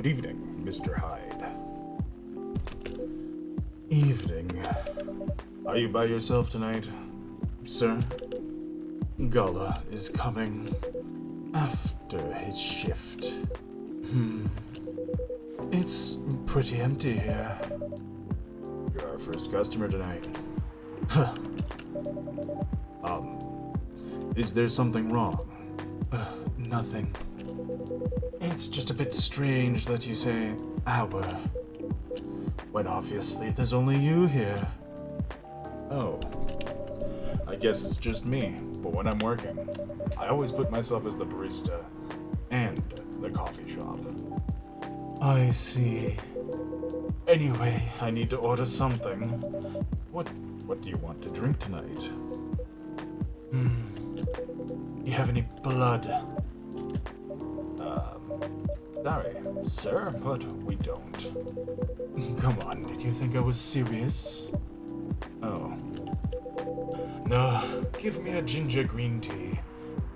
Good evening, Mr. Hyde. Evening. Are you by yourself tonight, sir? Gala is coming after his shift. It's pretty empty here. You're our first customer tonight. Huh. Is there something wrong? Nothing. It's just a bit strange that you say our, when obviously there's only you here. Oh. I guess it's just me, but when I'm working, I always put myself as the barista and the coffee shop. I see. Anyway, I need to order something. What do you want to drink tonight? You have any blood? Sorry, sir, but we don't. Come on, did you think I was serious? Oh. No, give me a ginger green tea.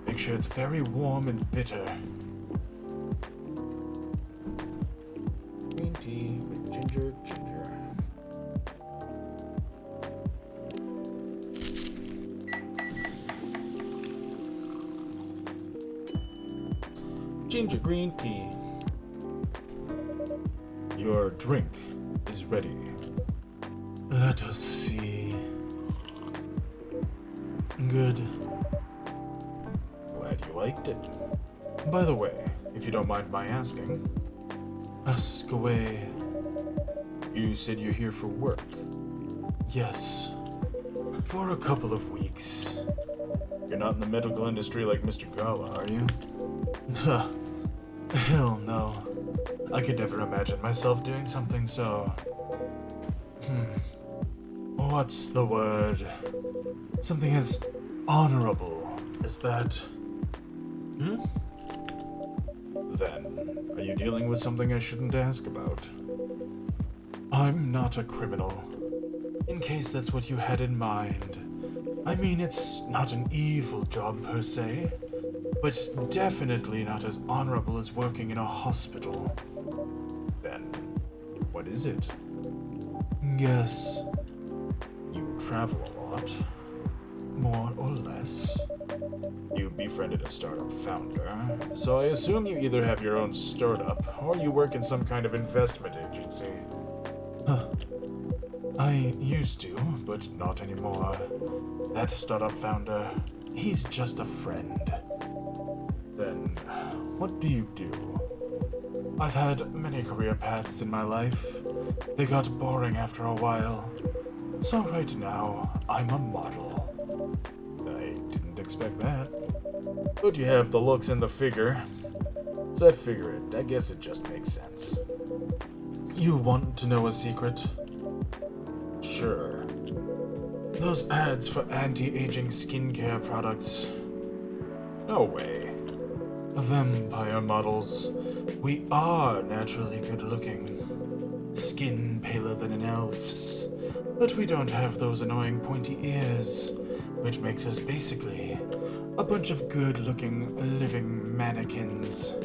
Make sure it's very warm and bitter. Green tea with ginger. Ginger green tea. Your drink is ready. Let us see. Good. Glad you liked it. By the way, if you don't mind my asking, ask away. You said you're here for work. Yes. For a couple of weeks. You're not in the medical industry like Mr. Gala, are you? Huh. Hell no. I could never imagine myself doing something so... What's the word? Something as honorable as that. Then, are you dealing with something I shouldn't ask about? I'm not a criminal. In case that's what you had in mind. I mean, it's not an evil job per se, but definitely not as honorable as working in a hospital. Then, what is it? Guess. You travel a lot. More or less. You befriended a startup founder, so I assume you either have your own startup, or you work in some kind of investment agency. Huh. I used to, but not anymore. That startup founder, he's just a friend. Then, what do you do? I've had many career paths in my life. They got boring after a while. So right now, I'm a model. I didn't expect that. But you have the looks and the figure. So I figured, I guess it just makes sense. You want to know a secret? Sure. Those ads for anti-aging skincare products. No way. Vampire models. We are naturally good-looking. Skin paler than an elf's. But we don't have those annoying pointy ears, which makes us basically a bunch of good-looking living mannequins.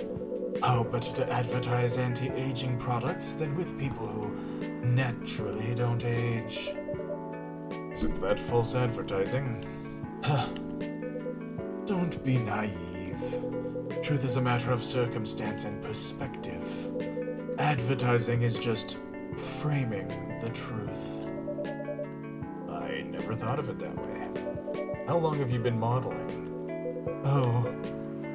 How better to advertise anti-aging products than with people who naturally don't age? Isn't that false advertising? Huh. Don't be naive. Truth is a matter of circumstance and perspective. Advertising is just framing the truth. I never thought of it that way. How long have you been modeling? Oh,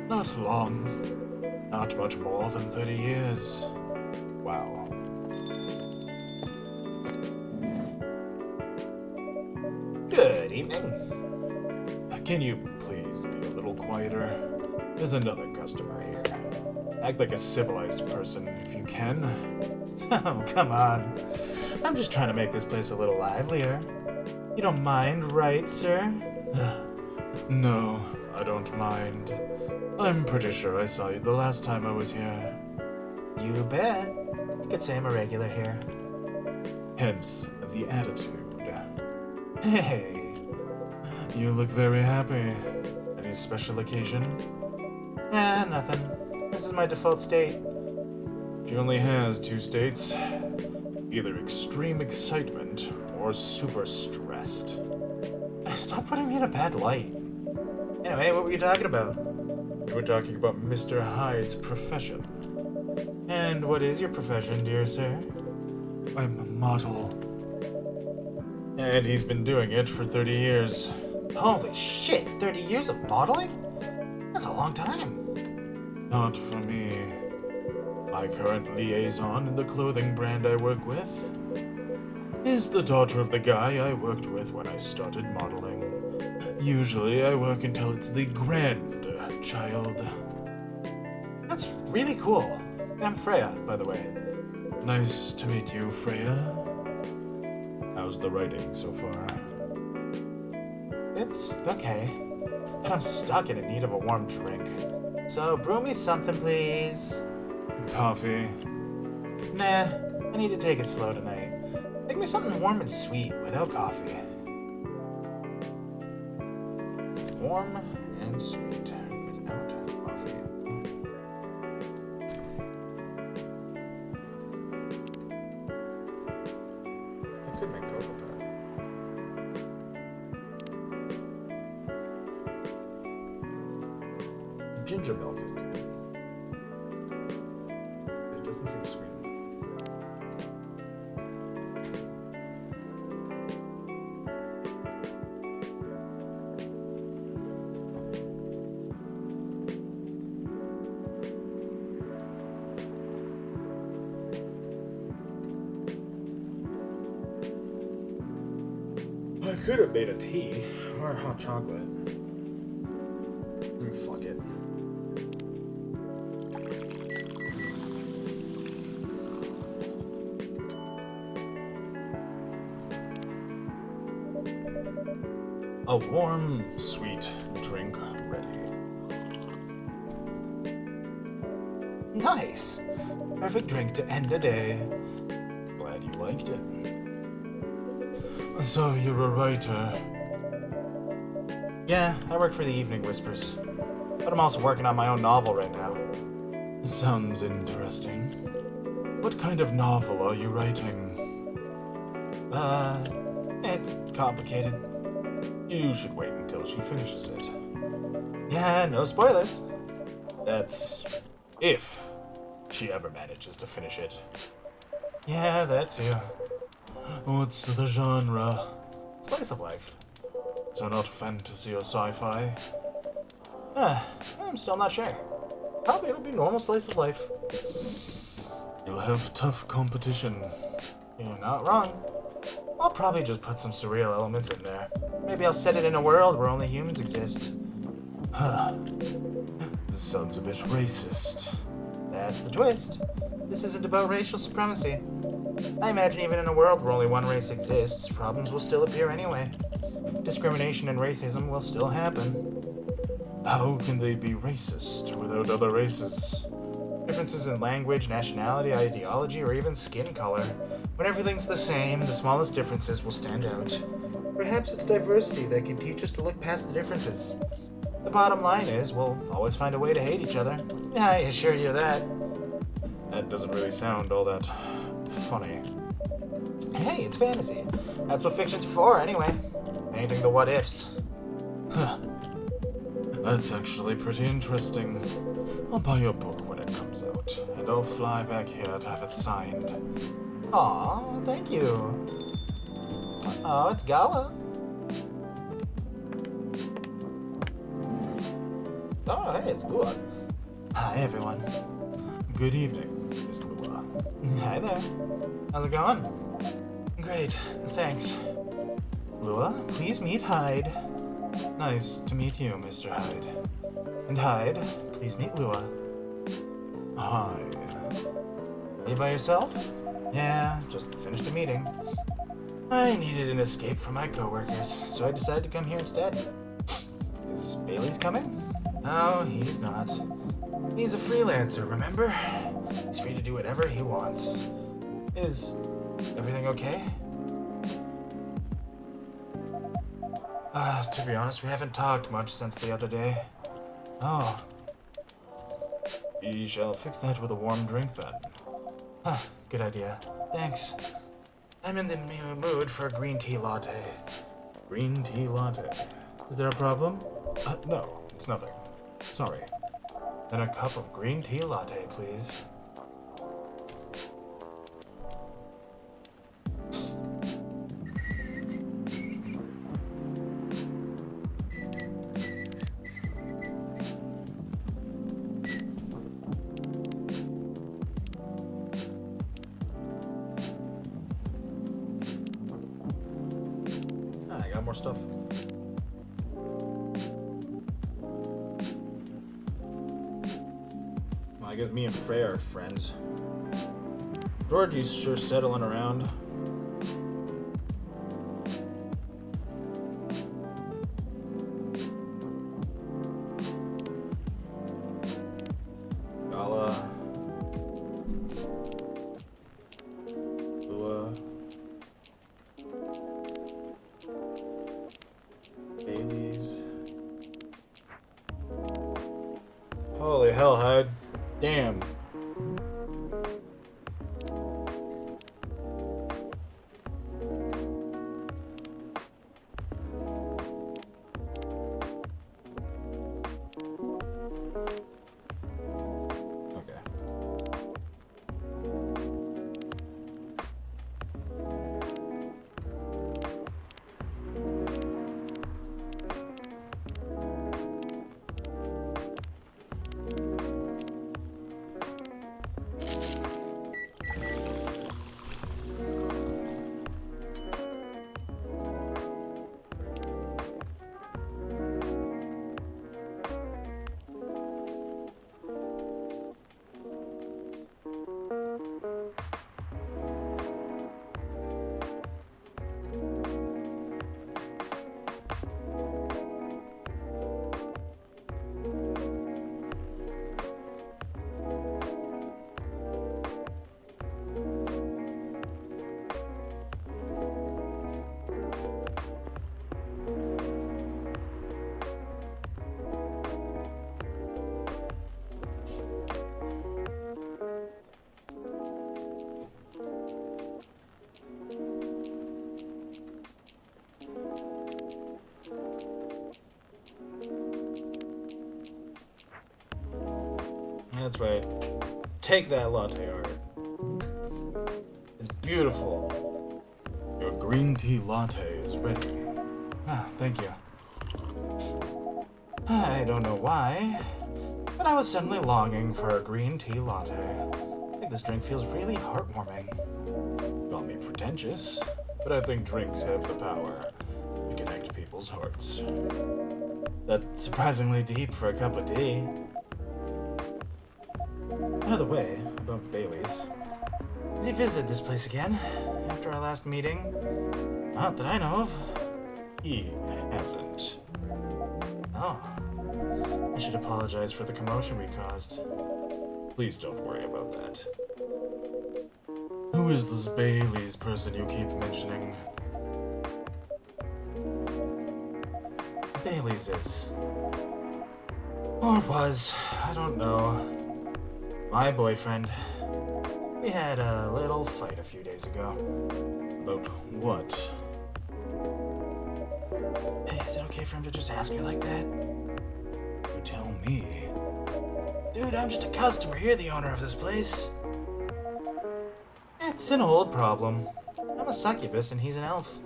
not long. Not much more than 30 years. Wow. Good evening. Can you please be a little quieter? There's another customer here. Act like a civilized person if you can. Oh, come on. I'm just trying to make this place a little livelier. You don't mind, right, sir? No, I don't mind. I'm pretty sure I saw you the last time I was here. You bet. You could say I'm a regular here. Hence the attitude. Hey, you look very happy. Any special occasion? Nothing. This is my default state. She only has two states. Either extreme excitement or super stressed. Stop putting me in a bad light. Anyway, what were you talking about? We were talking about Mr. Hyde's profession. And what is your profession, dear sir? I'm a model. And he's been doing it for 30 years. Holy shit, 30 years of modeling? That's a long time. Not for me. My current liaison in the clothing brand I work with is the daughter of the guy I worked with when I started modeling. Usually I work until it's the grandchild. That's really cool. I'm Freya, by the way. Nice to meet you, Freya. How's the writing so far? It's okay, but I'm stuck and in need of a warm drink. So brew me something, please. Coffee? Nah, I need to take it slow tonight. Make me something warm and sweet without coffee. Warm and sweet without coffee. I could make cocoa powder. Ginger milk is good. It doesn't seem sweet. I could have made a tea or hot chocolate. Fuck it. A warm, sweet drink ready. Nice! Perfect drink to end a day. Glad you liked it. So you're a writer? Yeah, I work for the Evening Whispers. But I'm also working on my own novel right now. Sounds interesting. What kind of novel are you writing? It's complicated. You should wait until she finishes it. Yeah, no spoilers. That's if she ever manages to finish it. Yeah, that too. What's the genre? Slice of life. So not fantasy or sci-fi? I'm still not sure. Probably it'll be normal slice of life. You'll have tough competition. You're not wrong. I'll probably just put some surreal elements in there. Maybe I'll set it in a world where only humans exist. Huh. This sounds a bit racist. That's the twist. This isn't about racial supremacy. I imagine even in a world where only one race exists, problems will still appear anyway. Discrimination and racism will still happen. How can they be racist without other races? Differences in language, nationality, ideology, or even skin color. When everything's the same, the smallest differences will stand out. Perhaps it's diversity that can teach us to look past the differences. The bottom line is, we'll always find a way to hate each other. Yeah, I assure you that. That doesn't really sound all that funny. Hey, it's fantasy. That's what fiction's for, anyway. Painting the what-ifs. Huh. That's actually pretty interesting. I'll buy your book when it comes out, and I'll fly back here to have it signed. Aw, thank you. Oh, it's Gala. Oh, hey, it's Lua. Hi, everyone. Good evening, Miss Lua. Hi there. How's it going? Great, thanks. Lua, please meet Hyde. Nice to meet you, Mr. Hyde. And Hyde, please meet Lua. Hi. Are you by yourself? Yeah, just finished a meeting. I needed an escape from my coworkers, so I decided to come here instead. Is Bailey's coming? No, he's not. He's a freelancer, remember? He's free to do whatever he wants. Is everything okay? To be honest, we haven't talked much since the other day. Oh. We shall fix that with a warm drink then. Huh, good idea. Thanks. I'm in the mood for a green tea latte. Green tea latte. Is there a problem? No, it's nothing. Sorry. Then a cup of green tea latte, please. I got more stuff. Well, I guess me and Freya are friends. Georgie's sure settling around. Gala. Lua. Bailey's. Holy hell, Hyde. Damn. Okay. That's right. Take that latte art. It's beautiful. Your green tea latte is ready. Ah, thank you. I don't know why, but I was suddenly longing for a green tea latte. I think this drink feels really heartwarming. Call me pretentious, but I think drinks have the power to connect people's hearts. That's surprisingly deep for a cup of tea. By the way, about Bailey's. Has he visited this place again after our last meeting? Not that I know of. He hasn't. Oh. I should apologize for the commotion we caused. Please don't worry about that. Who is this Bailey's person you keep mentioning? Bailey's is. Or was. I don't know. My boyfriend. We had a little fight a few days ago. About what? Hey, is it okay for him to just ask her like that? You tell me. Dude, I'm just a customer. You're the owner of this place. It's an old problem. I'm a succubus and he's an elf.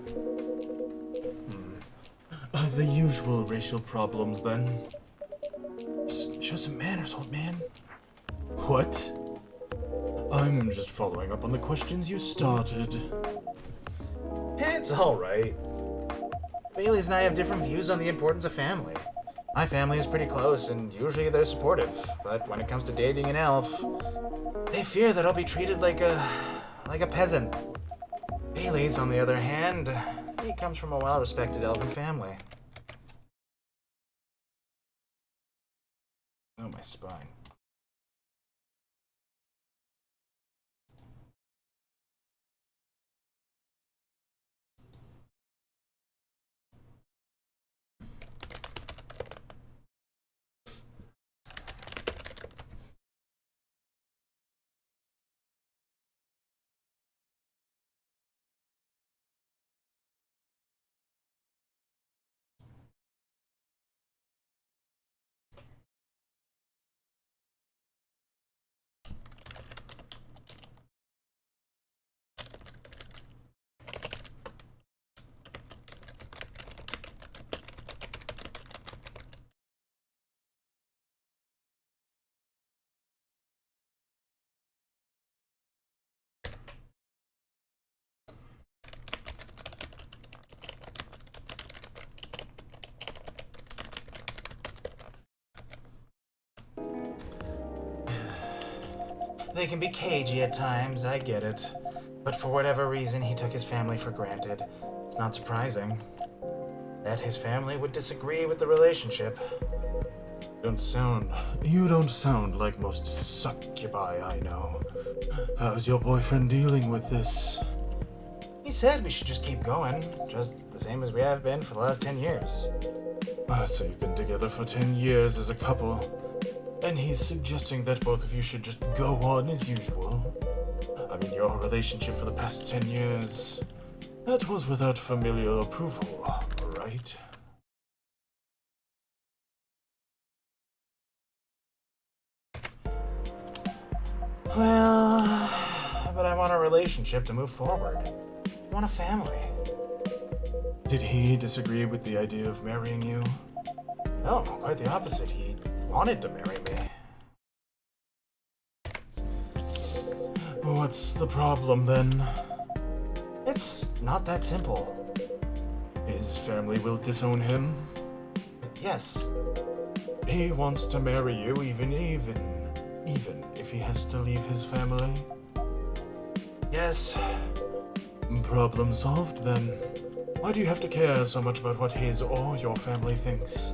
The usual racial problems, then. Just show some manners, old man. What? I'm just following up on the questions you started. It's alright. Bailey's and I have different views on the importance of family. My family is pretty close, and usually they're supportive. But when it comes to dating an elf, they fear that I'll be treated like a peasant. Bailey's, on the other hand, he comes from a well-respected elven family. Oh, my spine. They can be cagey at times, I get it. But for whatever reason, he took his family for granted. It's not surprising that his family would disagree with the relationship. You don't sound like most succubi I know. How's your boyfriend dealing with this? He said we should just keep going, just the same as we have been for the last 10 years. So you've been together for 10 years as a couple, and he's suggesting that both of you should just go on as usual. I mean, your relationship for the past 10 years, that was without familial approval, right? Well, but I want a relationship to move forward. I want a family. Did he disagree with the idea of marrying you? No, quite the opposite. He wanted to marry me. What's the problem then? It's not that simple. His family will disown him? Yes. He wants to marry you even if he has to leave his family? Yes. Problem solved then. Why do you have to care so much about what his or your family thinks?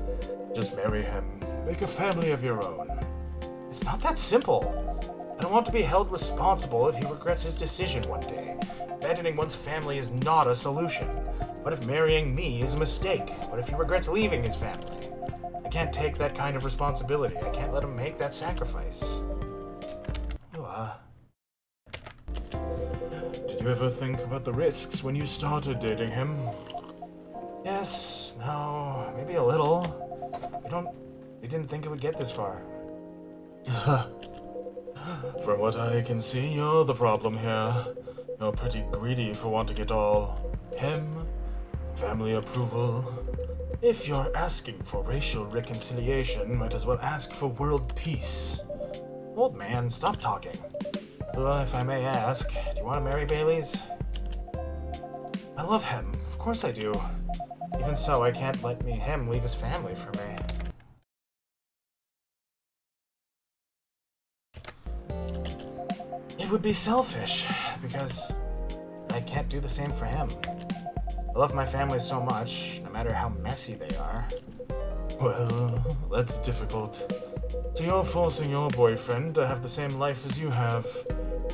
Just marry him. Make a family of your own. It's not that simple. I don't want to be held responsible if he regrets his decision one day. Abandoning one's family is not a solution. What if marrying me is a mistake? What if he regrets leaving his family? I can't take that kind of responsibility. I can't let him make that sacrifice. Did you ever think about the risks when you started dating him? Yes, no, maybe a little. We didn't think it would get this far. From what I can see, you're the problem here. You're pretty greedy for wanting it all. Him, family approval. If you're asking for racial reconciliation, might as well ask for world peace. Old man, stop talking. If I may ask, do you want to marry Bailey's? I love him, of course I do. Even so, I can't let him leave his family for me. It would be selfish, because I can't do the same for him. I love my family so much, no matter how messy they are. Well, that's difficult. So you're forcing your boyfriend to have the same life as you have.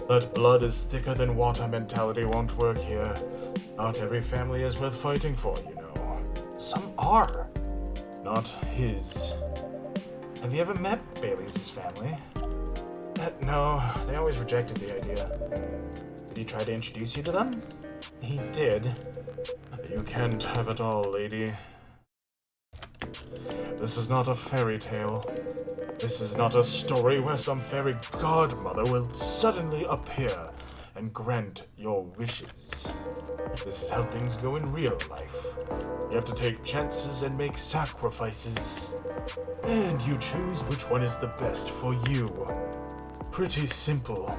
That blood is thicker than water mentality won't work here. Not every family is worth fighting for, you know. Some are. Not his. Have you ever met Bailey's family? No, they always rejected the idea. Did he try to introduce you to them? He did. You can't have it all, lady. This is not a fairy tale. This is not a story where some fairy godmother will suddenly appear and grant your wishes. This is how things go in real life. You have to take chances and make sacrifices. And you choose which one is the best for you. Pretty simple.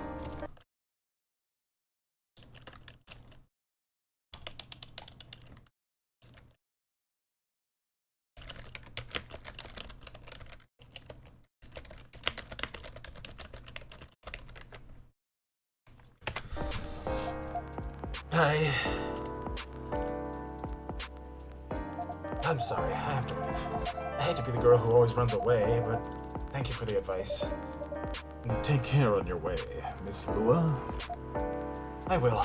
I'm sorry, I have to leave. I hate to be the girl who always runs away, but thank you for the advice. Take care on your way, Miss Lua. I will.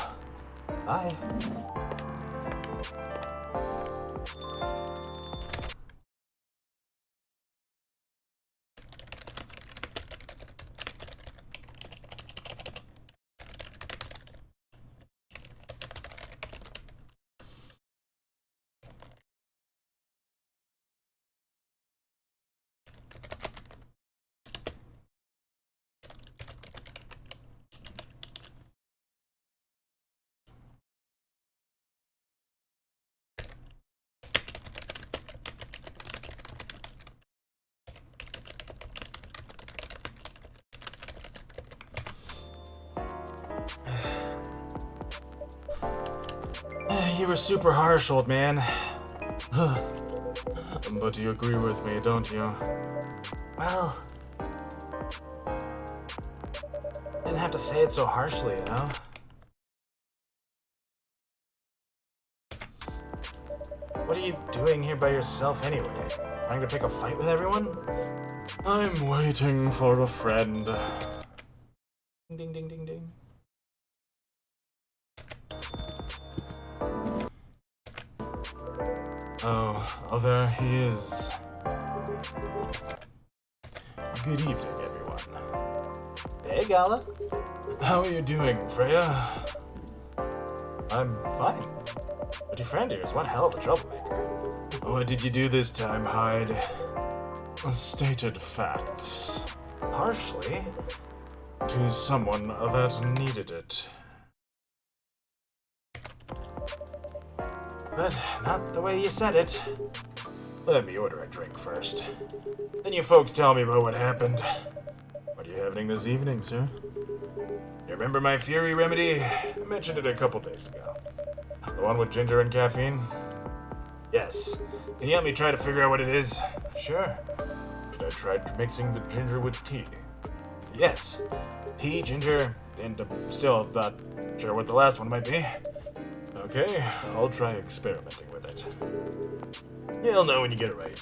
Bye. You were super harsh, old man. But you agree with me, don't you? Well, didn't have to say it so harshly, you know? What are you doing here by yourself anyway? Trying to pick a fight with everyone? I'm waiting for a friend. Ding ding ding ding ding. Oh, there he is. Good evening, everyone. Hey, Gala. How are you doing, Freya? I'm fine. But your friend here is one hell of a troublemaker. What did you do this time, Hyde? Stated facts. Harshly? To someone that needed it. But not the way you said it. Let me order a drink first. Then you folks tell me about what happened. What are you having this evening, sir? You remember my Fury remedy? I mentioned it a couple days ago. The one with ginger and caffeine? Yes. Can you help me try to figure out what it is? Sure. Should I try mixing the ginger with tea? Yes. Tea, ginger, and I'm still not sure what the last one might be. Okay, I'll try experimenting with it. You'll know when you get it right.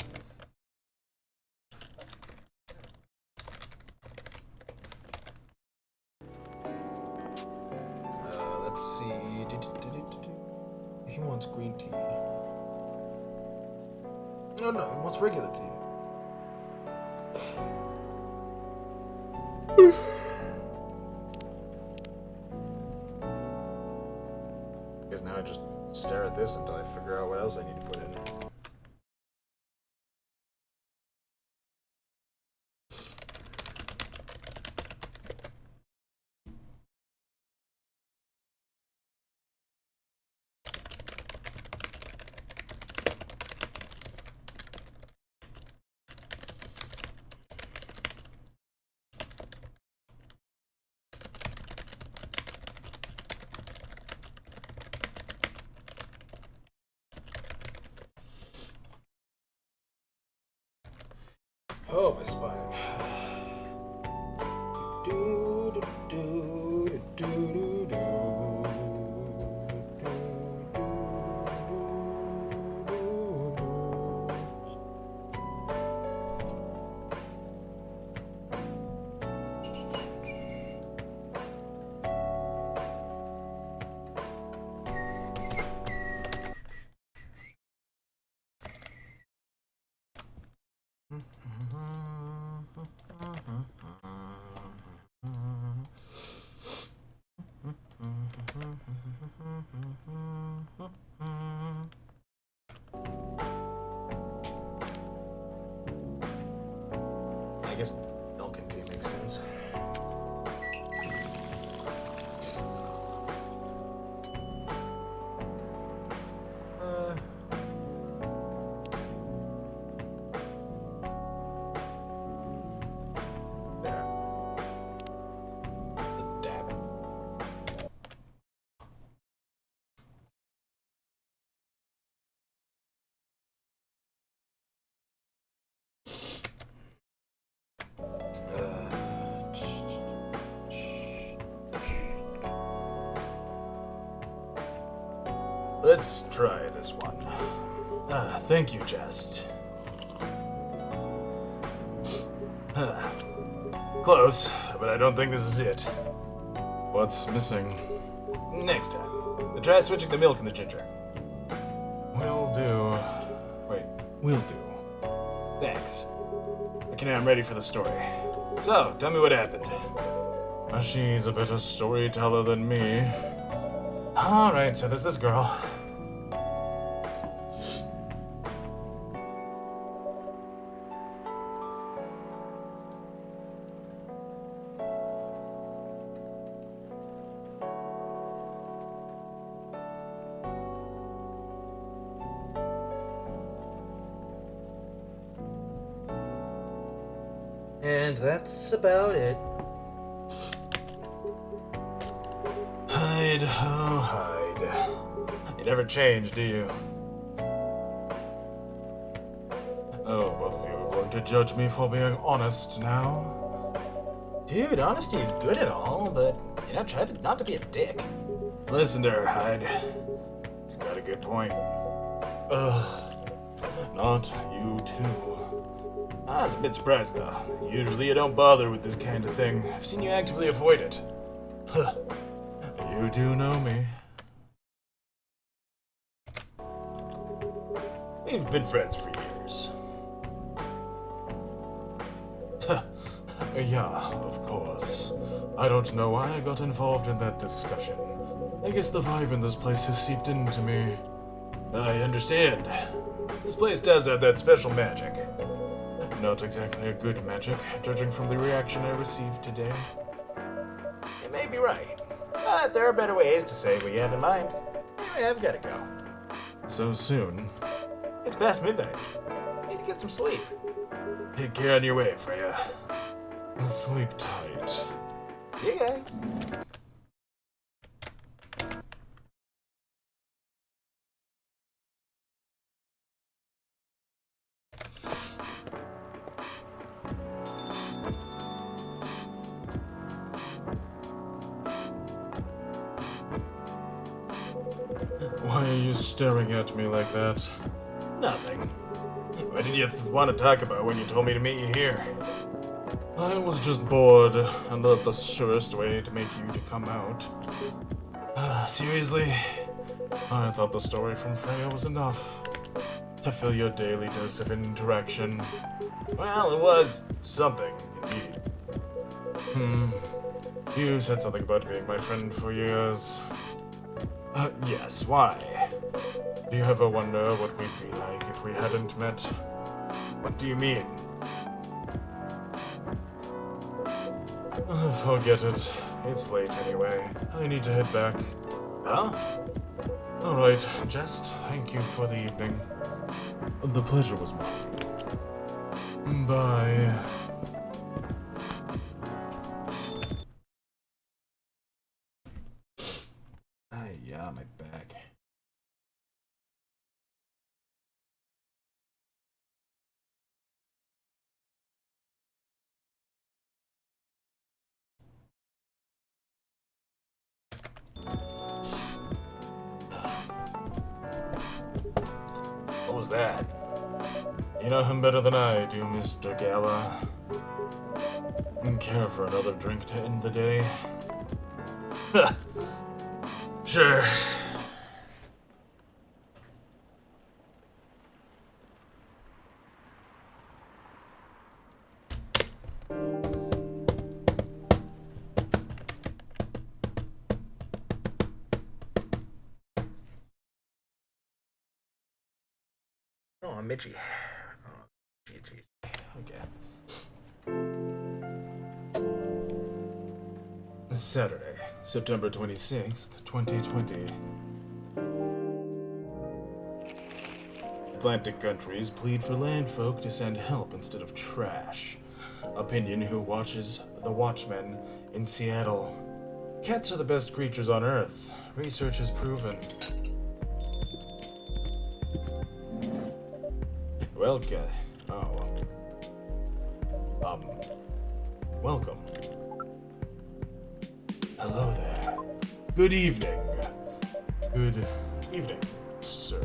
Let's see. He wants green tea. No, he wants regular tea. Because now I just stare at this until I figure out what else I need to put in. Oh, my spine. I guess milk and tea makes sense. There. A dab. Let's try this one. Thank you, Jest. Close, but I don't think this is it. What's missing? Next time. Try switching the milk and the ginger. Will do. Wait, will do. Thanks. Okay, now I'm ready for the story. So, tell me what happened. She's a better storyteller than me. Alright, so there's this girl. And that's about it. Hide, oh hide. You never change, do you? Oh, both of you are going to judge me for being honest now? Dude, honesty is good and all, but, try not to be a dick. Listen to her, Hyde. He's got a good point. Not you too. I was a bit surprised, though. Usually you don't bother with this kind of thing. I've seen you actively avoid it. Huh. You do know me. We've been friends for years. Yeah, of course. I don't know why I got involved in that discussion. I guess the vibe in this place has seeped into me. I understand. This place does have that special magic. Not exactly a good magic, judging from the reaction I received today. You may be right, but there are better ways to say what you have in mind. Anyway, I've got to go. So soon? It's past midnight. I need to get some sleep. Take care on your way, Freya. Sleep tight. See you guys. Why are you staring at me like that? Nothing. What did you want to talk about when you told me to meet you here? I was just bored, and thought the surest way to make you to come out. Seriously? I thought the story from Freya was enough to fill your daily dose of interaction. Well, it was something, indeed. You said something about being my friend for years. Yes, why? Do you ever wonder what we'd be like if we hadn't met? What do you mean? Forget it. It's late anyway. I need to head back. Huh? Alright, Jest, thank you for the evening. The pleasure was mine. Bye. Yeah, my back. What was that? You know him better than I do, Mr. Gala. Care for another drink to end the day? Sure. Oh, I'm itchy. Oh, itchy. Okay. Saturday, September 26th, 2020. Atlantic countries plead for landfolk to send help instead of trash. Opinion who watches The Watchmen in Seattle. Cats are the best creatures on Earth. Research has proven. Welcome. Welcome. Hello there. Good evening. Good evening, sir.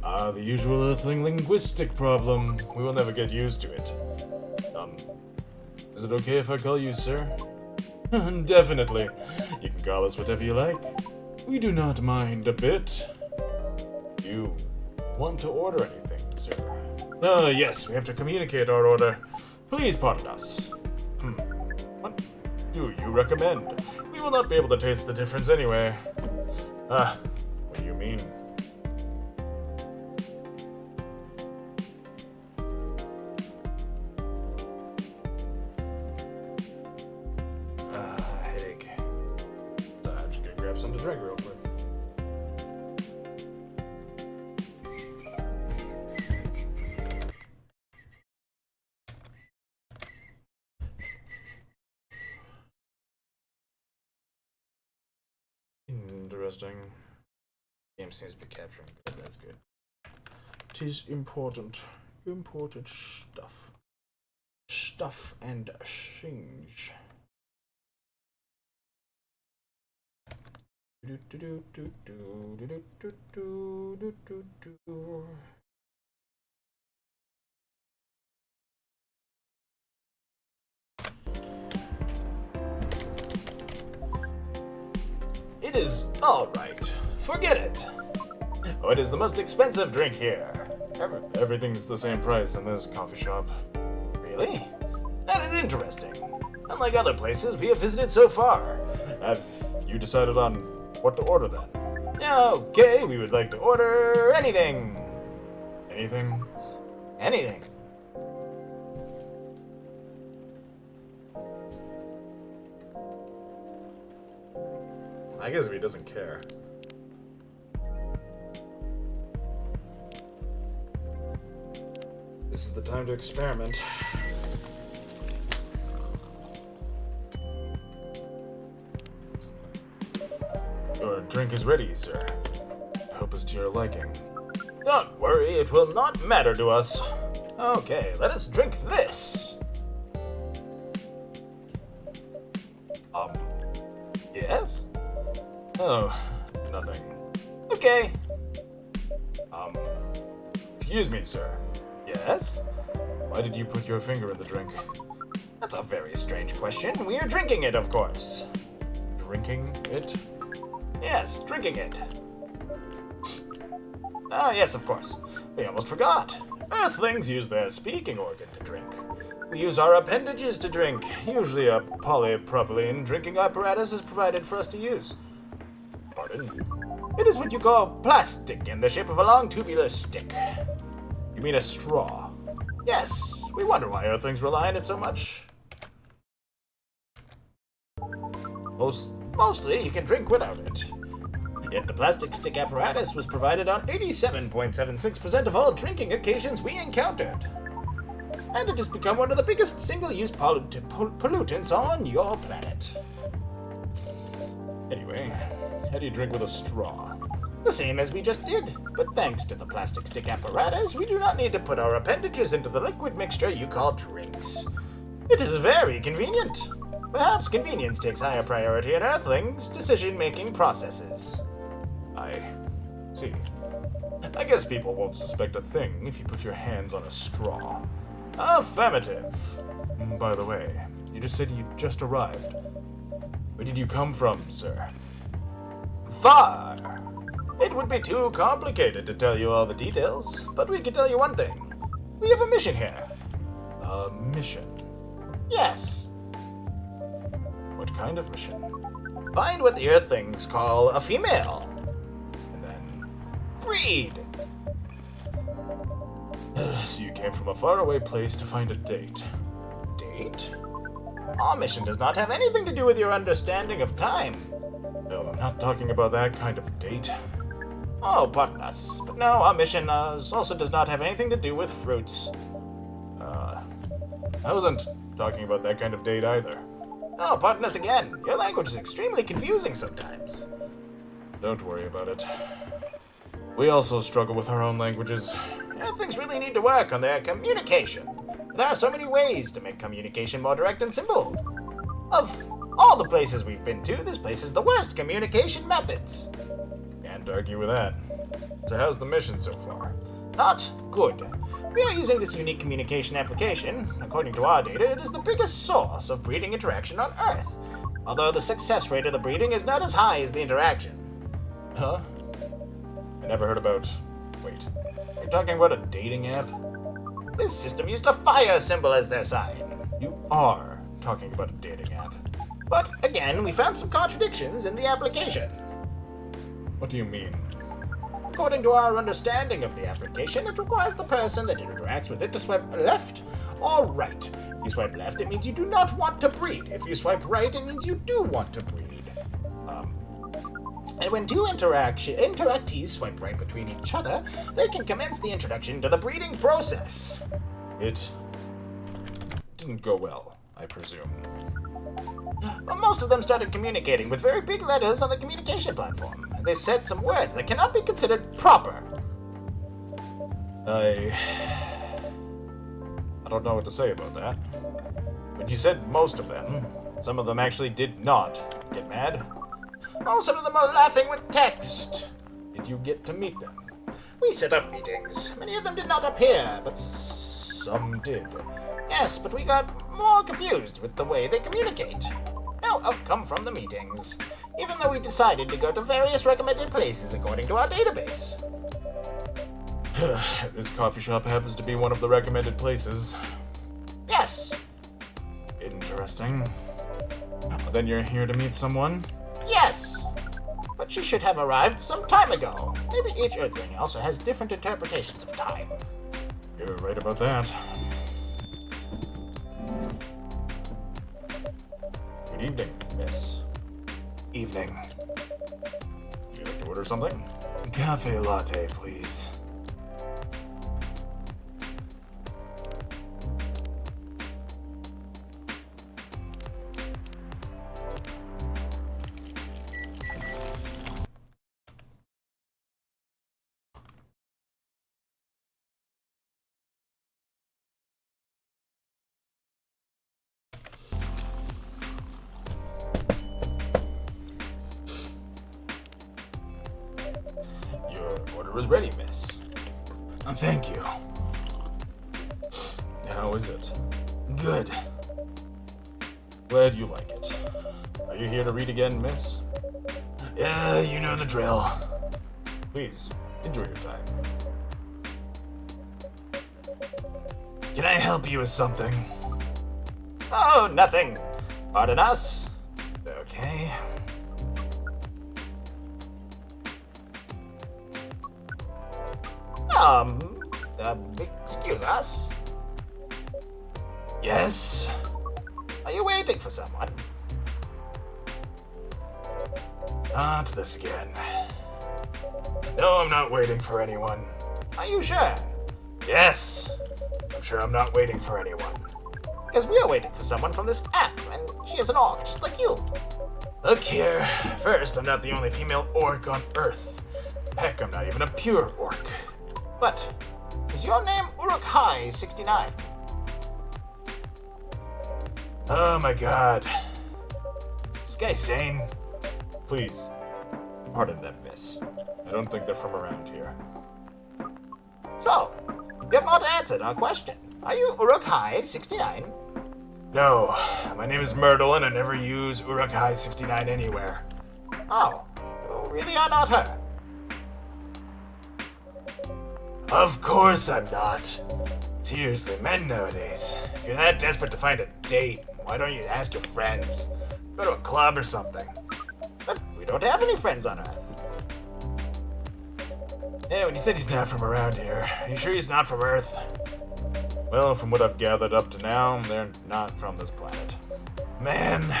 The usual Earthling linguistic problem. We will never get used to it. Is it okay if I call you sir? Definitely. You can call us whatever you like. We do not mind a bit. You want to order anything, sir? Yes, we have to communicate our order. Please pardon us. What do you recommend? We will not be able to taste the difference anyway. What do you mean? Headache. So I'm just gonna grab something to drink real quick. Interesting. Game seems to be capturing good. That's good. 'Tis important. Important stuff. stuff and change. It is all right. Forget it. Oh, it is the most expensive drink here. Everything's the same price in this coffee shop. Really? That is interesting. Unlike other places we have visited so far. Have you decided on what to order then? Okay, we would like to order anything. Anything? Anything. I guess if he doesn't care. This is the time to experiment. Your drink is ready, sir. I hope it's to your liking. Don't worry, it will not matter to us. Okay, let us drink this. Yes? Oh, nothing. Okay. Excuse me, sir. Yes? Why did you put your finger in the drink? That's a very strange question. We are drinking it, of course. Drinking it? Yes, drinking it. Ah, yes, of course. We almost forgot. Earthlings use their speaking organ to drink. We use our appendages to drink. Usually a polypropylene drinking apparatus is provided for us to use. Pardon? It is what you call plastic in the shape of a long tubular stick. You mean a straw? Yes, we wonder why Earthlings rely on it so much. Mostly you can drink without it. Yet the plastic stick apparatus was provided on 87.76% of all drinking occasions we encountered. And it has become one of the biggest single-use pollutants on your planet. Anyway, how do you drink with a straw? The same as we just did, but thanks to the plastic stick apparatus, we do not need to put our appendages into the liquid mixture you call drinks. It is very convenient. Perhaps convenience takes higher priority in Earthlings' decision-making processes. I see. I guess people won't suspect a thing if you put your hands on a straw. Affirmative. By the way, you just said you just arrived. Where did you come from, sir? Far. It would be too complicated to tell you all the details, but we can tell you one thing. We have a mission here. A mission? Yes. What kind of mission? Find what the Earthlings call a female. And then... Breed. So you came from a faraway place to find a date. Date? Our mission does not have anything to do with your understanding of time. No, I'm not talking about that kind of date. Oh, pardon us. But no, our mission also does not have anything to do with fruits. I wasn't talking about that kind of date either. Oh, pardon us again. Your language is extremely confusing sometimes. Don't worry about it. We also struggle with our own languages. Things really need to work on their communication. There are so many ways to make communication more direct and simple. Of all the places we've been to, this place is the worst communication methods. Can't argue with that. So how's the mission so far? Not good. We are using this unique communication application. According to our data, it is the biggest source of breeding interaction on Earth. Although the success rate of the breeding is not as high as the interaction. Huh? I never heard about... Wait, you're talking about a dating app? This system used a fire symbol as their sign. You are talking about a dating app. But again, we found some contradictions in the application. What do you mean? According to our understanding of the application, it requires the person that interacts with it to swipe left or right. If you swipe left, it means you do not want to breed. If you swipe right, it means you do want to breed. And when two interactees swipe right between each other, they can commence the introduction to the breeding process. It didn't go well, I presume. Well, most of them started communicating with very big letters on the communication platform. They said some words that cannot be considered proper. I don't know what to say about that. When you said most of them, some of them actually did not get mad. Oh, some of them are laughing with text. Did you get to meet them? We set up meetings. Many of them did not appear, but some did. Yes, but we got more confused with the way they communicate. No outcome from the meetings, even though we decided to go to various recommended places according to our database. This coffee shop happens to be one of the recommended places. Yes. Interesting. Then you're here to meet someone? Yes. But she should have arrived some time ago. Maybe each Earthling also has different interpretations of time. You're right about that. Good evening, miss. Evening. Would you like to order something? Cafe latte, please. Your order is ready, miss. Thank you. How is it? Good. Glad you like it. Are you here to read again, miss? Yeah, you know the drill. Please, enjoy your time. Can I help you with something? Oh, nothing. Pardon us. Okay. Excuse us. Yes? Are you waiting for someone? Not this again. No, I'm not waiting for anyone. Are you sure? Yes! I'm sure I'm not waiting for anyone. Because we are waiting for someone from this app, and she is an orc just like you. Look here. First, I'm not the only female orc on Earth. Heck, I'm not even a pure orc. But is your name Uruk-hai 69? Oh my god. This guy's sane. Please, pardon them, miss. I don't think they're from around here. So, you have not answered our question. Are you Uruk-hai 69? No, my name is Myrtle and I never use Uruk-hai 69 anywhere. Oh, you really are not her. Of course I'm not. Seriously, men nowadays, if you're that desperate to find a date, why don't you ask your friends? Go to a club or something. But we don't have any friends on Earth. Hey, when you said he's not from around here, are you sure he's not from Earth? Well, from what I've gathered up to now, they're not from this planet. Man.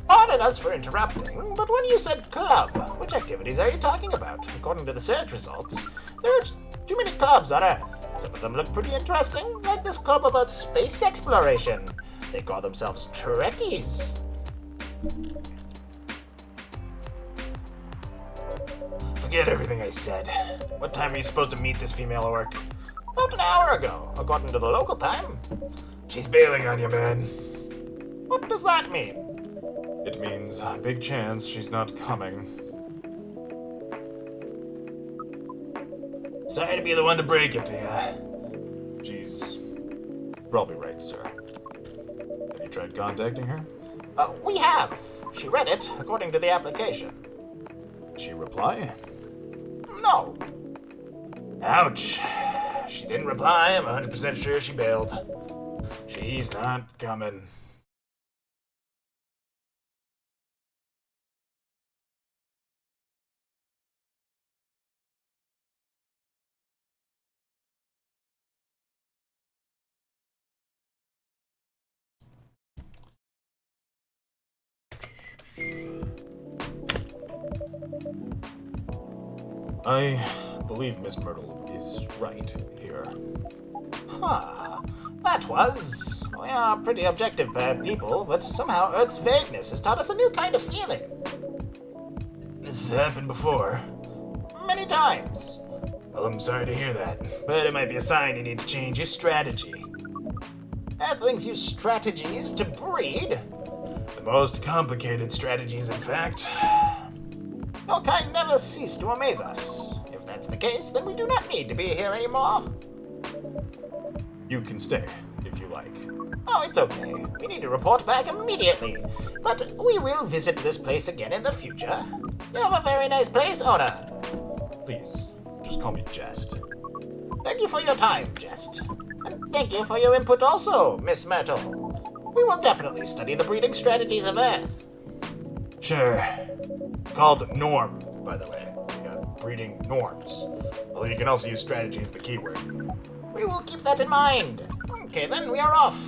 Pardon us for interrupting, but when you said club, which activities are you talking about? According to the search results, there are too many clubs on Earth. Some of them look pretty interesting, like this club about space exploration. They call themselves Trekkies. Forget everything I said. What time are you supposed to meet this female orc? About an hour ago, according to the local time. She's bailing on you, man. What does that mean? It means a big chance she's not coming. Sorry to be the one to break it to you. She's probably right, sir. Have you tried contacting her? We have. She read it, according to the application. Did she reply? No. Ouch. She didn't reply. I'm 100% sure she bailed. She's not coming. I believe Miss Myrtle is right here. Huh. That was... We are pretty objective bad people, but somehow Earth's vagueness has taught us a new kind of feeling. This has happened before. Many times. Well, I'm sorry to hear that, but it might be a sign you need to change your strategy. Earthlings use strategies to breed. The most complicated strategies, in fact. Your kind never cease to amaze us. If that's the case, then we do not need to be here anymore. You can stay, if you like. Oh, it's okay. We need to report back immediately. But we will visit this place again in the future. You have a very nice place, owner. Please, just call me Jest. Thank you for your time, Jest. And thank you for your input also, Miss Myrtle. We will definitely study the breeding strategies of Earth. Sure. Called Norm, by the way. We got breeding norms. Although you can also use strategy as the keyword. We will keep that in mind. Okay, then we are off.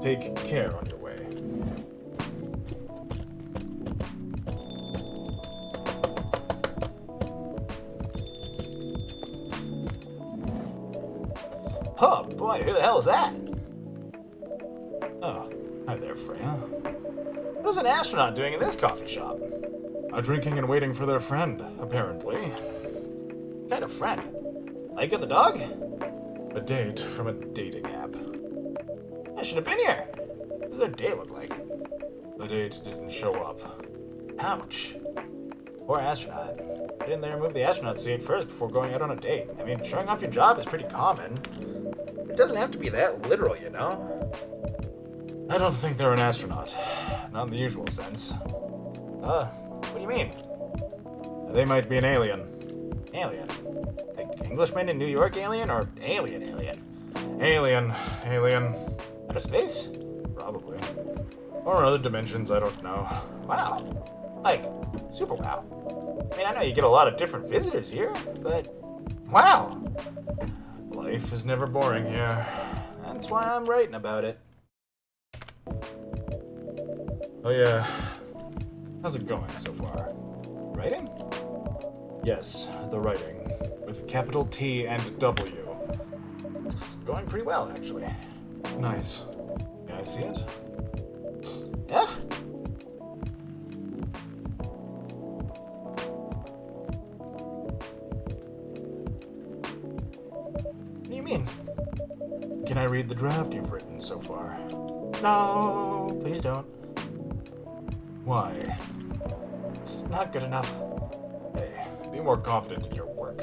Take care on your way. Oh boy, who the hell is that? Oh, hi there, Freya. What is an astronaut doing in this coffee shop? Drinking and waiting for their friend, apparently. What kind of friend? Like the dog? A date from a dating app. I should have been here. What does their day look like? The date didn't show up. Ouch. Poor astronaut. Why didn't they remove the astronaut suit first before going out on a date? I mean, showing off your job is pretty common. It doesn't have to be that literal, you know? I don't think they're an astronaut. Not in the usual sense. What do you mean? They might be an alien. Alien? Like Englishman in New York alien or alien? Alien. Outer space? Probably. Or other dimensions, I don't know. Wow. Like, super wow. I mean, I know you get a lot of different visitors here, but wow. Life is never boring here. That's why I'm writing about it. Oh yeah. How's it going so far? Writing? Yes, the writing. With capital T and W. It's going pretty well, actually. Nice. May I see it? Yeah? What do you mean? Can I read the draft you've written so far? No, please don't. Why? It's not good enough. Hey, be more confident in your work.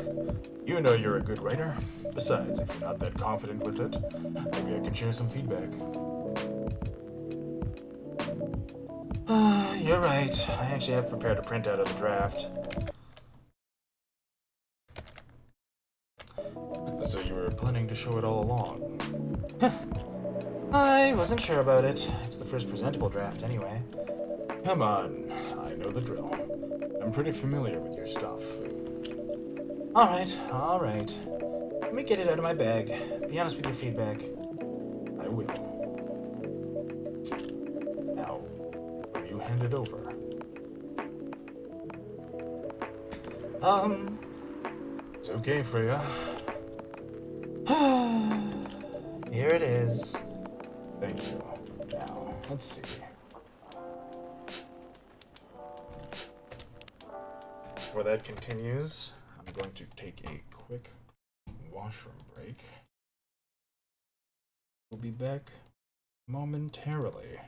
You know you're a good writer. Besides, if you're not that confident with it, maybe I can share some feedback. You're right. I actually have prepared a printout of the draft. So you were planning to show it all along? I wasn't sure about it. It's the first presentable draft anyway. Come on, I know the drill. I'm pretty familiar with your stuff. All right. Let me get it out of my bag. Be honest with your feedback. I will. Now, will you hand it over? It's okay, Freya. Here it is. Thank you. Now, let's see. Before that continues, I'm going to take a quick washroom break. We'll be back momentarily.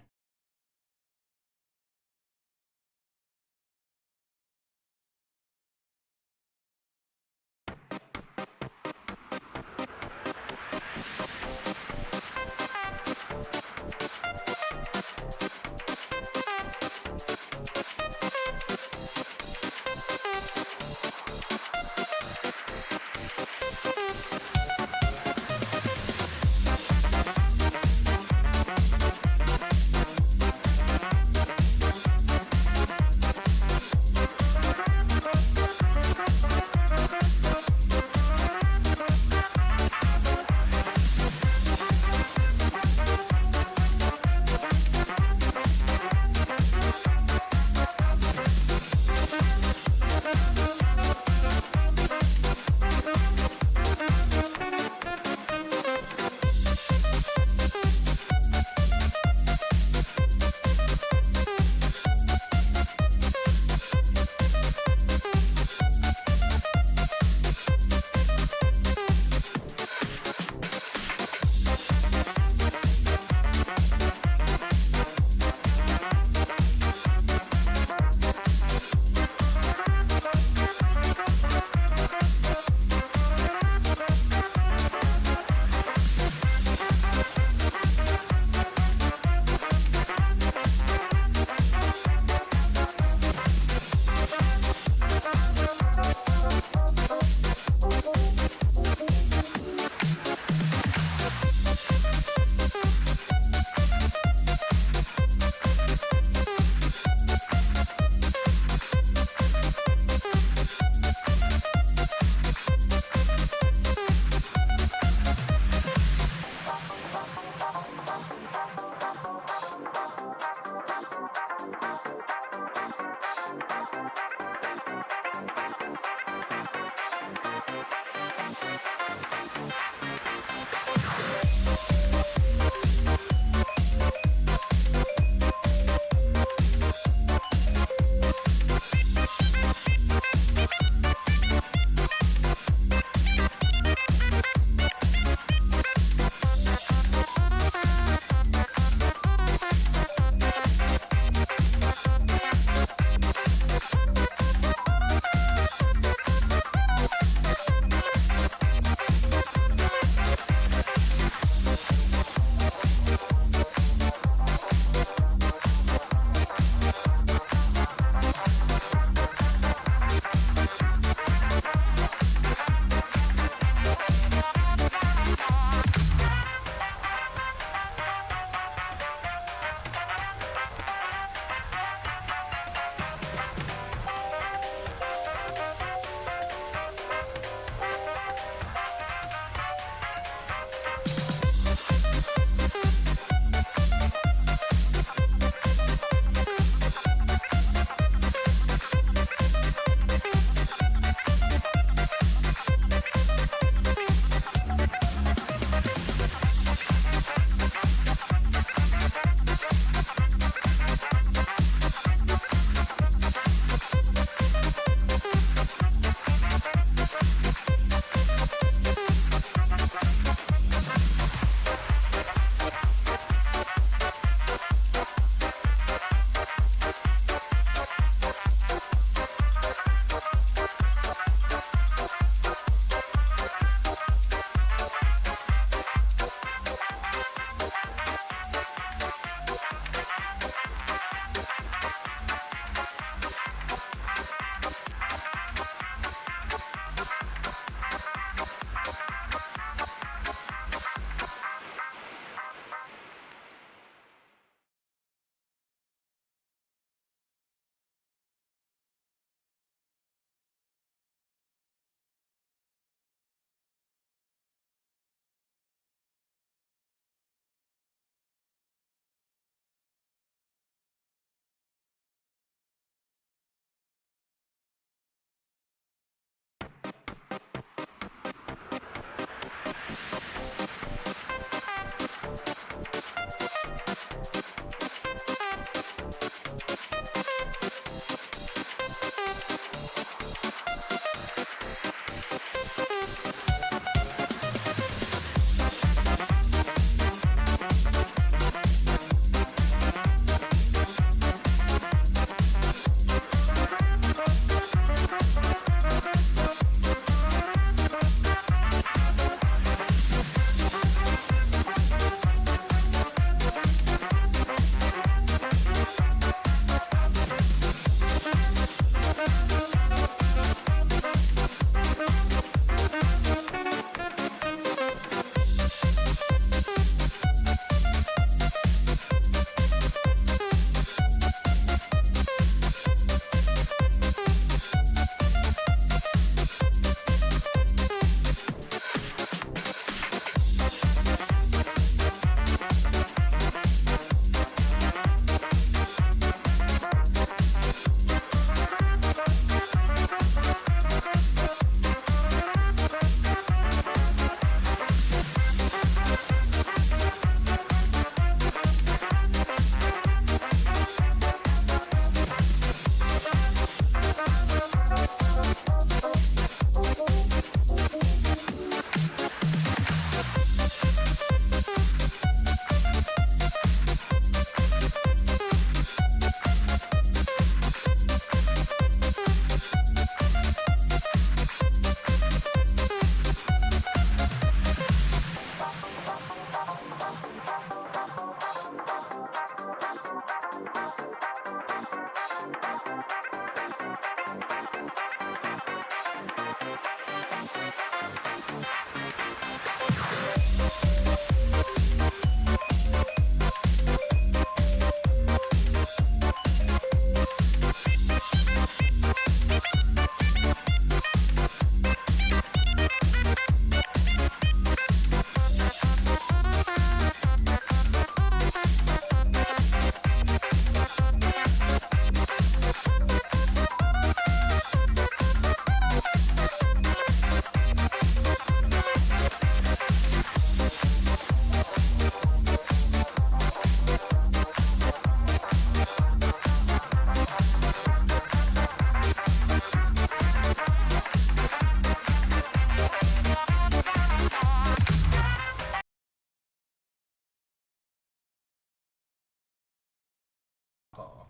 Oh,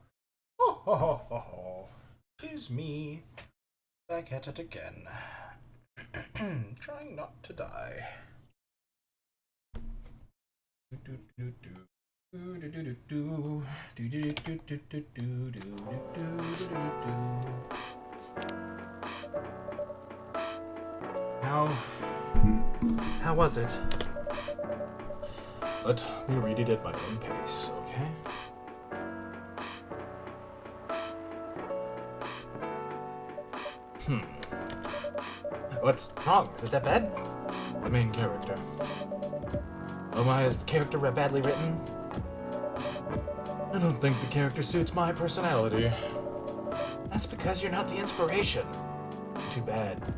ho, ho, ho, ho. 'Tis me. Back at it again. Trying not to die. How was it? Let me read it at my own pace, okay? What's wrong? Is it that bad? The main character. Oh my, is the character badly written? I don't think the character suits my personality. That's because you're not the inspiration. Too bad.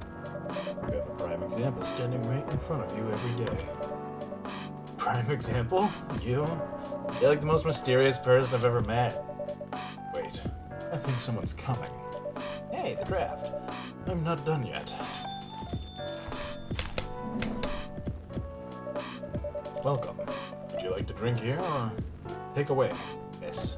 You have a prime example standing right in front of you every day. Prime example? You? You're like the most mysterious person I've ever met. Wait, I think someone's coming. Hey, the draft. I'm not done yet. Welcome. Would you like to drink here or take away, miss?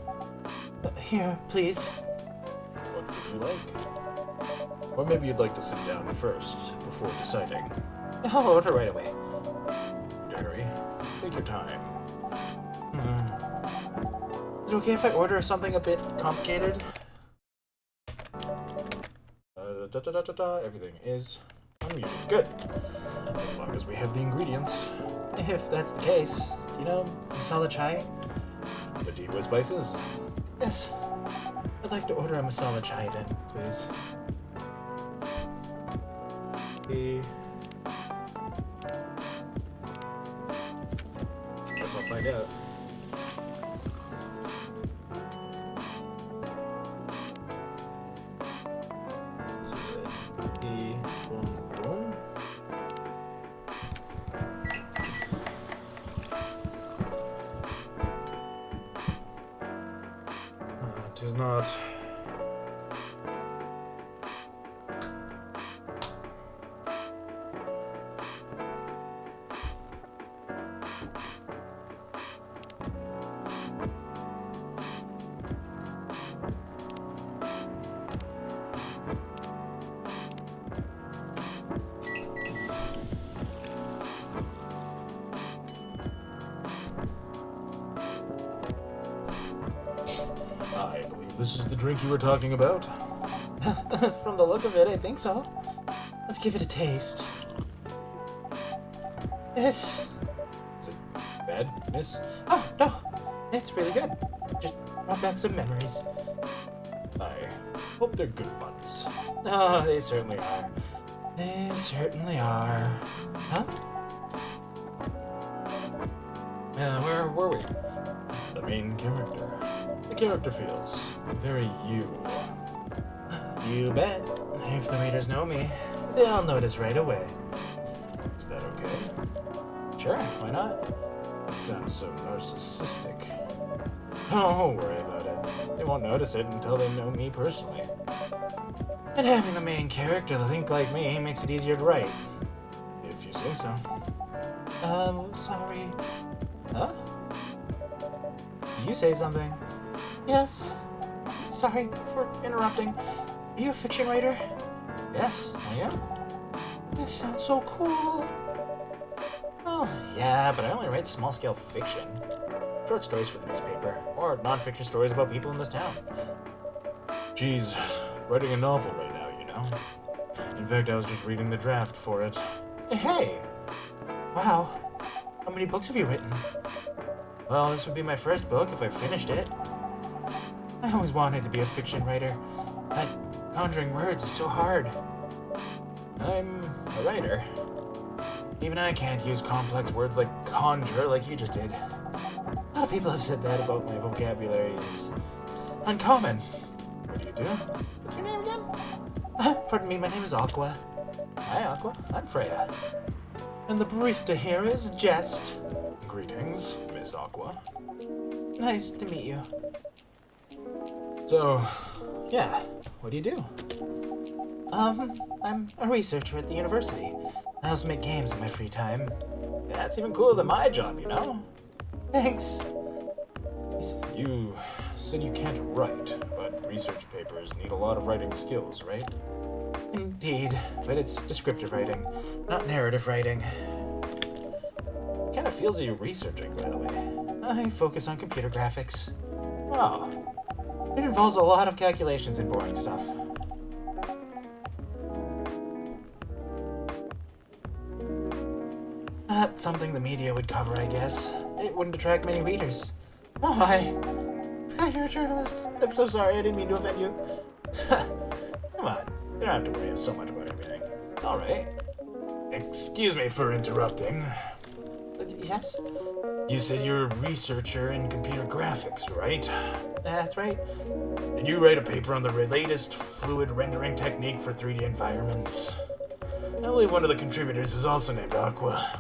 Here, please. What would you like? Or maybe you'd like to sit down first before deciding. I'll order right away. Hurry. Take your time. Is it okay if I order something a bit complicated? Everything is unmuted. Good. As long as we have the ingredients. If that's the case. You know, masala chai? The tea with spices. Yes. I'd like to order a masala chai then, please. Guess I'll find out. This is it. Boom, boom. It is not. I believe this is the drink you were talking about. From the look of it, I think so. Let's give it a taste. Yes. Is it bad, miss? Oh, no. It's really good. Just brought back some memories. I hope they're good ones. Oh, they certainly are. They certainly are. Huh? Where were we? The main character. The character feels very you. You bet. If the readers know me, they'll notice right away. Is that okay? Sure, why not? It sounds so narcissistic. Oh, don't worry about it. They won't notice it until they know me personally. And having the main character think like me makes it easier to write. If you say so. Sorry. Huh? Did you say something? Yes. Sorry for interrupting. Are you a fiction writer? Yes, I am. This sounds so cool. Oh, yeah, but I only write small-scale fiction. Short stories for the newspaper, or non-fiction stories about people in this town. She's writing a novel right now, you know. In fact, I was just reading the draft for it. Hey! Wow. How many books have you written? Well, this would be my first book if I finished it. I always wanted to be a fiction writer, but conjuring words is so hard. I'm a writer. Even I can't use complex words like conjure like you just did. A lot of people have said that about my vocabulary is uncommon. What do you do? What's your name again? Pardon me, my name is Aqua. Hi, Aqua. I'm Freya. And the barista here is Jest. Greetings, Miss Aqua. Nice to meet you. So, Yeah, what do you do? I'm a researcher at the university. I also make games in my free time. That's even cooler than my job, you know? Thanks. you said you can't write, but research papers need a lot of writing skills, right? Indeed, but it's descriptive writing, not narrative writing. What kind of fields are you researching, by the way? I focus on computer graphics. Oh, It involves a lot of calculations and boring stuff. Not something the media would cover, I guess. It wouldn't attract many readers. Oh, I forgot you're a journalist. I'm so sorry, I didn't mean to offend you. come on. You don't have to worry so much about everything. All right. Excuse me for interrupting. Yes? You said you're a researcher in computer graphics, right? That's right. Did you write a paper on the latest fluid rendering technique for 3D environments? I believe one of the contributors is also named Aqua.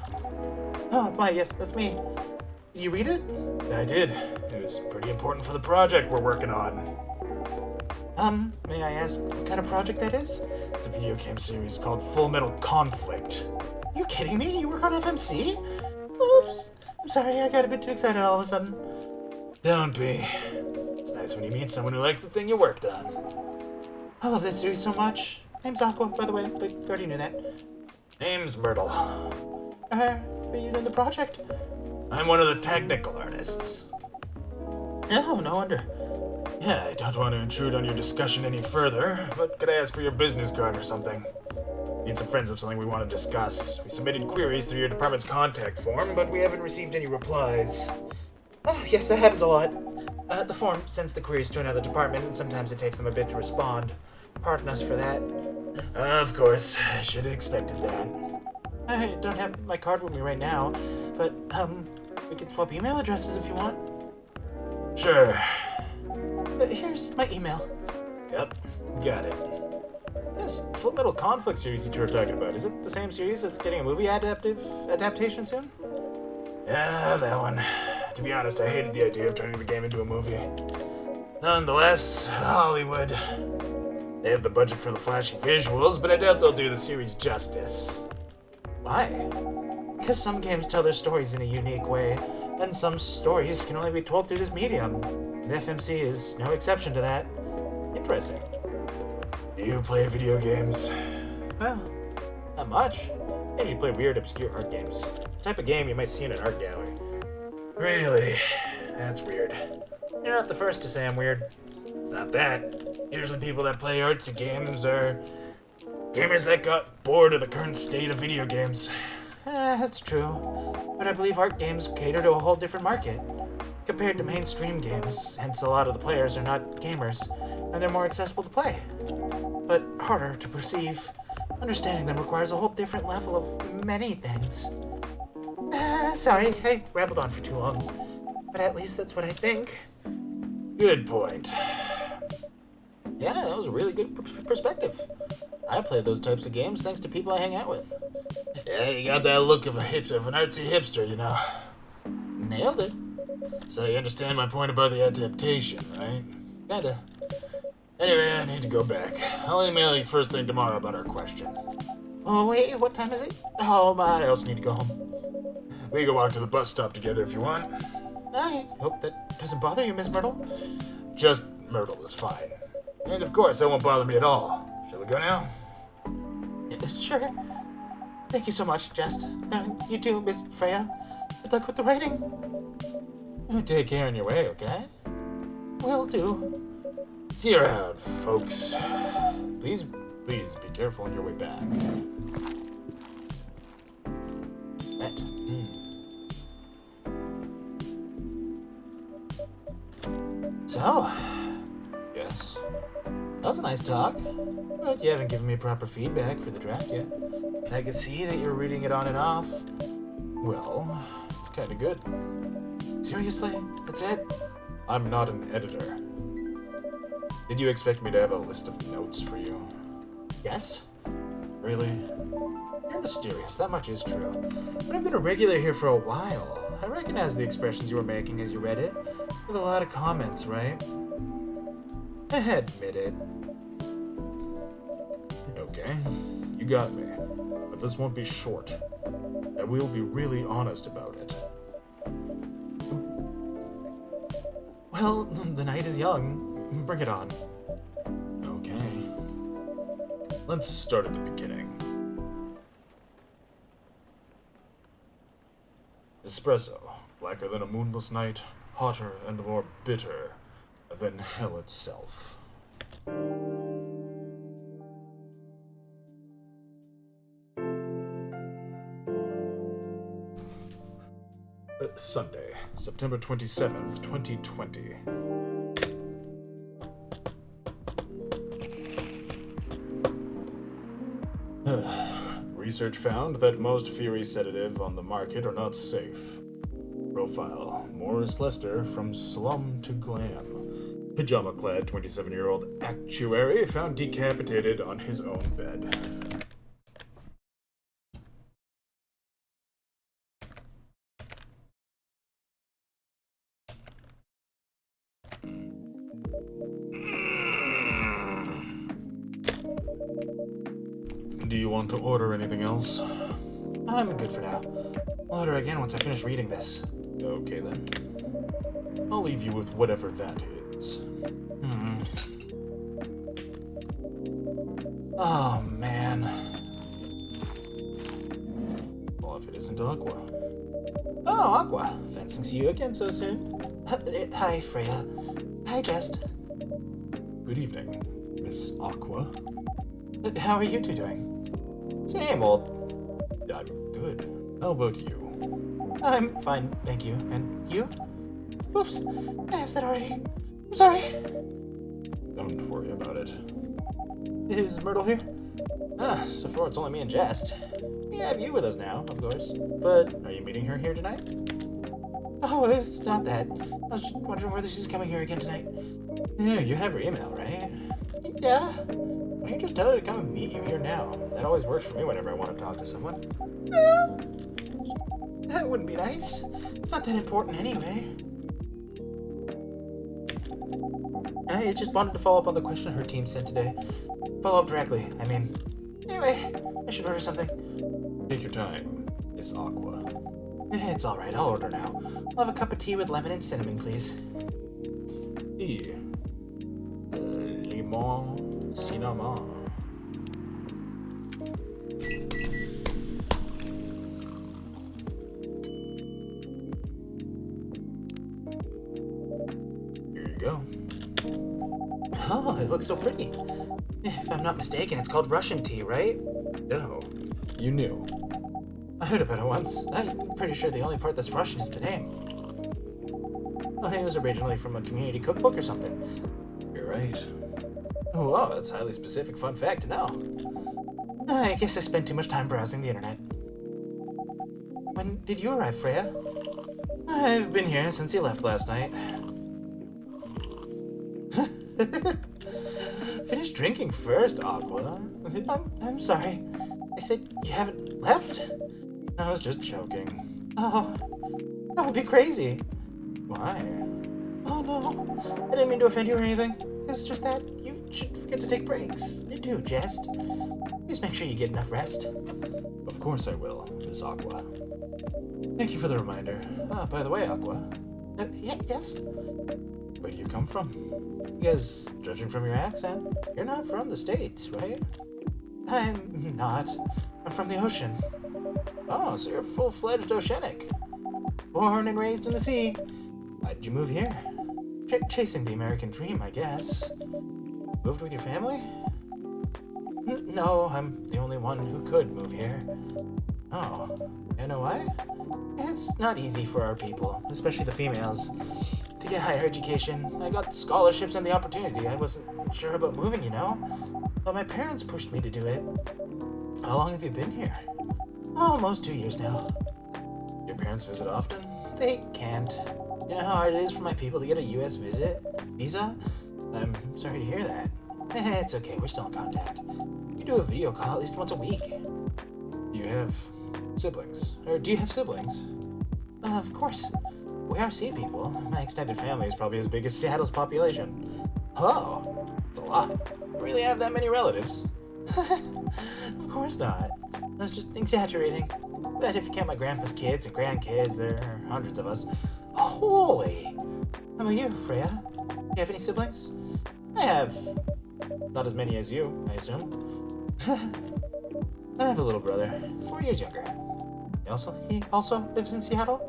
Oh, why, yes, that's me. Did you read it? I did. It was pretty important for the project we're working on. May I ask what kind of project that is? It's a video game series called Full Metal Conflict. You kidding me? You work on FMC? Oops. I'm sorry, I got a bit too excited all of a sudden. Don't be. It's nice when you meet someone who likes the thing you worked on. I love that series so much. Name's Aqua, by the way, but you already knew that. Name's Myrtle. Are you in the project? I'm one of the technical artists. No, no wonder. Yeah, I don't want to intrude on your discussion any further, but could I ask for your business card or something? Me and some friends have something we want to discuss. We submitted queries through your department's contact form, but we haven't received any replies. Oh, yes, that happens a lot. The form sends the queries to another department, and sometimes it takes them a bit to respond. Pardon us for that. Of course, I should have expected that. I don't have my card with me right now, but, we can swap email addresses if you want. Sure. Here's my email. Yep, got it. This Full Metal Conflict series that you were talking about, is it the same series that's getting a movie adaptation soon? Yeah, that one. To be honest, I hated the idea of turning the game into a movie. Nonetheless, Hollywood. They have the budget for the flashy visuals, but I doubt they'll do the series justice. Why? Because some games tell their stories in a unique way, and some stories can only be told through this medium. And FMC is no exception to that. Interesting. Do you play video games? Well, not much. Maybe you play weird, obscure art games. The type of game you might see in an art gallery. Really? That's weird. You're not the first to say I'm weird. It's not that. Usually people that play artsy games are gamers that got bored of the current state of video games. That's true. But I believe art games cater to a whole different market. Compared to mainstream games, hence a lot of the players are not gamers, and they're more accessible to play. But harder to perceive. Understanding them requires a whole different level of many things. Sorry, I rambled on for too long. But at least that's what I think. Good point. Yeah, that was a really good perspective. I play those types of games thanks to people I hang out with. Yeah, you got that look of an artsy hipster, you know. Nailed it. So you understand my point about the adaptation, right? Kinda. Anyway, I need to go back. I'll email you first thing tomorrow about our question. Oh, wait, what time is it? Oh, I also need to go home. We can walk to the bus stop together if you want. I hope that doesn't bother you, Miss Myrtle. Just Myrtle is fine. And of course, that won't bother me at all. Shall we go now? Sure. Thank you so much, Jest. You too, Miss Freya. Good luck with the writing. You take care on your way, okay? Will do. See you around, folks. Please be careful on your way back. Right. So, Yes. that was a nice talk. But you haven't given me proper feedback for the draft yet. And I can see that you're reading it on and off. Well, it's kinda good. Seriously? That's it? I'm not an editor. Did you expect me to have a list of notes for you? Yes? Really? You're mysterious, that much is true. But I've been a regular here for a while. I recognize the expressions you were making as you read it. With a lot of comments, right? Admit it. Okay, you got me. But this won't be short. I will be really honest about it. Well, the night is young. Bring it on. Okay. Let's start at the beginning. Espresso, blacker than a moonless night, hotter and more bitter than hell itself. Sunday, September 27th, 2020. Research found that most Fury sedative on the market are not safe. Profile: Morris Lester from slum to glam. Pajama-clad 27-year-old actuary found decapitated on his own bed. Do you want to order anything else? I'm good for now. I'll order again once I finish reading this. Okay then. I'll leave you with whatever that is. Oh, man. Well, if it isn't Aqua. Oh, Aqua. Fancy to see you again so soon. Hi, Freya. Hi, Jest. Good evening, Miss Aqua. How are you two doing? Same old. I'm good. How about you? I'm fine, thank you. And you? Oops, I asked that already. I'm sorry. Don't worry about it. Is Myrtle here? So far it's only me and Jest. We have you with us now, of course. But are you meeting her here tonight? Oh, it's not that. I was just wondering whether she's coming here again tonight. Yeah, you have her email, right? Yeah. Why don't you just tell her to come and meet you here now? That always works for me whenever I want to talk to someone. Yeah. That wouldn't be nice. It's not that important anyway. I just wanted to follow up on the question her team sent today. Follow up directly, I mean. Anyway, I should order something. Take your time, Miss Aqua. It's alright, I'll order now. I'll have a cup of tea with lemon and cinnamon, please. Tea. Limon, cinnamon. Here you go. Oh, it looks so pretty. If I'm not mistaken, it's called Russian tea, right? Oh, you knew. I heard about it once. I'm pretty sure the only part that's Russian is the name. Well, it was originally from a community cookbook or something. You're right. Oh, wow, that's a highly specific fun fact to know. I guess I spent too much time browsing the internet. When did you arrive, Freya? I've been here since you left last night. Finish drinking first, Aqua. I'm sorry. I said you haven't left? I was just joking. Oh, that would be crazy. Why? Oh no, I didn't mean to offend you or anything. It's just that you should forget to take breaks. You do, Jest. Please make sure you get enough rest. Of course I will, Miss Aqua. Thank you for the reminder. By the way, Aqua. Yes? Where do you come from? Because, judging from your accent, you're not from the States, right? I'm not. I'm from the ocean. Oh, so you're a full-fledged oceanic. Born and raised in the sea. Why did you move here? Chasing the American dream, I guess. Moved with your family? No, I'm the only one who could move here. Oh, you know why? It's not easy for our people, especially the females, to get higher education. I got scholarships and the opportunity. I wasn't sure about moving, you know? But my parents pushed me to do it. How long have you been here? Almost 2 years now. Your parents visit often? They can't. You know how hard it is for my people to get a U.S. visa? I'm sorry to hear that. It's okay, we're still in contact. We do a video call at least once a week. You have siblings? Or do you have siblings? Of course. We are sea people. My extended family is probably as big as Seattle's population. Oh, that's a lot. You really have that many relatives? Of course not. I was just exaggerating. But if you count my grandpa's kids and grandkids, there are hundreds of us. Holy! How about you, Freya? You have any siblings? I have not as many as you, I assume. I have a little brother, 4 years younger. He also lives in Seattle?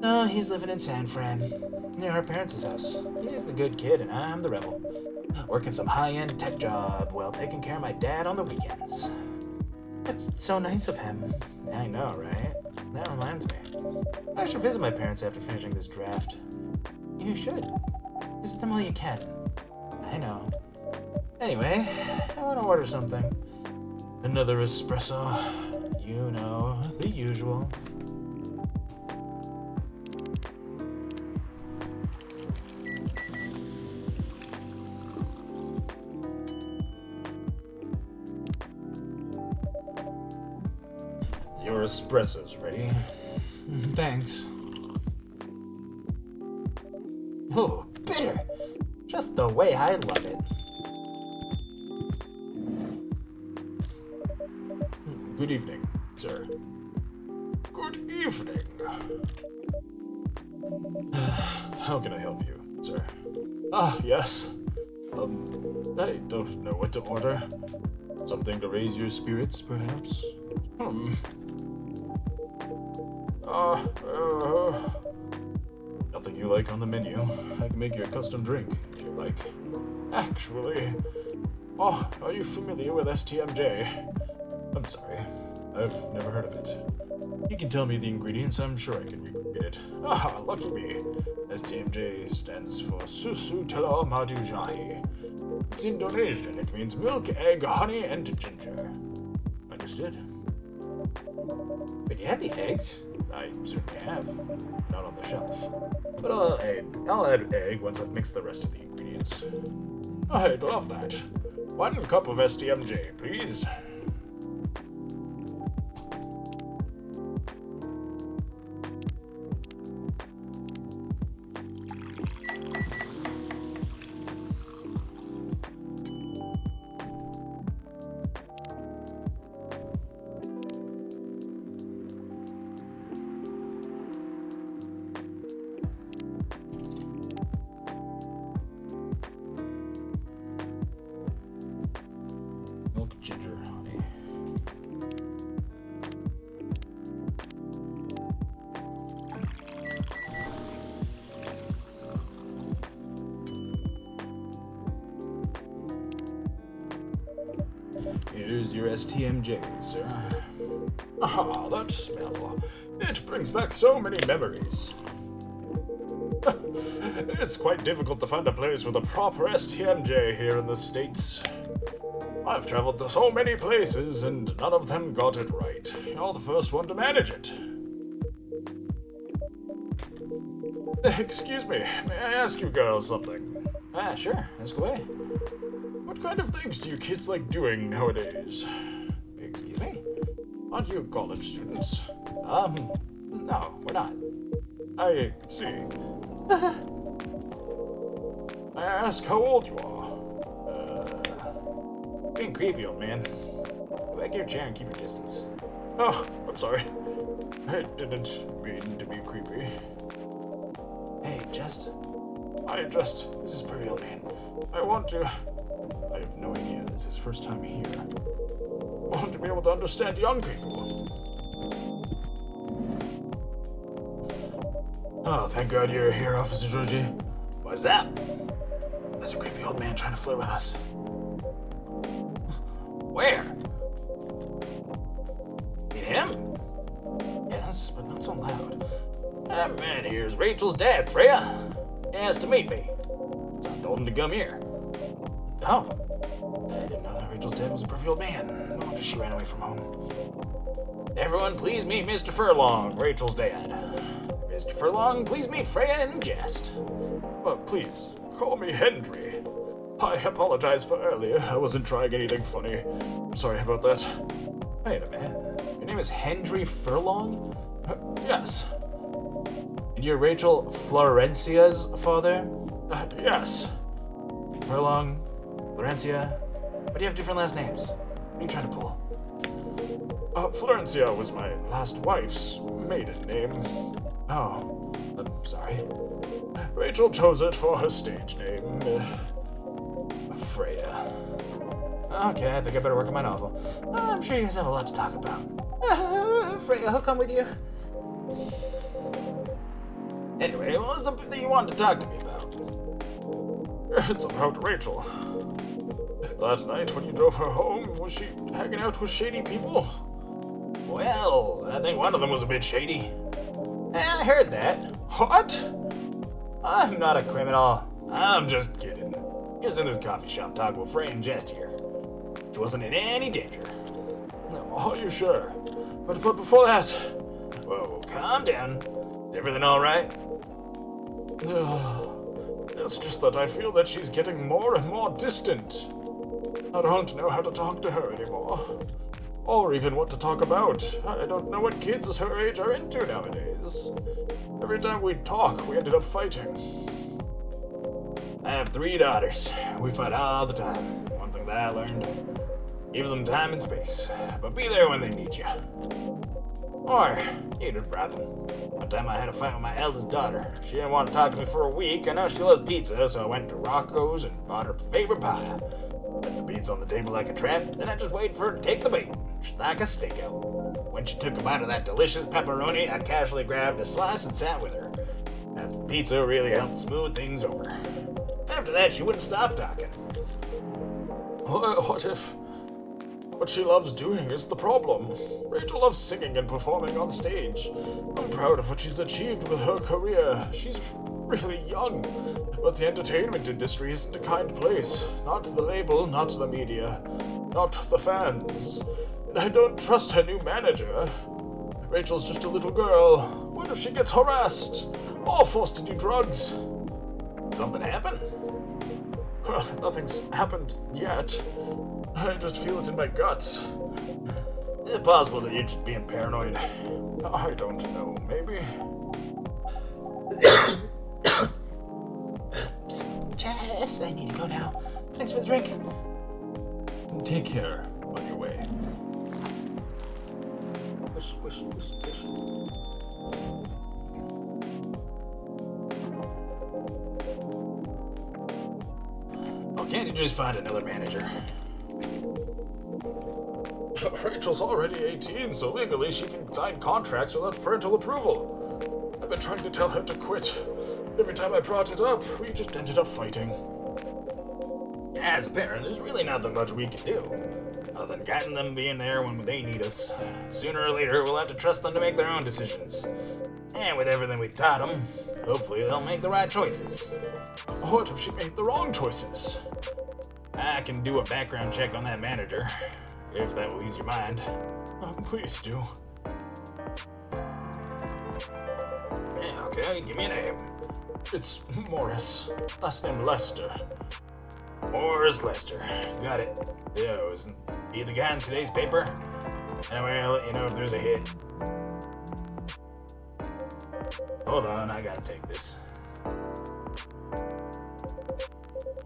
No, he's living in San Fran, near our parents' house. He's the good kid, and I'm the rebel. Working some high-end tech job while taking care of my dad on the weekends. That's so nice of him. I know, right? That reminds me. I should visit my parents after finishing this draft. You should. Visit them while you can. I know. Anyway, I want to order something. Another espresso. You know, the usual. Your espresso's ready. Thanks. Oh, bitter. Just the way I love it. Good evening, sir. Good evening. How can I help you, sir? Ah, yes. I don't know what to order. Something to raise your spirits, perhaps? Nothing you like on the menu. I can make you a custom drink, if you like. Actually, are you familiar with STMJ? I'm sorry, I've never heard of it. You can tell me the ingredients, I'm sure I can recreate it. Ah, lucky me. STMJ stands for Susu Telo Madu Jahi. It's Indonesian. It means milk, egg, honey, and ginger. Understood? But you have the eggs? I certainly have. Not on the shelf. But I'll add egg once I've mixed the rest of the ingredients. I'd love that. 1 cup of STMJ, please. Milk, ginger, honey. Here's your STMJ, sir. Ah, that smell. It brings back so many memories. It's quite difficult to find a place with a proper STMJ here in the States. I've traveled to so many places and none of them got it right. You're the first one to manage it. Excuse me, may I ask you girls something? Ah, sure. Ask away. What kind of things do you kids like doing nowadays? Excuse me? Aren't you college students? No, we're not. I see. May I ask how old you are? Being creepy, old man. Go back to your chair and keep your distance. Oh, I'm sorry. I didn't mean to be creepy. Hey, Jest. This is pretty, old man. I have no idea. It's his first time here. I want to be able to understand young people. Oh, thank God you're here, Officer Georgie. Why's that? There's a creepy old man trying to flirt with us. Where? Meet him? Yes, but not so loud. That man here is Rachel's dad, Freya. He asked to meet me. So I told him to come here. Oh. I didn't know that Rachel's dad was a perfect old man. No wonder she ran away from home. Everyone, please meet Mr. Furlong, Rachel's dad. Mr. Furlong, please meet Freya and Jest. Please, call me Hendry. I apologize for earlier. I wasn't trying anything funny. I'm sorry about that. Wait a minute. Your name is Hendry Furlong? Yes. And you're Rachel Florencia's father? Yes. Furlong, Florencia. Why do you have different last names? What are you trying to pull? Florencia was my last wife's maiden name. Oh. I'm sorry. Rachel chose it for her stage name. Freya. Okay, I think I better work on my novel. I'm sure you guys have a lot to talk about. Freya, I'll come with you. Anyway, what was something that you wanted to talk to me about? It's about Rachel. Last night when you drove her home, was she hanging out with shady people? Well, I think one of them was a bit shady. I heard that. What? I'm not a criminal. I'm just kidding. He was in this coffee shop talking with Frey and Jest here. She wasn't in any danger. No, are you sure? But before that... Whoa, calm down. Is everything alright? It's just that I feel that she's getting more and more distant. I don't know how to talk to her anymore. Or even what to talk about. I don't know what kids her age are into nowadays. Every time we talk, we ended up fighting. I have 3 daughters. We fight all the time. One thing that I learned, give them time and space, but be there when they need you. Or, here's a problem. One time I had a fight with my eldest daughter. She didn't want to talk to me for a week. I know she loves pizza, so I went to Rocco's and bought her favorite pie. Left the pizza on the table like a trap, then I just waited for her to take the bait. She's like a stakeout. When she took a bite of that delicious pepperoni, I casually grabbed a slice and sat with her. That pizza really helped smooth things over. After that, she wouldn't stop talking. What if what she loves doing is the problem? Rachel loves singing and performing on stage. I'm proud of what she's achieved with her career. She's really young, but the entertainment industry isn't a kind place. Not the label, not the media, not the fans. And I don't trust her new manager. Rachel's just a little girl. What if she gets harassed? Or forced to do drugs? Something happened? Well, nothing's happened yet. I just feel it in my guts. Is it possible that you're just being paranoid? I don't know, maybe. Jess, I need to go now. Thanks for the drink. Take care on your way. Wish. Oh, can't you just find another manager? Rachel's already 18, so legally she can sign contracts without parental approval. I've been trying to tell her to quit. Every time I brought it up, we just ended up fighting. As a parent, there's really nothing much we can do, other than guiding them being there when they need us. Sooner or later, we'll have to trust them to make their own decisions. And with everything we've taught them, hopefully they'll make the right choices. What if she made the wrong choices? I can do a background check on that manager, if that will ease your mind. Please do. Yeah, okay, give me a name. It's Morris. Last name Lester. Morris Lester. Got it. Yeah, isn't he the guy in today's paper? Anyway, I'll let you know if there's a hit. Hold on, I gotta take this.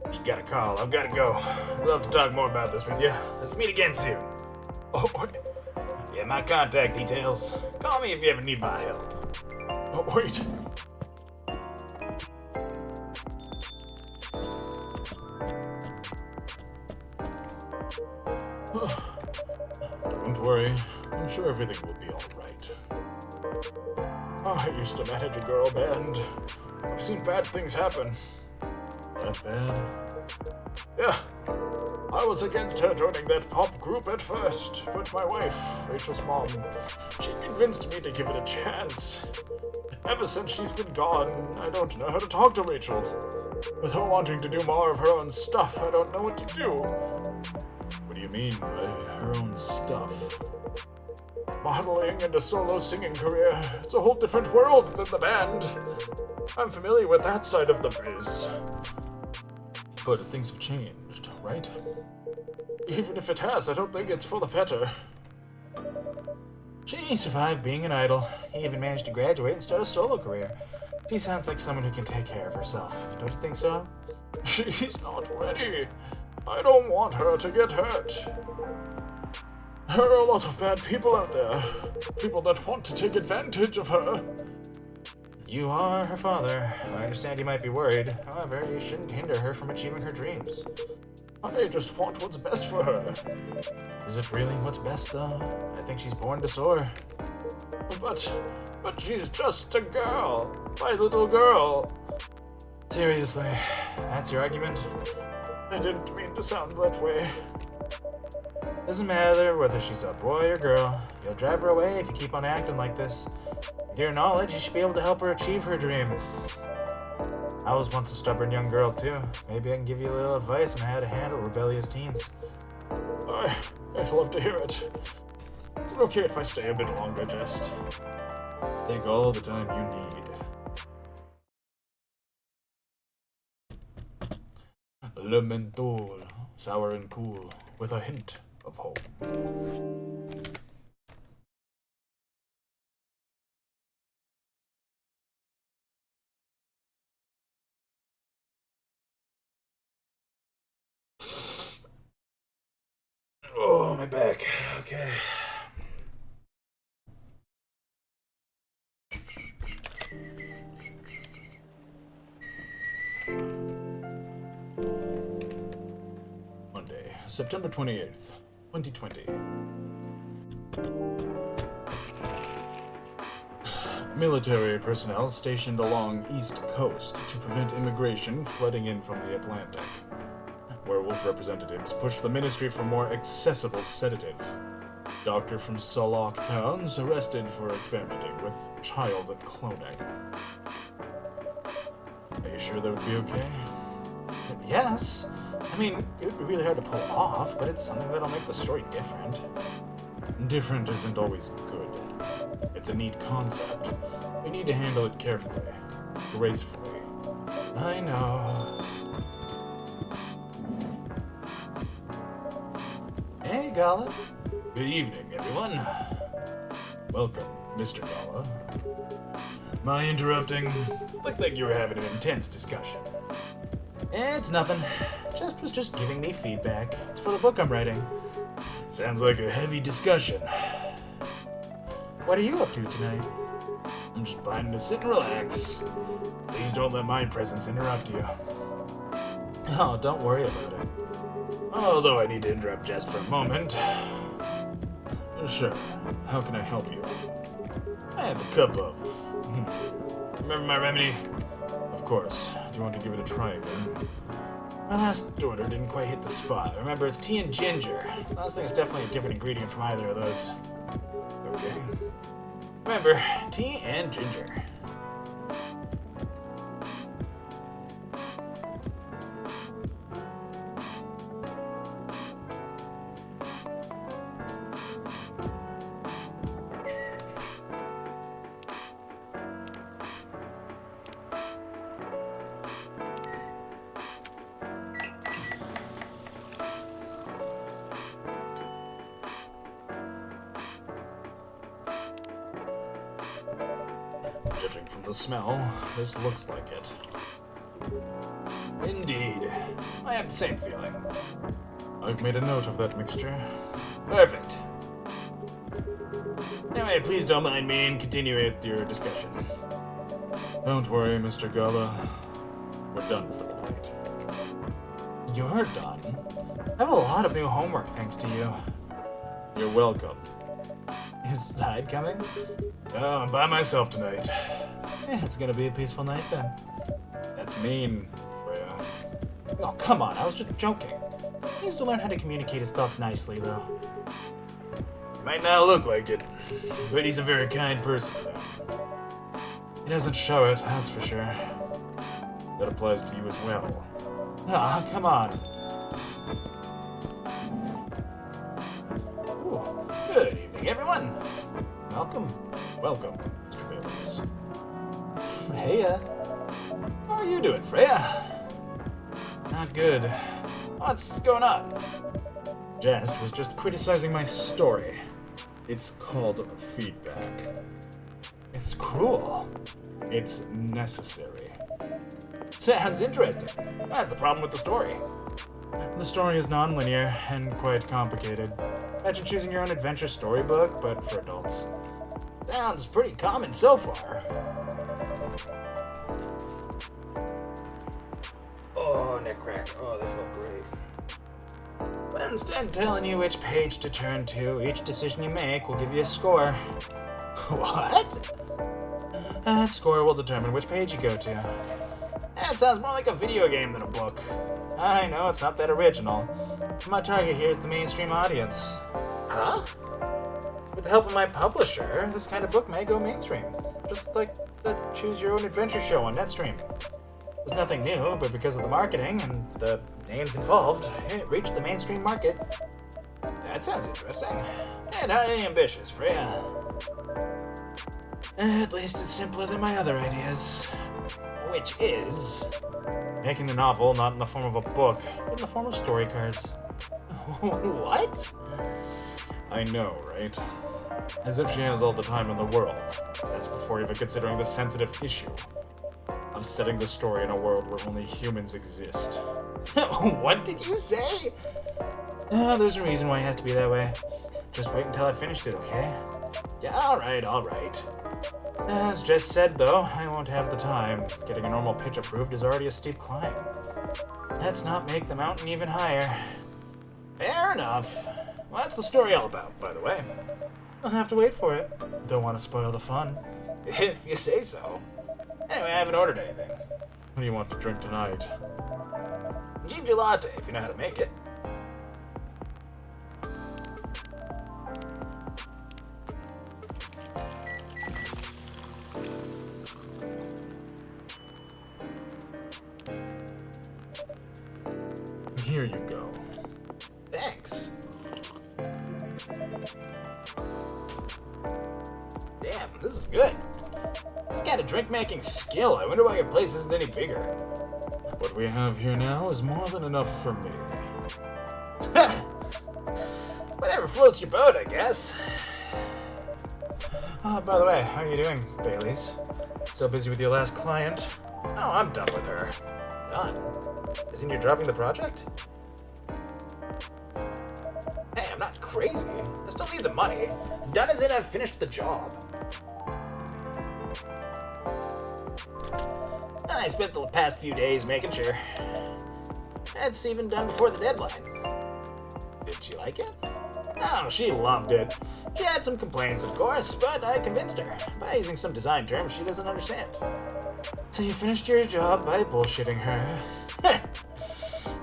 Just got a call. I've gotta go. I'd love to talk more about this with you. Let's meet again soon. Oh, wait. Yeah, my contact details. Call me if you ever need my help. Oh, wait. Don't worry. I'm sure everything will be alright. I used to manage a girl band. I've seen bad things happen. That bad? Yeah. I was against her joining that pop group at first, but my wife, Rachel's mom, she convinced me to give it a chance. Ever since she's been gone, I don't know how to talk to Rachel. With her wanting to do more of her own stuff, I don't know what to do. What do you mean by her own stuff? Modeling and a solo singing career, it's a whole different world than the band. I'm familiar with that side of the biz. But things have changed, right? Even if it has, I don't think it's for the better. She survived being an idol. He even managed to graduate and start a solo career. She sounds like someone who can take care of herself. Don't you think so? She's not ready. I don't want her to get hurt. There are a lot of bad people out there. People that want to take advantage of her. You are her father. I understand you might be worried. However, you shouldn't hinder her from achieving her dreams. I just want what's best for her. Is it really what's best, though? I think she's born to soar. But she's just a girl. My little girl. Seriously, that's your argument? I didn't mean to sound that way. Doesn't matter whether she's a boy or girl. You'll drive her away if you keep on acting like this. With your knowledge, you should be able to help her achieve her dream. I was once a stubborn young girl, too. Maybe I can give you a little advice on how to handle rebellious teens. I'd love to hear it. Is it okay if I stay a bit longer, Jest? Take all the time you need. Le menthol, sour and cool, with a hint of home. Oh, my back. Okay. Monday, September 28th, 2020. Military personnel stationed along East Coast to prevent immigration flooding in from the Atlantic. Werewolf representatives pushed the ministry for more accessible sedative. Doctor from Salok Towns arrested for experimenting with child cloning. Are you sure that would be okay? Yes. I mean, it would be really hard to pull off, but it's something that'll make the story different. Different isn't always good. It's a neat concept. We need to handle it carefully, gracefully. I know. Hey, Gala. Good evening, everyone. Welcome, Mr. Gala. Am I interrupting? Looked like you were having an intense discussion. It's nothing. Was just giving me feedback. It's for the book I'm writing. Sounds like a heavy discussion. What are you up to tonight? I'm just planning to sit and relax. Please don't let my presence interrupt you. Oh, don't worry about it. Although I need to interrupt Jest for a moment. Sure. How can I help you? I have a cup of... Remember my remedy? Of course. Do you want to give it a try again? My last order didn't quite hit the spot. Remember, it's tea and ginger. Last thing is definitely a different ingredient from either of those. Okay. Remember, tea and ginger. Judging from the smell, this looks like it. Indeed. I have the same feeling. I've made a note of that mixture. Perfect. Anyway, please don't mind me and continue with your discussion. Don't worry, Mr. Gala. We're done for the night. You're done? I have a lot of new homework thanks to you. You're welcome. Is Tide coming? No, I'm by myself tonight. It's gonna be a peaceful night then. That's mean, Freya. Oh, come on, I was just joking. He needs to learn how to communicate his thoughts nicely, though. Might not look like it, but he's a very kind person. He doesn't show it, that's for sure. That applies to you as well. Ah, come on. Ooh, good evening, everyone. Welcome, Mr. Bailey's. Freya? How are you doing, Freya? Not good. What's going on? Jest was just criticizing my story. It's called feedback. It's cruel. It's necessary. Sounds interesting. That's the problem with the story. The story is non-linear and quite complicated. Imagine choosing your own adventure storybook, but for adults. Sounds pretty common so far. that crack. Oh, that felt great. But instead of telling you which page to turn to, each decision you make will give you a score. What? That score will determine which page you go to. That sounds more like a video game than a book. I know, it's not that original. My target here is the mainstream audience. Huh? With the help of my publisher, this kind of book may go mainstream. Just like the Choose Your Own Adventure show on Netstream. It was nothing new, but because of the marketing and the names involved, it reached the mainstream market. That sounds interesting. And highly ambitious, Freya. At least it's simpler than my other ideas. Which is making the novel not in the form of a book, but in the form of story cards. What? I know, right? As if she has all the time in the world. That's before even considering the sensitive issue of setting the story in a world where only humans exist. What did you say? There's a reason why it has to be that way. Just wait until I finished it, okay? Yeah, alright. As just said, though, I won't have the time. Getting a normal pitch approved is already a steep climb. Let's not make the mountain even higher. Fair enough. What's the story all about, by the way? I'll have to wait for it. Don't want to spoil the fun. If you say so. Anyway, I haven't ordered anything. What do you want to drink tonight? Ginger latte, if you know how to make it. Here you go. Thanks. Damn, this is good. This kind of drink-making skill, I wonder why your place isn't any bigger. What we have here now is more than enough for me. Whatever floats your boat, I guess. Oh, by the way, how are you doing, Bailey's? Still busy with your last client? Oh, I'm done with her. Done? Isn't you dropping the project? Hey, I'm not crazy. I still need the money. Done as in I've finished the job. I spent the past few days making sure. It's even done before the deadline. Did she like it? Oh, she loved it. She had some complaints, of course, but I convinced her by using some design terms she doesn't understand. So you finished your job by bullshitting her.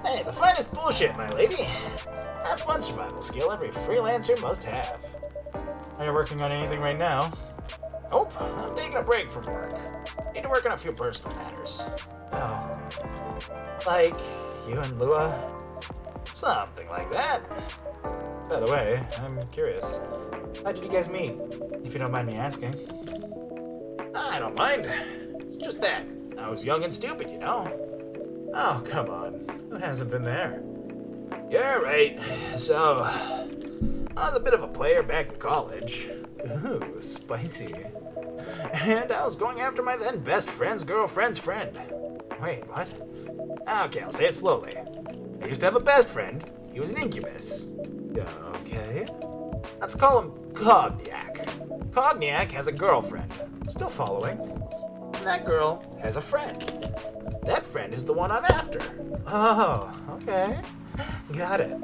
Hey, the finest bullshit, my lady. That's one survival skill every freelancer must have. Are you working on anything right now? Nope, I'm taking a break from work. Need to work on a few personal matters. Oh. Like you and Lua? Something like that. By the way, I'm curious. How did you guys meet? If you don't mind me asking. I don't mind. It's just that I was young and stupid, you know. Oh, come on. Who hasn't been there? You're right. So, I was a bit of a player back in college. Ooh, spicy. And I was going after my then best friend's girlfriend's friend. Wait, what? Okay, I'll say it slowly. I used to have a best friend. He was an incubus. Okay. Let's call him Cognac. Cognac has a girlfriend. Still following. And that girl has a friend. That friend is the one I'm after. Oh, okay. Got it.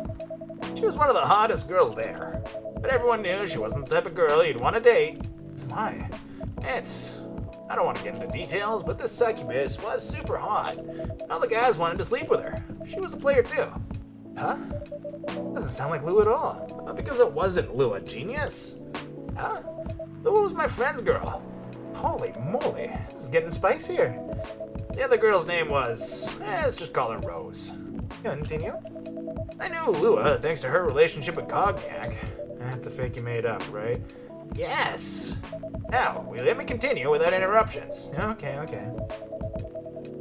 She was one of the hottest girls there. But everyone knew she wasn't the type of girl you'd want to date. Why? I don't want to get into details, but this succubus was super hot. All the guys wanted to sleep with her. She was a player too. Huh? Doesn't sound like Lou at all. Not because it wasn't Lou, a genius. Huh? Lou was my friend's girl. Holy moly, this is getting spicier. The other girl's name was, let's just call her Rose. Continue. I knew Lua thanks to her relationship with Cognac. That's a fake you made up, right? Yes. Now, let me continue without interruptions. Okay.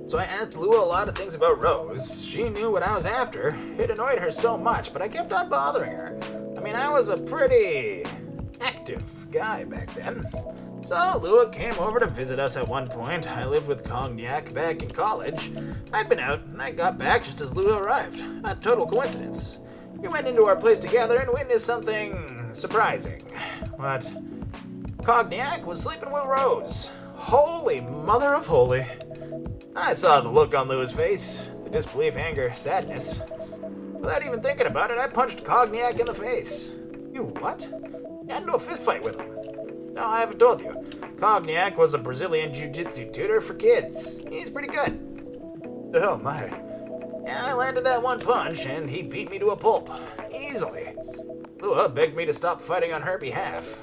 So I asked Lua a lot of things about Rose. She knew what I was after. It annoyed her so much, but I kept on bothering her. I mean, I was a pretty active guy back then. So Lua came over to visit us at one point. I lived with Cognac back in college. I'd been out, and I got back just as Lua arrived. A total coincidence. We went into our place together and witnessed something surprising. What? Cognac was sleeping with Rose. Holy mother of holy. I saw the look on Lua's face. disbelief, anger, sadness. Without even thinking about it, I punched Cogniac in the face. You what? Got into a fist fight with him. No, I haven't told you. Cogniac was a Brazilian jiu-jitsu tutor for kids. He's pretty good. Oh my. Yeah, I landed that one punch, and he beat me to a pulp. Easily. Lua begged me to stop fighting on her behalf.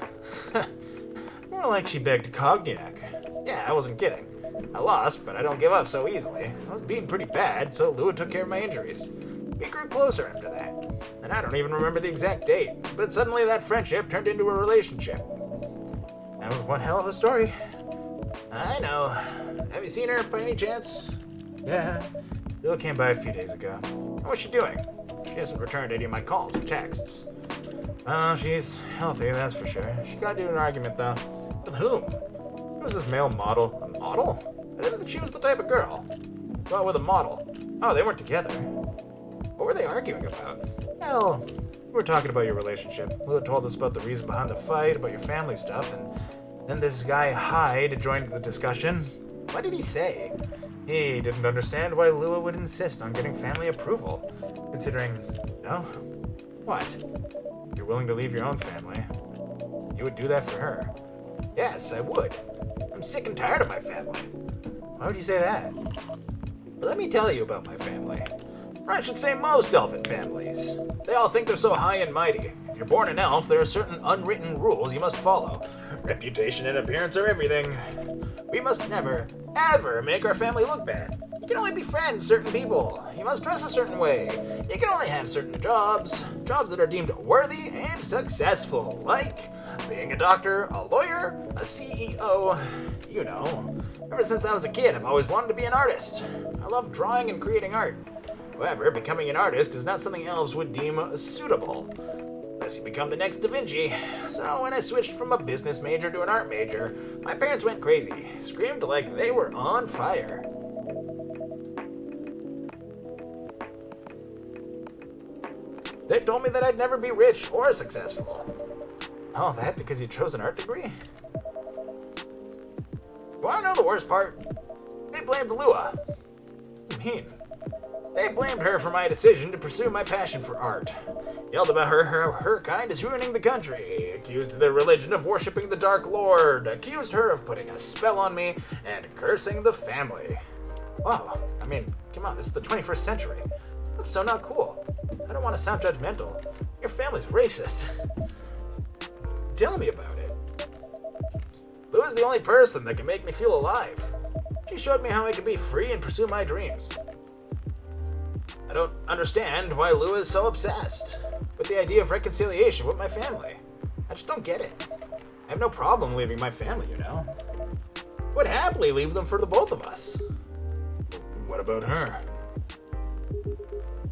More like she begged Cogniac. Yeah, I wasn't kidding. I lost, but I don't give up so easily. I was beaten pretty bad, so Lua took care of my injuries. We grew closer after that. And I don't even remember the exact date, but suddenly that friendship turned into a relationship. That was one hell of a story. I know. Have you seen her by any chance? Yeah. Lua came by a few days ago. What's she doing? She hasn't returned any of my calls or texts. She's healthy, that's for sure. She got into an argument, though. With whom? It was this male model. A model? I didn't think she was the type of girl. Well, with a model. Oh, they weren't together. What were they arguing about? Well, we were talking about your relationship. Lua told us about the reason behind the fight, about your family stuff, and then this guy Hyde joined the discussion. What did he say? He didn't understand why Lua would insist on getting family approval, considering, what? You're willing to leave your own family. You would do that for her. Yes, I would. I'm sick and tired of my family. Why would you say that? Let me tell you about my family. Or I should say most elfin families. They all think they're so high and mighty. If you're born an elf, there are certain unwritten rules you must follow. Reputation and appearance are everything. We must never, ever make our family look bad. You can only befriend certain people. You must dress a certain way. You can only have certain jobs that are deemed worthy and successful, like being a doctor, a lawyer, a CEO, you know. Ever since I was a kid, I've always wanted to be an artist. I love drawing and creating art. However, becoming an artist is not something elves would deem suitable, unless you become the next Da Vinci. So when I switched from a business major to an art major, my parents went crazy, screamed like they were on fire. They told me that I'd never be rich or successful. Oh, that because you chose an art degree? You want to know the worst part? They blamed Lua. What do you mean? They blamed her for my decision to pursue my passion for art. Yelled about her kind is ruining the country. Accused their religion of worshipping the Dark Lord. Accused her of putting a spell on me and cursing the family. Wow, I mean, come on, this is the 21st century. That's so not cool. I don't want to sound judgmental. Your family's racist. Tell me about it. Lua's the only person that can make me feel alive. She showed me how I could be free and pursue my dreams. I don't understand why Lua is so obsessed with the idea of reconciliation with my family. I just don't get it. I have no problem leaving my family, you know. Would happily leave them for the both of us. What about her?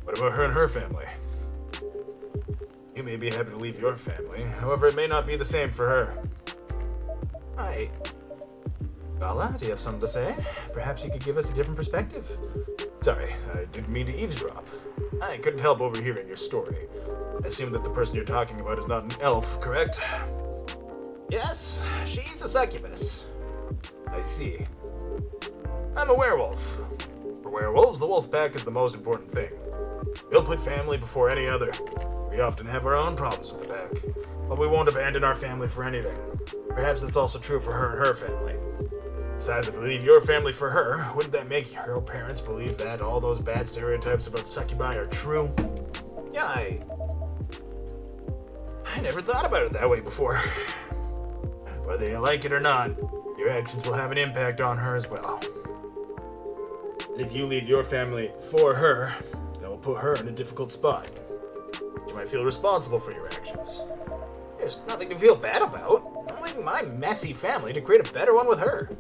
What about her and her family? You may be happy to leave your family, however, it may not be the same for her. Bala, do you have something to say? Perhaps you could give us a different perspective. Sorry, I didn't mean to eavesdrop. I couldn't help overhearing your story. I assume that the person you're talking about is not an elf, correct? Yes, she's a succubus. I see. I'm a werewolf. For werewolves, the wolf pack is the most important thing. We'll put family before any other. We often have our own problems with the pack, but we won't abandon our family for anything. Perhaps that's also true for her and her family. Besides, if you leave your family for her, wouldn't that make your parents believe that all those bad stereotypes about succubi are true? Yeah, I never thought about it that way before. Whether you like it or not, your actions will have an impact on her as well. And if you leave your family for her, that will put her in a difficult spot. You might feel responsible for your actions. There's nothing to feel bad about. I'm leaving my messy family to create a better one with her.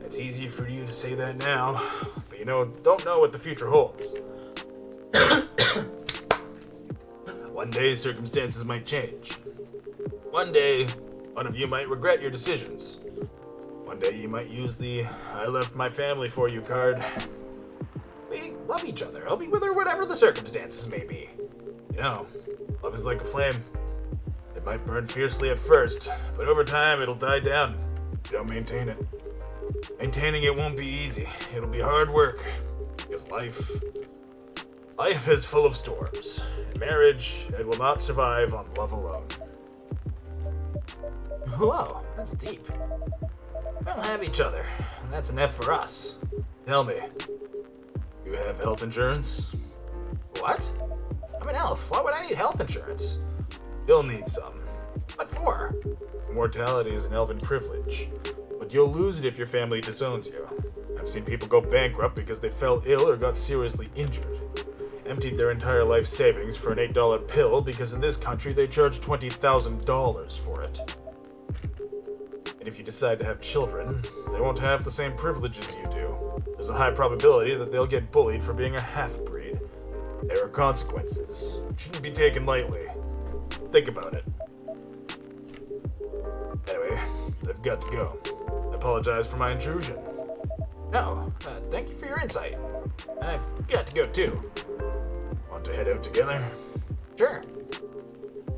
It's easier for you to say that now, but don't know what the future holds. One day, circumstances might change. One day, one of you might regret your decisions. One day, you might use the I left my family for you card. We love each other. I'll be with her whatever the circumstances may be. You know, love is like a flame. It might burn fiercely at first, but over time, it'll die down if you don't maintain it. Maintaining it won't be easy. It'll be hard work. Because life is full of storms. In marriage, it will not survive on love alone. Whoa, that's deep. We don't have each other, and that's an F for us. Tell me, you have health insurance? What? I'm an elf. Why would I need health insurance? You'll need some. What for? Immortality is an elven privilege, but you'll lose it if your family disowns you. I've seen people go bankrupt because they fell ill or got seriously injured. Emptied their entire life savings for an $8 pill because in this country they charge $20,000 for it. And if you decide to have children, they won't have the same privileges you do. There's a high probability that they'll get bullied for being a half-breed. There are consequences. It shouldn't be taken lightly. Think about it. Anyway, I've got to go. I apologize for my intrusion. No, thank you for your insight. I've got to go too. Want to head out together? Sure.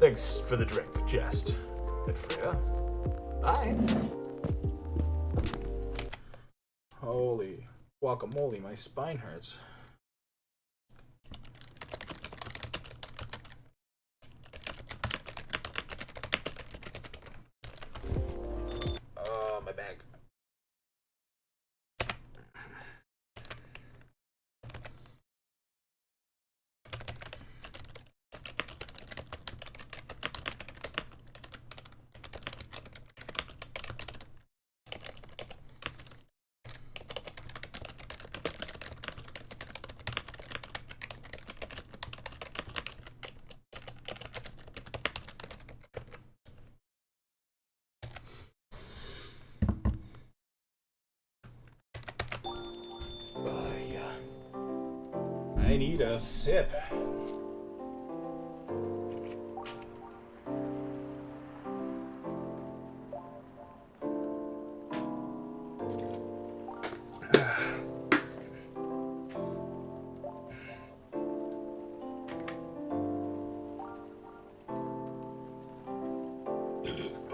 Thanks for the drink, Jest. And Freya. Bye. Holy guacamole, my spine hurts. My bag. I need a sip.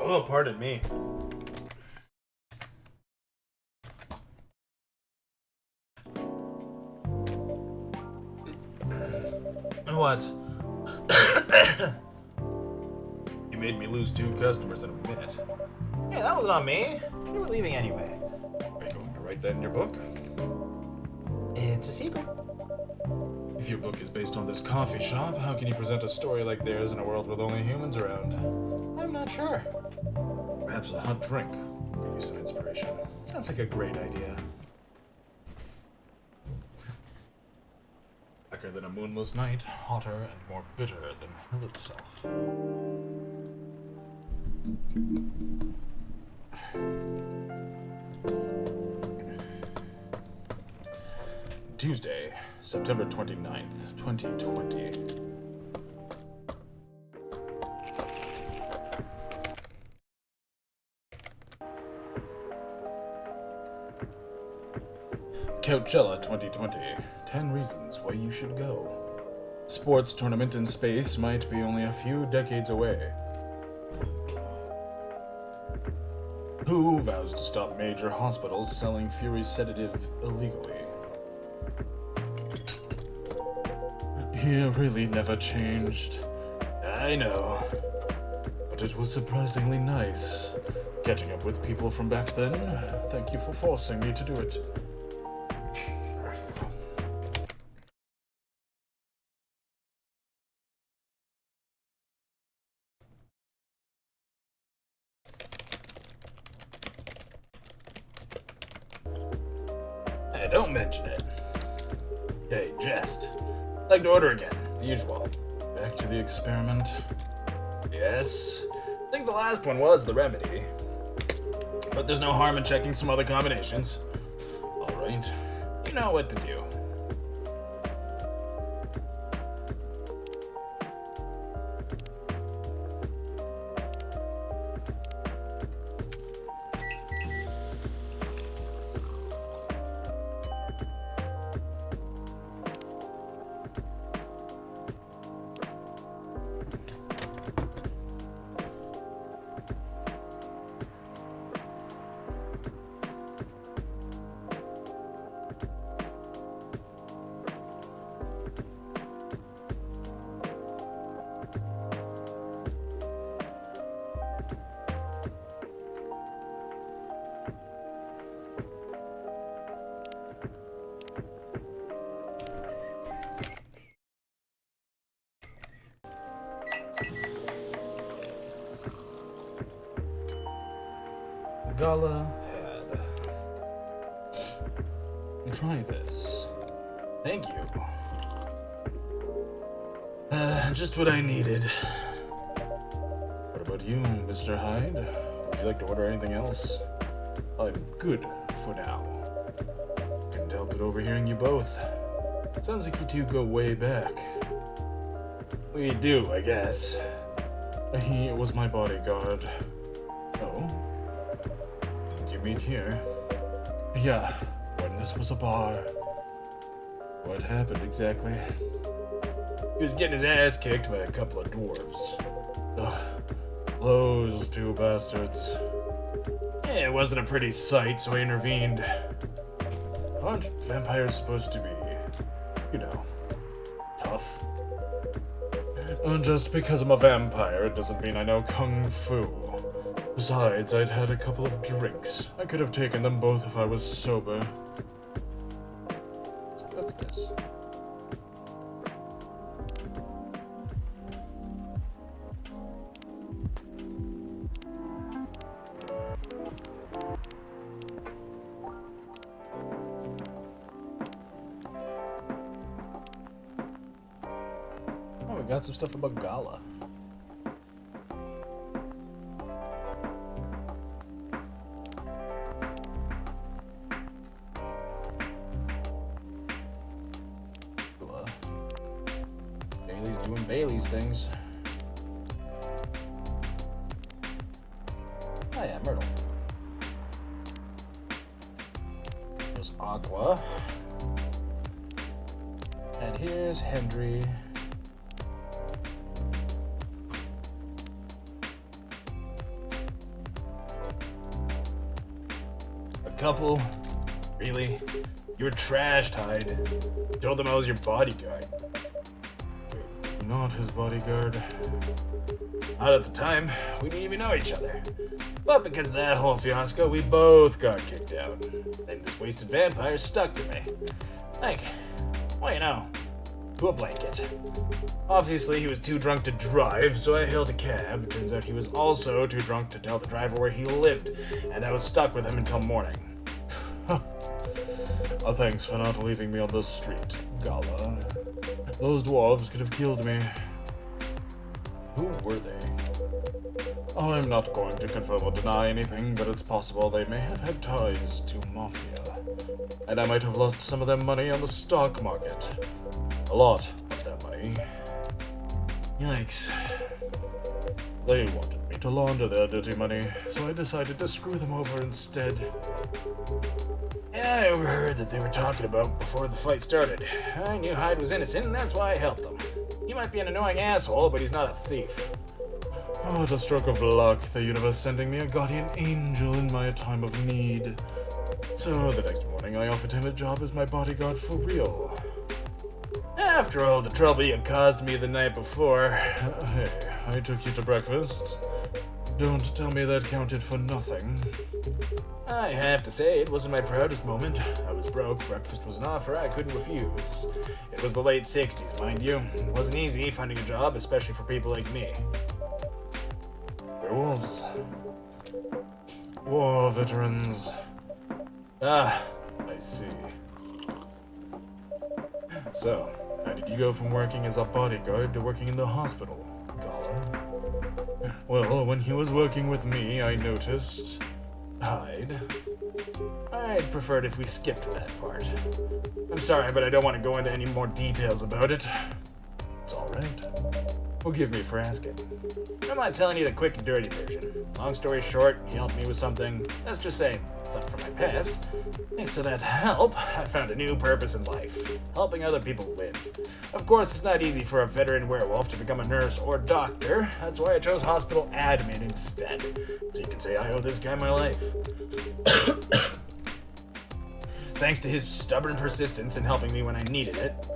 Oh, pardon me. What? You made me lose 2 customers in a minute. Hey, that wasn't on me. They were leaving anyway. Are you going to write that in your book? It's a secret. If your book is based on this coffee shop, how can you present a story like theirs in a world with only humans around? I'm not sure. Perhaps a hot drink will give you some inspiration. Sounds like a great idea. Blacker than a moonless night, hotter and more bitter than hell itself. Tuesday, September 29th, 2020. Coachella 2020. 10 reasons why you should go. Sports tournament in space might be only a few decades away. Who vows to stop major hospitals selling Fury sedative illegally? He really never changed. I know. But it was surprisingly nice. Catching up with people from back then. Thank you for forcing me to do it. Hey, don't mention it. Hey, Jest. I'd like to order again. The usual. Back to the experiment. Yes. I think the last one was the remedy. But there's no harm in checking some other combinations. Alright. You know what to do. Gala had. Try this. Thank you. Just what I needed. What about you, Mr. Hyde? Would you like to order anything else? I'm good for now. Couldn't help but overhearing you both. Sounds like you two go way back. We do, I guess. He was my bodyguard. Oh? Did you meet here? Yeah, when this was a bar. What happened exactly? He was getting his ass kicked by a couple of dwarves. Ugh, those two bastards. It wasn't a pretty sight, so I intervened. Aren't vampires supposed to be, tough? Just because I'm a vampire, it doesn't mean I know Kung Fu. Besides, I'd had a couple of drinks. I could have taken them both if I was sober. What's this? Oh, we got some stuff about Gala. Bailey's doing Bailey's things. Oh yeah, Myrtle. There's Aqua. And here's Hendry. A couple? Really? You were trashed, Hyde. You told them I was your bodyguard. Wait, not his bodyguard. Not at the time. We didn't even know each other. But because of that whole fiasco, we both got kicked out. Then this wasted vampire stuck to me. Like, well, to a blanket. Obviously, he was too drunk to drive, so I hailed a cab. Turns out he was also too drunk to tell the driver where he lived, and I was stuck with him until morning. Thanks for not leaving me on the street, Gala. Those dwarves could have killed me. Who were they? I'm not going to confirm or deny anything, but it's possible they may have had ties to Mafia. And I might have lost some of their money on the stock market. A lot of their money. Yikes. They wanted me to launder their dirty money, so I decided to screw them over instead. Yeah, I overheard that they were talking about before the fight started. I knew Hyde was innocent, and that's why I helped him. He might be an annoying asshole, but he's not a thief. Oh, what a stroke of luck, the universe sending me a guardian angel in my time of need. So the next morning, I offered him a job as my bodyguard for real. After all the trouble you caused me the night before, hey, I took you to breakfast. Don't tell me that counted for nothing. I have to say, it wasn't my proudest moment. I was broke, breakfast was an offer I couldn't refuse. It was the late 60s, mind you. It wasn't easy finding a job, especially for people like me. Werewolves. War veterans. Ah, I see. So, how did you go from working as a bodyguard to working in the hospital, Gala? Well, when he was working with me, I noticed... Hyde. I'd prefer it if we skipped that part. I'm sorry, but I don't want to go into any more details about it. It's alright. Forgive me for asking. I'm not telling you the quick and dirty version. Long story short, he helped me with something, let's just say, something from my past. Thanks to that help, I found a new purpose in life. Helping other people live. Of course, it's not easy for a veteran werewolf to become a nurse or doctor. That's why I chose hospital admin instead. So you can say I owe this guy my life. Thanks to his stubborn persistence in helping me when I needed it.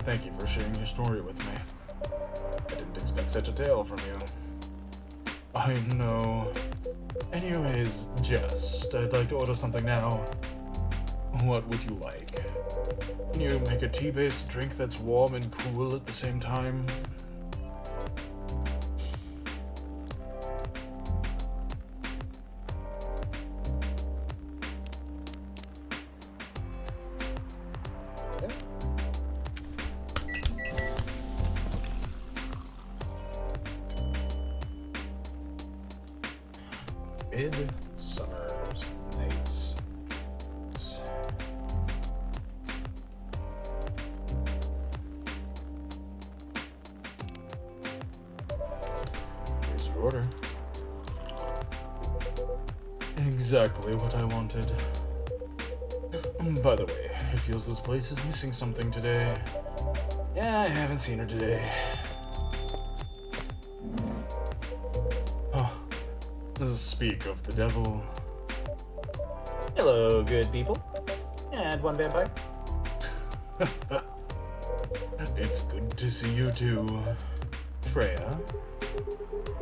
Thank you for sharing your story with me. I didn't expect such a tale from you. I know. Anyways, Jest, I'd like to order something now. What would you like? Can you make a tea-based drink that's warm and cool at the same time? Midsummer's Nights. Here's your order. Exactly what I wanted. By the way, it feels this place is missing something today. Yeah, I haven't seen her today. Oh, speak of the devil. Hello, good people. And one vampire. It's good to see you too, Freya.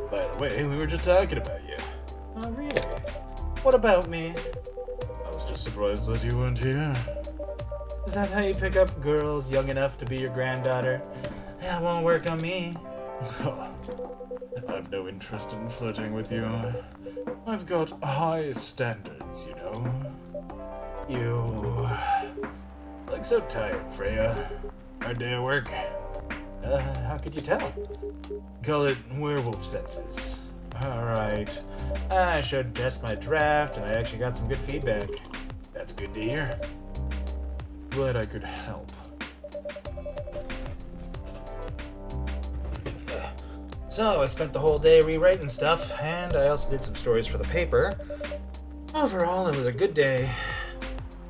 By the way, we were just talking about you. Oh, really? What about me? I was just surprised that you weren't here. Is that how you pick up girls young enough to be your granddaughter? That won't work on me. I've no interest in flirting with you. I've got high standards, you know. You look so tired, Freya. Hard day at work. How could you tell? Call it werewolf senses. Alright. I showed Jess my draft, and I actually got some good feedback. That's good to hear. Glad I could help. So, I spent the whole day rewriting stuff, and I also did some stories for the paper. Overall, it was a good day.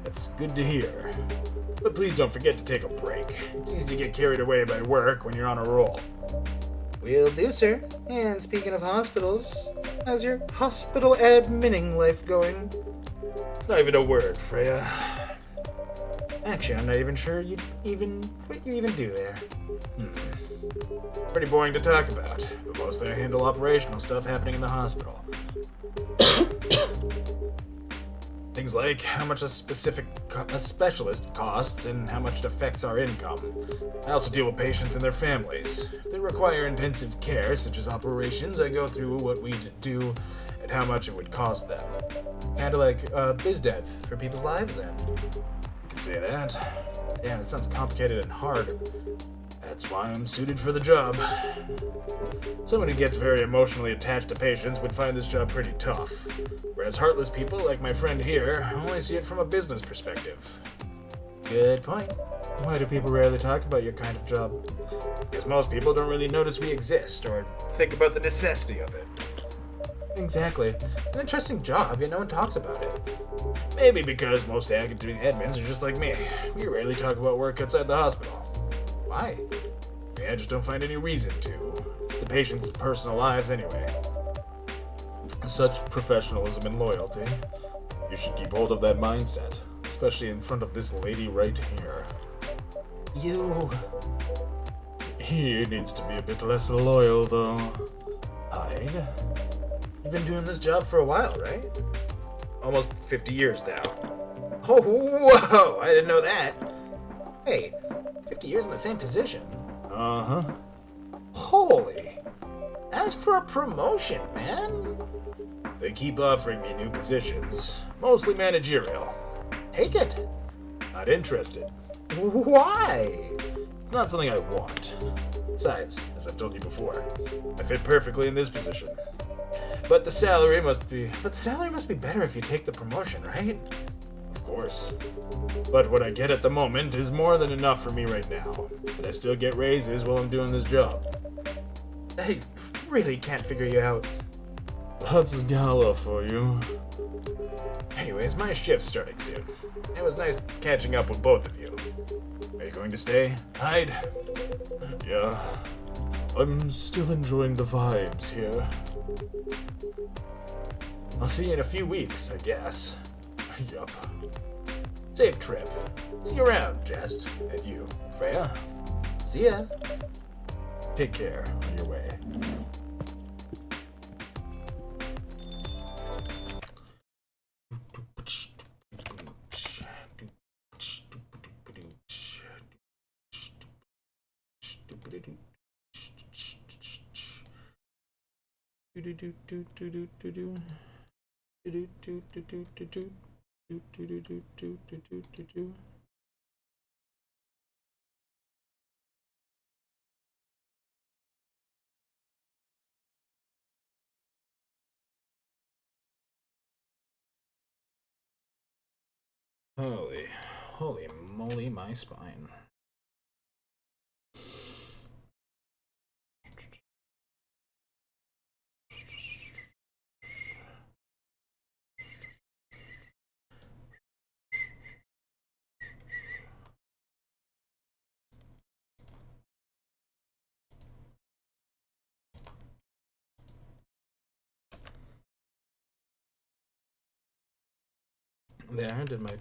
That's good to hear. But please don't forget to take a break. It's easy to get carried away by work when you're on a roll. Will do, sir. And speaking of hospitals, how's your hospital adminning life going? It's not even a word, Freya. Actually, I'm not even sure what you even do there. Pretty boring to talk about, but mostly I handle operational stuff happening in the hospital. Things like how much a specialist costs and how much it affects our income. I also deal with patients and their families. If they require intensive care, such as operations, I go through what we do and how much it would cost them. Kinda like biz dev for people's lives, then. You can say that. Damn, it sounds complicated and hard. That's why I'm suited for the job. Someone who gets very emotionally attached to patients would find this job pretty tough, whereas heartless people like my friend here only see it from a business perspective. Good point. Why do people rarely talk about your kind of job? Because most people don't really notice we exist or think about the necessity of it. Exactly. An interesting job, yet no one talks about it. Maybe because most academic admins are just like me. We rarely talk about work outside the hospital. Why? I just don't find any reason to. It's the patients' personal lives anyway. Such professionalism and loyalty. You should keep hold of that mindset, especially in front of this lady right here. You... He needs to be a bit less loyal, though. Hyde? You've been doing this job for a while, right? Almost 50 years now. Oh, whoa! I didn't know that. Hey, 50 years in the same position. Uh-huh. Holy. Ask for a promotion, man. They keep offering me new positions, mostly managerial. Take it. Not interested. Why? It's not something I want. Besides, as I've told you before, I fit perfectly in this position. But the salary must be... But the salary must be better if you take the promotion, right? Of course. But what I get at the moment is more than enough for me right now. But I still get raises while I'm doing this job. I really can't figure you out. That's gala for you. Anyways, my shift's starting soon. It was nice catching up with both of you. Are you going to stay, Hyde? Yeah. I'm still enjoying the vibes here. I'll see you in a few weeks, I guess. Yup. Safe trip. See you around, Jest. And you, Freya. See ya. Take care on your way. Holy moly, my spine. There, did my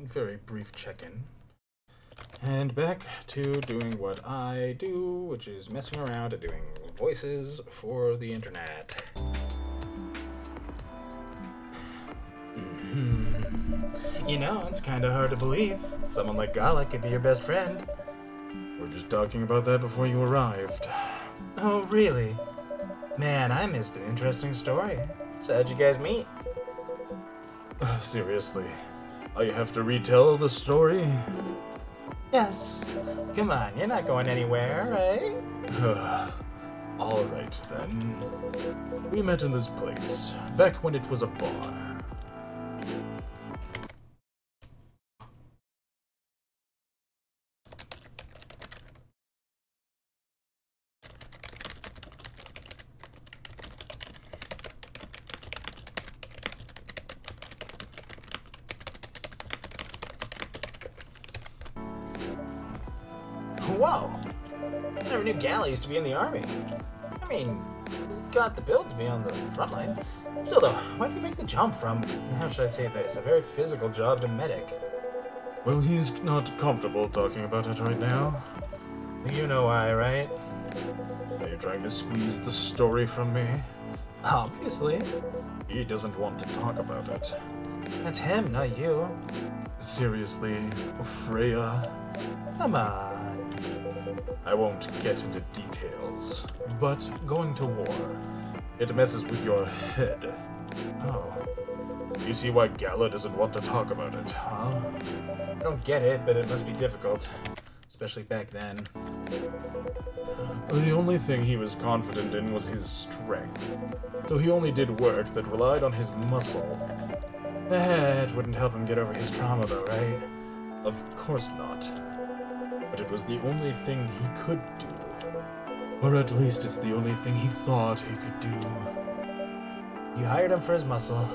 very brief check-in. And back to doing what I do, which is messing around and doing voices for the internet. You know, it's kind of hard to believe someone like Gala could be your best friend. We're just talking about that before you arrived. Oh, really? Man, I missed an interesting story. So how'd you guys meet? Seriously, I have to retell the story? Yes. Come on, you're not going anywhere, right? Alright then. We met in this place, back when it was a bar. Whoa! I never knew Gala used to be in the army. I mean, he's got the build to be on the front line. Still though, why did you make the jump from, how should I say this, a very physical job to medic? Well, he's not comfortable talking about it right now. You know why, right? Are you trying to squeeze the story from me? Obviously. He doesn't want to talk about it. That's him, not you. Seriously, Freya? Come on. I won't get into details, but going to war, it messes with your head. Oh. You see why Gala doesn't want to talk about it, huh? I don't get it, but it must be difficult. Especially back then. The only thing he was confident in was his strength, so he only did work that relied on his muscle. That wouldn't help him get over his trauma though, right? Of course not. But it was the only thing he could do. Or at least it's the only thing he thought he could do. You hired him for his muscle.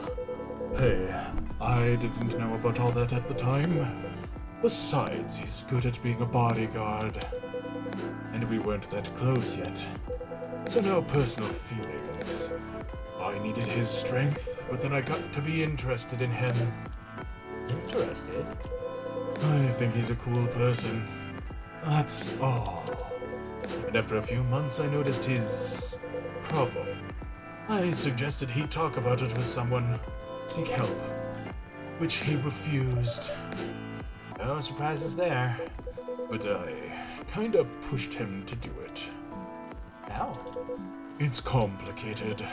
Hey, I didn't know about all that at the time. Besides, he's good at being a bodyguard. And we weren't that close yet. So no personal feelings. I needed his strength, but then I got to be interested in him. Interested? I think he's a cool person. That's all. And after a few months, I noticed his problem. I suggested he talk about it with someone, seek help, which he refused. No surprises there. But I kinda pushed him to do it. How? It's complicated.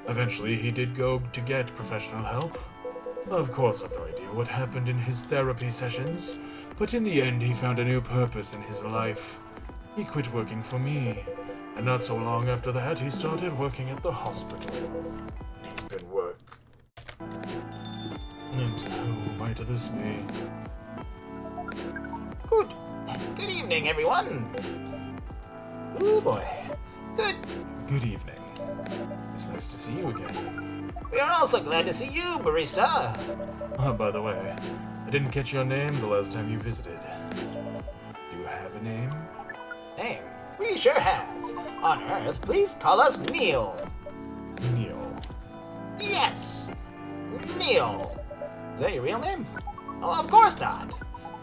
Eventually, he did go to get professional help. Of course, I've no idea what happened in his therapy sessions, but in the end, he found a new purpose in his life. He quit working for me, and not so long after that, he started working at the hospital. He's been work. And who might this be? Good evening, everyone. Oh boy. Good evening. It's nice to see you again. We are also glad to see you, barista. Oh, by the way, I didn't catch your name the last time you visited. Do you have a name? Name? We sure have. On Earth, please call us Neil. Neil. Yes, Neil. Is that your real name? Oh, of course not.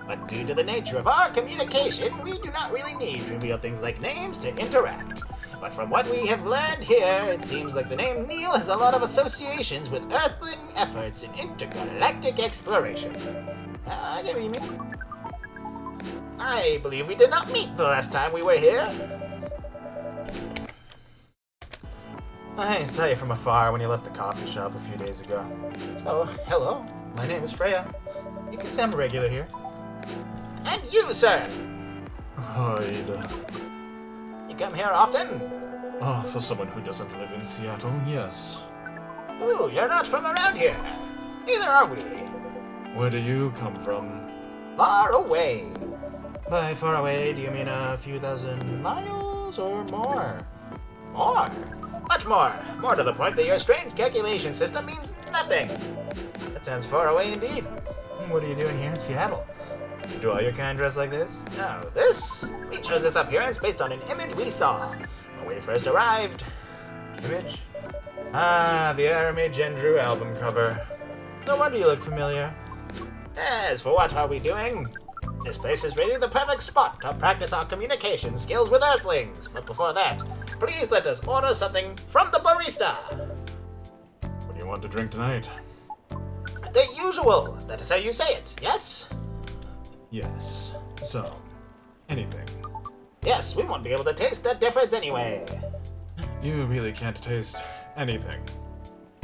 But due to the nature of our communication, we do not really need trivial things like names to interact. But from what we have learned here, it seems like the name Neil has a lot of associations with Earthling efforts in intergalactic exploration. I get what you mean. I believe we did not meet the last time we were here. I saw you from afar when you left the coffee shop a few days ago. So, hello, my name is Freya. You can say I'm a regular here. And you, sir! Hyde. You come here often? For someone who doesn't live in Seattle, yes. Ooh, you're not from around here. Neither are we. Where do you come from? Far away. By far away, do you mean a few thousand miles or more? More. Much more. More to the point that your strange calculation system means nothing. That sounds far away indeed. What are you doing here in Seattle? Do all your kind dress like this? No, this? We chose this appearance based on an image we saw when we first arrived. Image? Ah, the Aramie Gendru album cover. No wonder you look familiar. As for what are we doing? This place is really the perfect spot to practice our communication skills with Earthlings. But before that, please let us order something from the barista. What do you want to drink tonight? The usual. That is how you say it, yes? Yes. So, anything. Yes, we won't be able to taste that difference anyway. You really can't taste anything.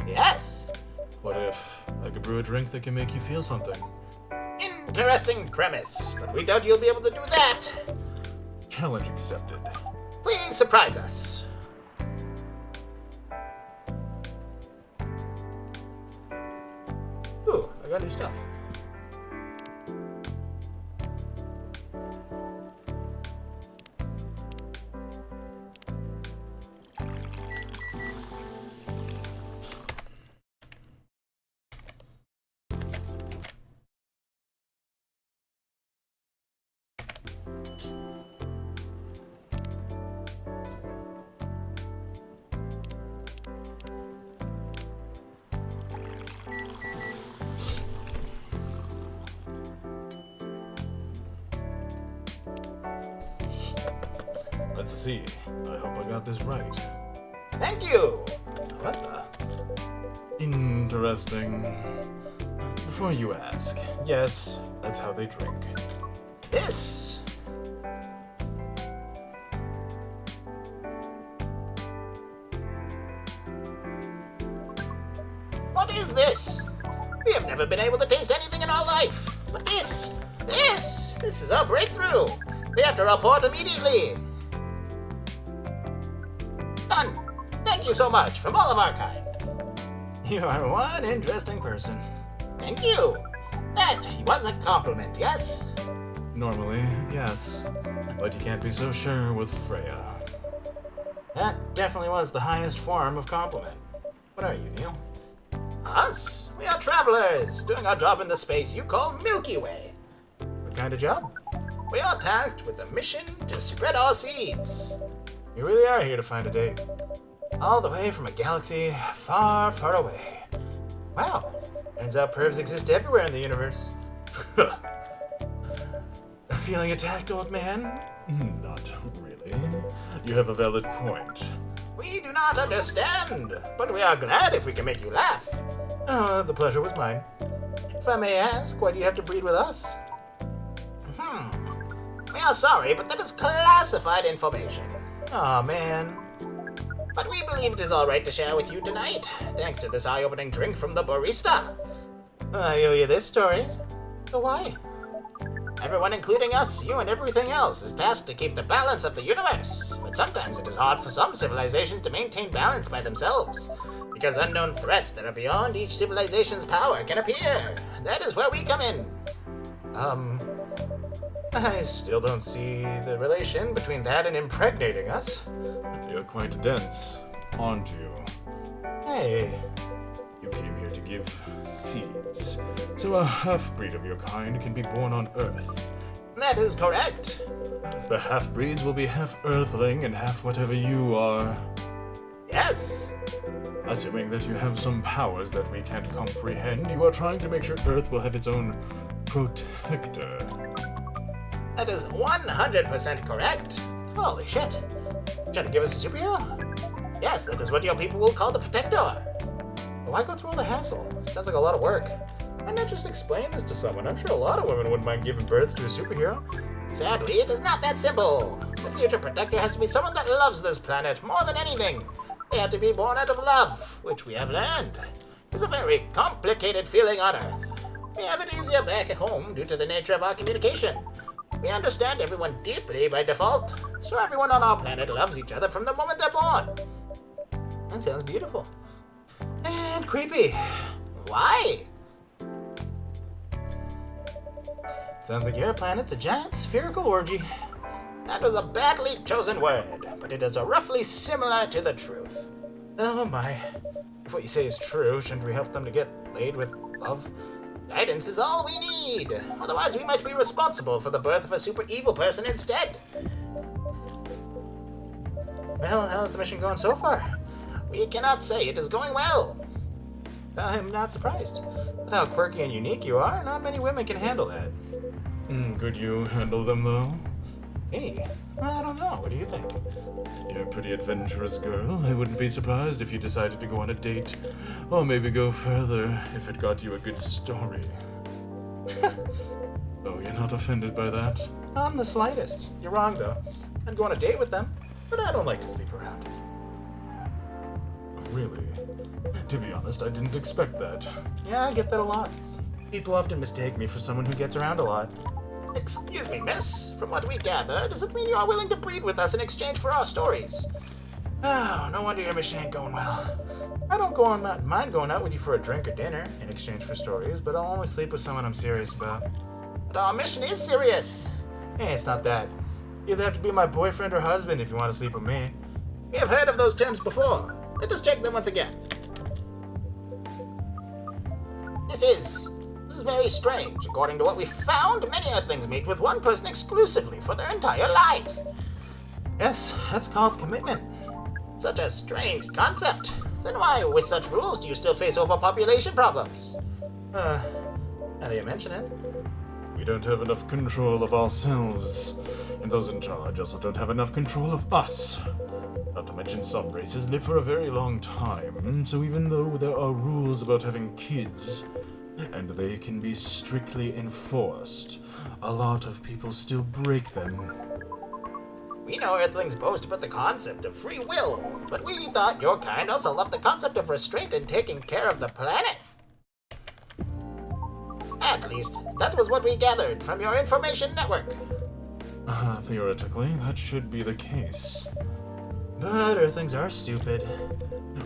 Yes. What if I could brew a drink that can make you feel something? Interesting premise, but we doubt you'll be able to do that. Challenge accepted. Please surprise us. Ooh, I got new stuff. Let's see. I hope I got this right. Thank you. What the? Interesting. Before you ask, yes, that's how they drink. This? What is this? We have never been able to taste anything in our life. But this is our breakthrough. We have to report immediately. Done. Thank you so much from all of our kind. You are one interesting person. Thank you. That was a compliment, yes? Normally, yes. But you can't be so sure with Freya. That definitely was the highest form of compliment. What are you, Neil? Us? We are travelers, doing our job in the space you call Milky Way. What kind of job? We are tasked with the mission to spread our seeds. You really are here to find a date. All the way from a galaxy far, far away. Wow. Turns out pervs exist everywhere in the universe. Feeling attacked, old man? Not really. You have a valid point. We do not understand, but we are glad if we can make you laugh. Oh, the pleasure was mine. If I may ask, why do you have to breed with us? We are sorry, but that is classified information. Aw, man. But we believe it is alright to share with you tonight, thanks to this eye-opening drink from the barista. I owe you this story. So why? Everyone, including us, you, and everything else, is tasked to keep the balance of the universe. But sometimes it is hard for some civilizations to maintain balance by themselves, because unknown threats that are beyond each civilization's power can appear. That is where we come in. I still don't see the relation between that and impregnating us. You're quite dense, aren't you? Hey, You came here to give seeds, so a half-breed of your kind can be born on Earth. That is correct. The half-breeds will be half Earthling and half whatever you are. Yes. Assuming that you have some powers that we can't comprehend, you are trying to make sure Earth will have its own protector. That is 100% correct. Holy shit. Trying to give us a superhero? Yes, that is what your people will call the Protector. why go through all the hassle? Sounds like a lot of work. Why not just explain this to someone? I'm sure a lot of women wouldn't mind giving birth to a superhero. Sadly, it is not that simple. The future Protector has to be someone that loves this planet more than anything. They have to be born out of love, which we have learned is a very complicated feeling on Earth. We have it easier back at home due to the nature of our communication. We understand everyone deeply by default, so everyone on our planet loves each other from the moment they're born. That sounds beautiful. And creepy. Why? Sounds like your planet's a giant spherical orgy. That was a badly chosen word, but it is roughly similar to the truth. Oh my. If what you say is true, shouldn't we help them to get laid with love? Guidance is all we need. Otherwise, we might be responsible for the birth of a super evil person instead. Well, how's the mission going so far? We cannot say it is going well. I'm not surprised. With how quirky and unique you are, not many women can handle that. Could you handle them, though? Me? I don't know. What do you think? You're a pretty adventurous girl. I wouldn't be surprised if you decided to go on a date. Or maybe go further if it got you a good story. Oh, you're not offended by that? Not in the slightest. You're wrong, though. I'd go on a date with them, but I don't like to sleep around. Really? To be honest, I didn't expect that. Yeah, I get that a lot. People often mistake me for someone who gets around a lot. Excuse me, miss. From what we gather, does it mean you are willing to breed with us in exchange for our stories? Oh, no wonder your mission ain't going well. I don't mind going out with you for a drink or dinner in exchange for stories, but I'll only sleep with someone I'm serious about. But our mission is serious. Hey, it's not that. You either have to be my boyfriend or husband if you want to sleep with me. We have heard of those terms before. Let us check them once again. This is very strange. According to what we found, many are things made with one person exclusively for their entire lives. Yes, that's called commitment. Such a strange concept. Then why, with such rules, do you still face overpopulation problems? Now that you mention it. We don't have enough control of ourselves, and those in charge also don't have enough control of us. Not to mention some races live for a very long time, so even though there are rules about having kids, and they can be strictly enforced, a lot of people still break them. We know Earthlings boast about the concept of free will, but we thought your kind also loved the concept of restraint and taking care of the planet. At least, that was what we gathered from your information network. Theoretically, that should be the case. But Earthlings are stupid.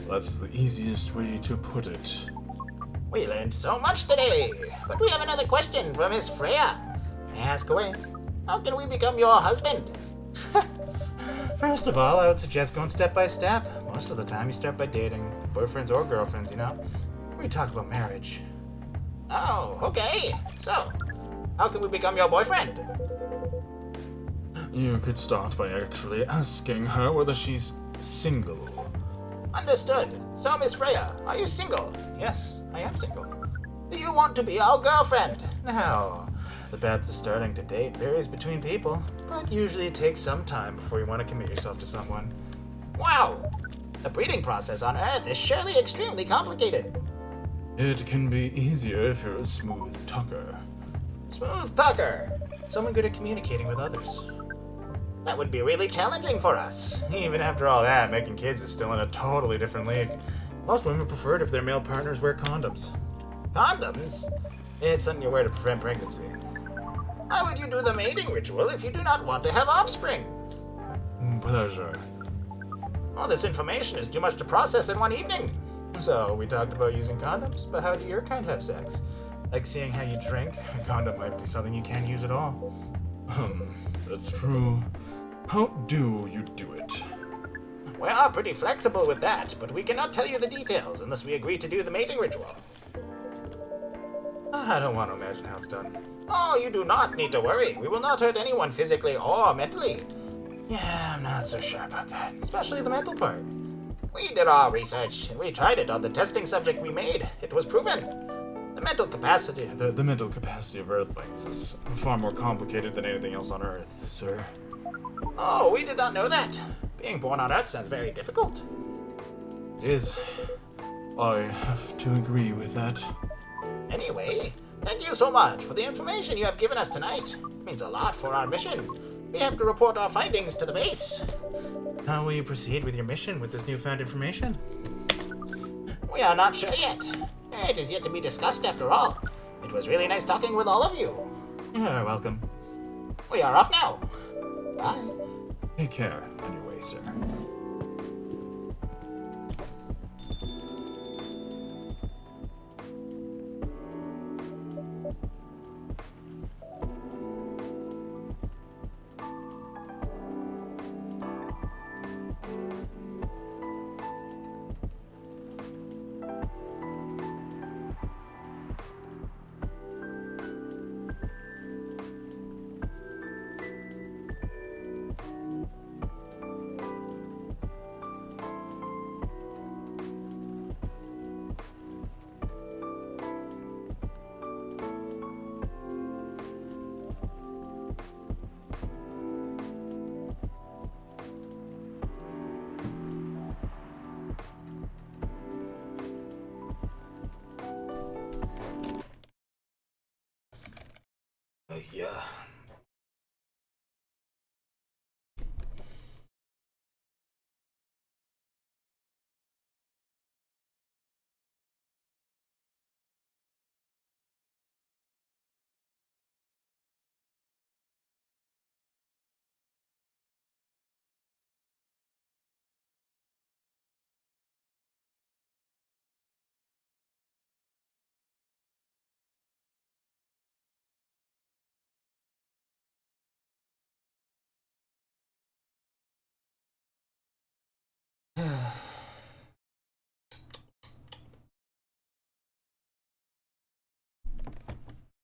That's the easiest way to put it. We learned so much today, but we have another question from Miss Freya. Ask away. How can we become your husband? First of all, I would suggest going step by step. Most of the time you start by dating, boyfriends or girlfriends, you know? We talk about marriage. Oh, okay. So, how can we become your boyfriend? You could start by actually asking her whether she's single. Understood. So, Miss Freya, are you single? Yes, I am single. Do you want to be our girlfriend? No. The path to starting to date varies between people, but usually it takes some time before you want to commit yourself to someone. Wow! The breeding process on Earth is surely extremely complicated. It can be easier if you're a smooth talker. Smooth talker! Someone good at communicating with others. That would be really challenging for us. Even after all that, making kids is still in a totally different league. Most women prefer it if their male partners wear condoms. Condoms? It's something you wear to prevent pregnancy. How would you do the mating ritual if you do not want to have offspring? Pleasure. All this information is too much to process in one evening. So, we talked about using condoms, but how do your kind have sex? Like seeing how you drink, a condom might be something you can't use at all. That's true. How do you do it? We are pretty flexible with that, but we cannot tell you the details unless we agree to do the mating ritual. I don't want to imagine how it's done. Oh, you do not need to worry. We will not hurt anyone physically or mentally. Yeah, I'm not so sure about that, especially the mental part. We did our research, and we tried it on the testing subject we made. It was proven. The mental capacity... The mental capacity of Earthlings is far more complicated than anything else on Earth, sir. Oh, we did not know that. Being born on Earth sounds very difficult. It is. I have to agree with that. Anyway, thank you so much for the information you have given us tonight. It means a lot for our mission. We have to report our findings to the base. How will you proceed with your mission with this newfound information? We are not sure yet. It is yet to be discussed after all. It was really nice talking with all of you. You're welcome. We are off now. Bye. Take care, anyway, sir. yeah.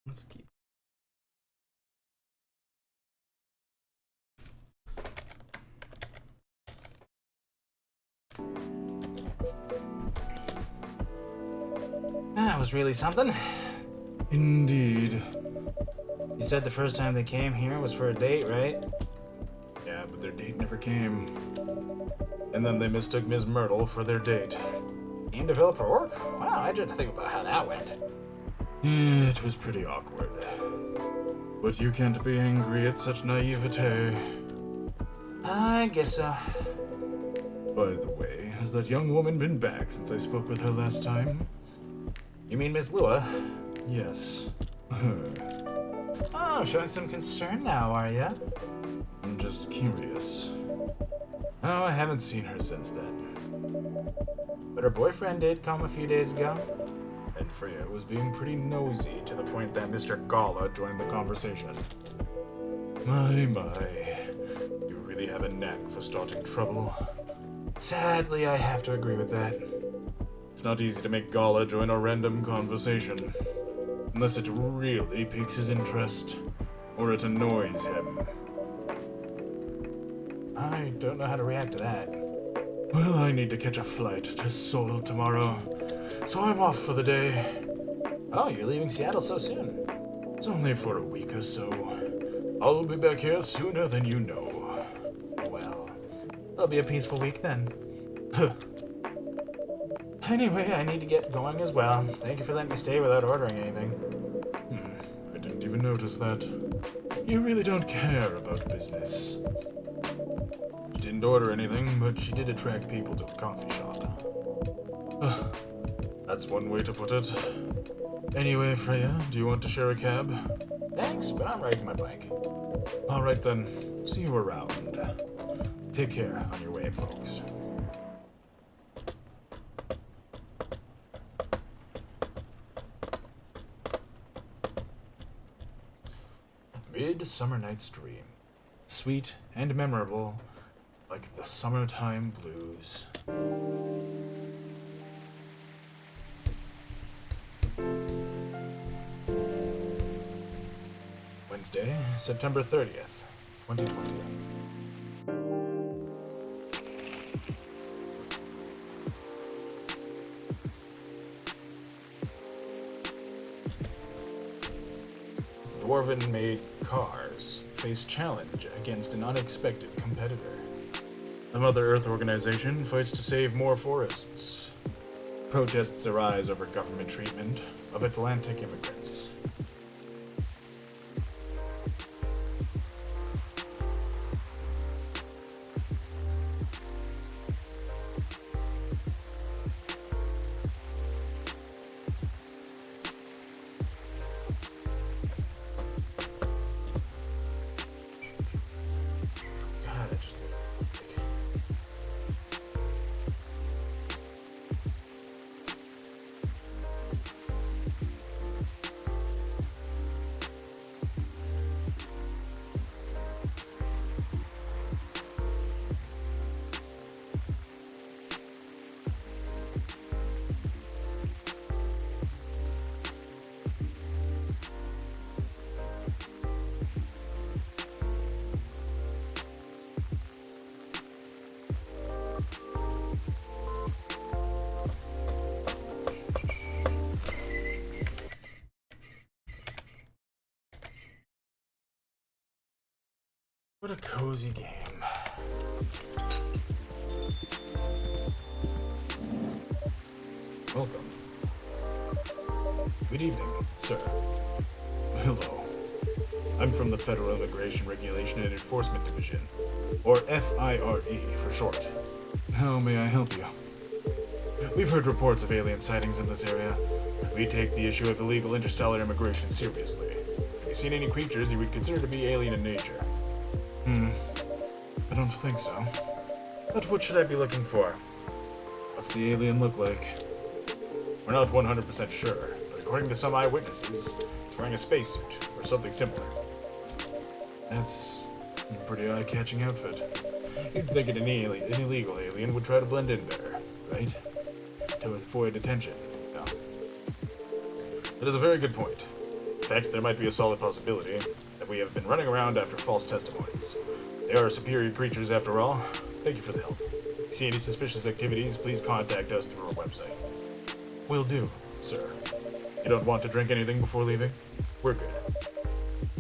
Let's keep. That was really something. Indeed. You said the first time they came here was for a date, right? Yeah, but their date never came. And then they mistook Ms. Myrtle for their date. Game developer orc? Wow, I had to think about how that went. It was pretty awkward. But you can't be angry at such naivete. I guess so. By the way, has that young woman been back since I spoke with her last time? You mean Miss Lua? Yes. Oh, showing some concern now, are ya? I'm just curious. Oh, I haven't seen her since then. But her boyfriend did come a few days ago. And Freya was being pretty nosy to the point that Mr. Gala joined the conversation. My. You really have a knack for starting trouble. Sadly, I have to agree with that. It's not easy to make Gala join a random conversation. Unless it really piques his interest. Or it annoys him. I don't know how to react to that. Well, I need to catch a flight to Seoul tomorrow. So I'm off for the day. Oh, you're leaving Seattle so soon. It's only for a week or so. I'll be back here sooner than you know. Well, it'll be a peaceful week then. Anyway, I need to get going as well. Thank you for letting me stay without ordering anything. I didn't even notice that. You really don't care about business. She didn't order anything, but she did attract people to the coffee shop. That's one way to put it. Anyway, Freya, do you want to share a cab? Thanks, but I'm riding my bike. Alright then, see you around. Take care on your way, folks. Midsummer Night's Dream. Sweet and memorable, like the summertime blues. Wednesday, September 30th, 2020. Dwarven-made cars face challenge against an unexpected competitor. The Mother Earth organization fights to save more forests. Protests arise over government treatment of Atlantic immigrants. God, I just What a cozy game. Welcome. Good evening, sir. Hello. I'm from the Federal Immigration Regulation and Enforcement Division, or FIRE for short. How may I help you? We've heard reports of alien sightings in this area. We take the issue of illegal interstellar immigration seriously. Have you seen any creatures you would consider to be alien in nature? I don't think so. But what should I be looking for? What's the alien look like? We're not 100% sure, but according to some eyewitnesses, it's wearing a spacesuit, or something similar. That's a pretty eye-catching outfit. You'd think an illegal alien would try to blend in there, right? To avoid attention. No. That is a very good point. In fact, there might be a solid possibility that we have been running around after false testimonies. They are superior creatures after all. Thank you for the help. If you see any suspicious activities, please contact us through our website. Will do, sir. You don't want to drink anything before leaving? We're good.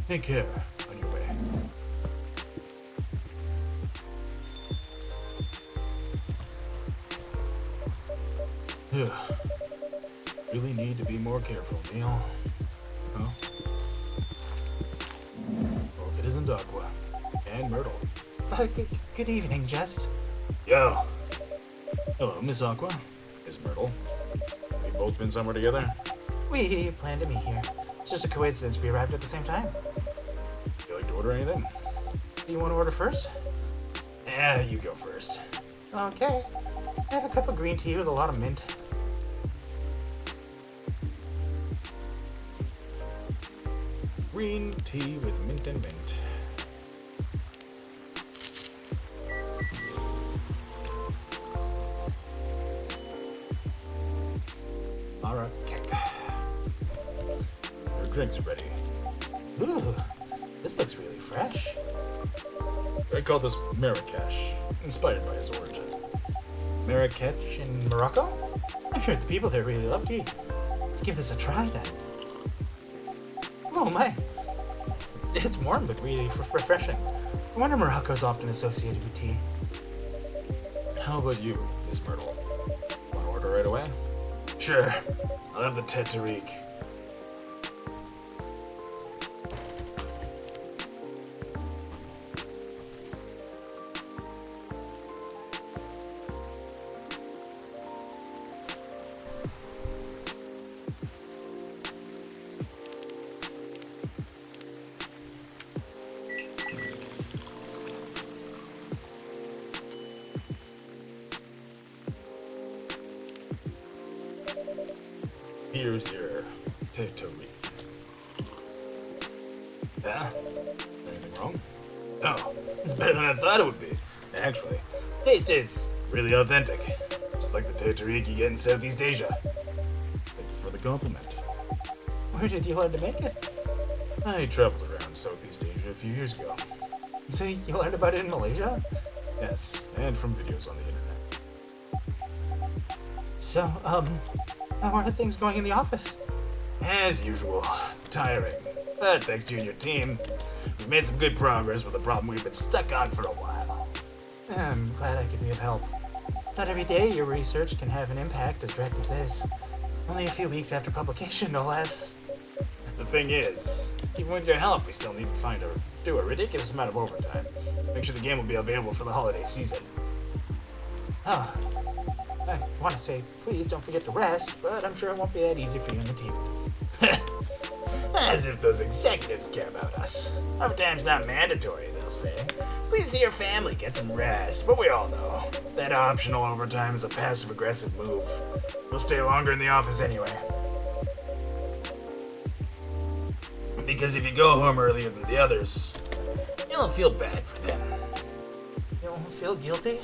Take care on your way. Really need to be more careful, Neil. Huh? Well, if it isn't Aqua and Myrtle. Good evening, Jest. Yo. Hello, Miss Aqua. Miss Myrtle. Have you both been somewhere together? We planned to meet here. It's just a coincidence we arrived at the same time. Would you like to order anything? Do you want to order first? Yeah, you go first. Okay. I have a cup of green tea with a lot of mint. Green tea with mint and mint. Alright. Your drink's ready. Ooh, this looks really fresh. I call this Marrakesh, inspired by his origin. Marrakech in Morocco? I heard the people there really love tea. Let's give this a try then. Oh my! It's warm but really refreshing. I wonder Morocco's often associated with tea. How about you, Miss Myrtle? Want to order right away? Sure. I'll have the Teterique. Here's your Teterique. Yeah? Anything wrong? Oh, it's better than I thought it would be. Actually, taste is really authentic. Just like the Teterique you get in Southeast Asia. Thank you for the compliment. Where did you learn to make it? I traveled around Southeast Asia a few years ago. So you learned about it in Malaysia? Yes, and from videos on the internet. So, how are things going in the office? As usual, tiring. But thanks to you and your team, we've made some good progress with a problem we've been stuck on for a while. I'm glad I could be of help. Not every day your research can have an impact as direct as this. Only a few weeks after publication, no less. The thing is, even with your help, we still need to do a ridiculous amount of overtime. Make sure the game will be available for the holiday season. Oh, I want to say, please don't forget to rest, but I'm sure it won't be that easy for you and the team. As if those executives care about us. Overtime's not mandatory, they'll say. Please see your family, get some rest. But we all know that optional overtime is a passive-aggressive move. We'll stay longer in the office anyway. Because if you go home earlier than the others, you'll feel bad for them. You don't feel guilty?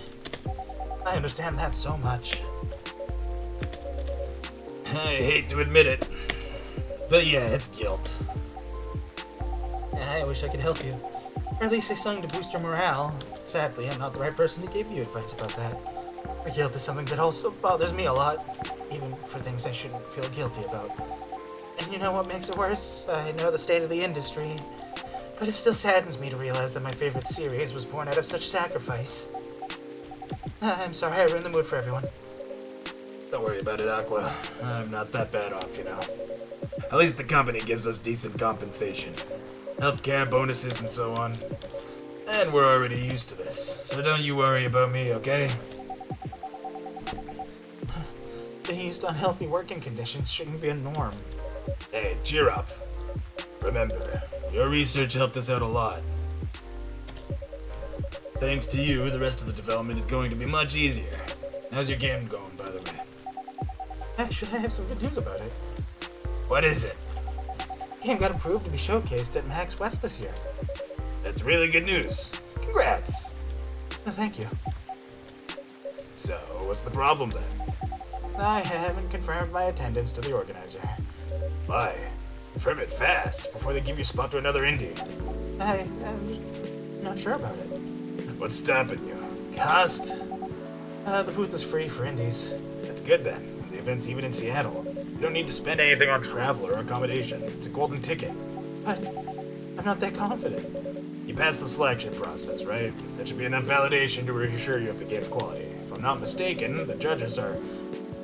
I understand that so much. I hate to admit it, but yeah, it's guilt. I wish I could help you. Or at least say something to boost your morale. Sadly, I'm not the right person to give you advice about that. For guilt is something that also bothers me a lot, even for things I shouldn't feel guilty about. And you know what makes it worse? I know the state of the industry, but it still saddens me to realize that my favorite series was born out of such sacrifice. I'm sorry I ruined the mood for everyone. Don't worry about it, Aqua. I'm not that bad off, you know. At least the company gives us decent compensation. healthcare bonuses and so on. And we're already used to this, so don't you worry about me, okay? Being used to unhealthy working conditions shouldn't be a norm. Hey, cheer up. Remember, your research helped us out a lot. Thanks to you, the rest of the development is going to be much easier. How's your game going, by the way? Actually, I have some good news about it. What is it? The game got approved to be showcased at PAX West this year. That's really good news. Congrats. Thank you. So, what's the problem then? I haven't confirmed my attendance to the organizer. Why? Confirm it fast, before they give you a spot to another indie. I'm just not sure about it. What's stopping you? Cost? The booth is free for indies. That's good then. The event's even in Seattle. You don't need to spend anything on travel or accommodation. It's a golden ticket. But I'm not that confident. You passed the selection process, right? That should be enough validation to reassure you of the game's quality. If I'm not mistaken, the judges are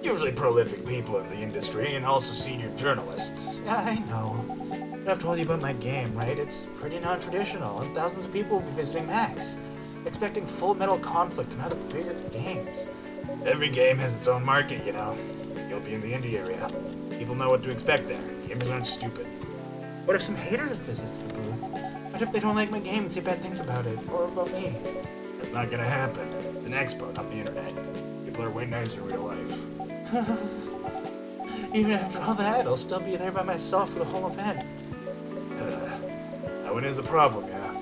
usually prolific people in the industry and also senior journalists. Yeah, I know. But I've told you about my game, right? It's pretty non-traditional, and thousands of people will be visiting PAX, expecting Full Metal Conflict and other bigger games. Every game has its own market, you know. You'll be in the indie area. People know what to expect there. Gamers aren't stupid. What if some hater visits the booth? What if they don't like my game and say bad things about it, or about me? That's not gonna happen. It's an expo, not the internet. People are way nicer in real life. Even after all that, I'll still be there by myself for the whole event. That one is a problem, yeah.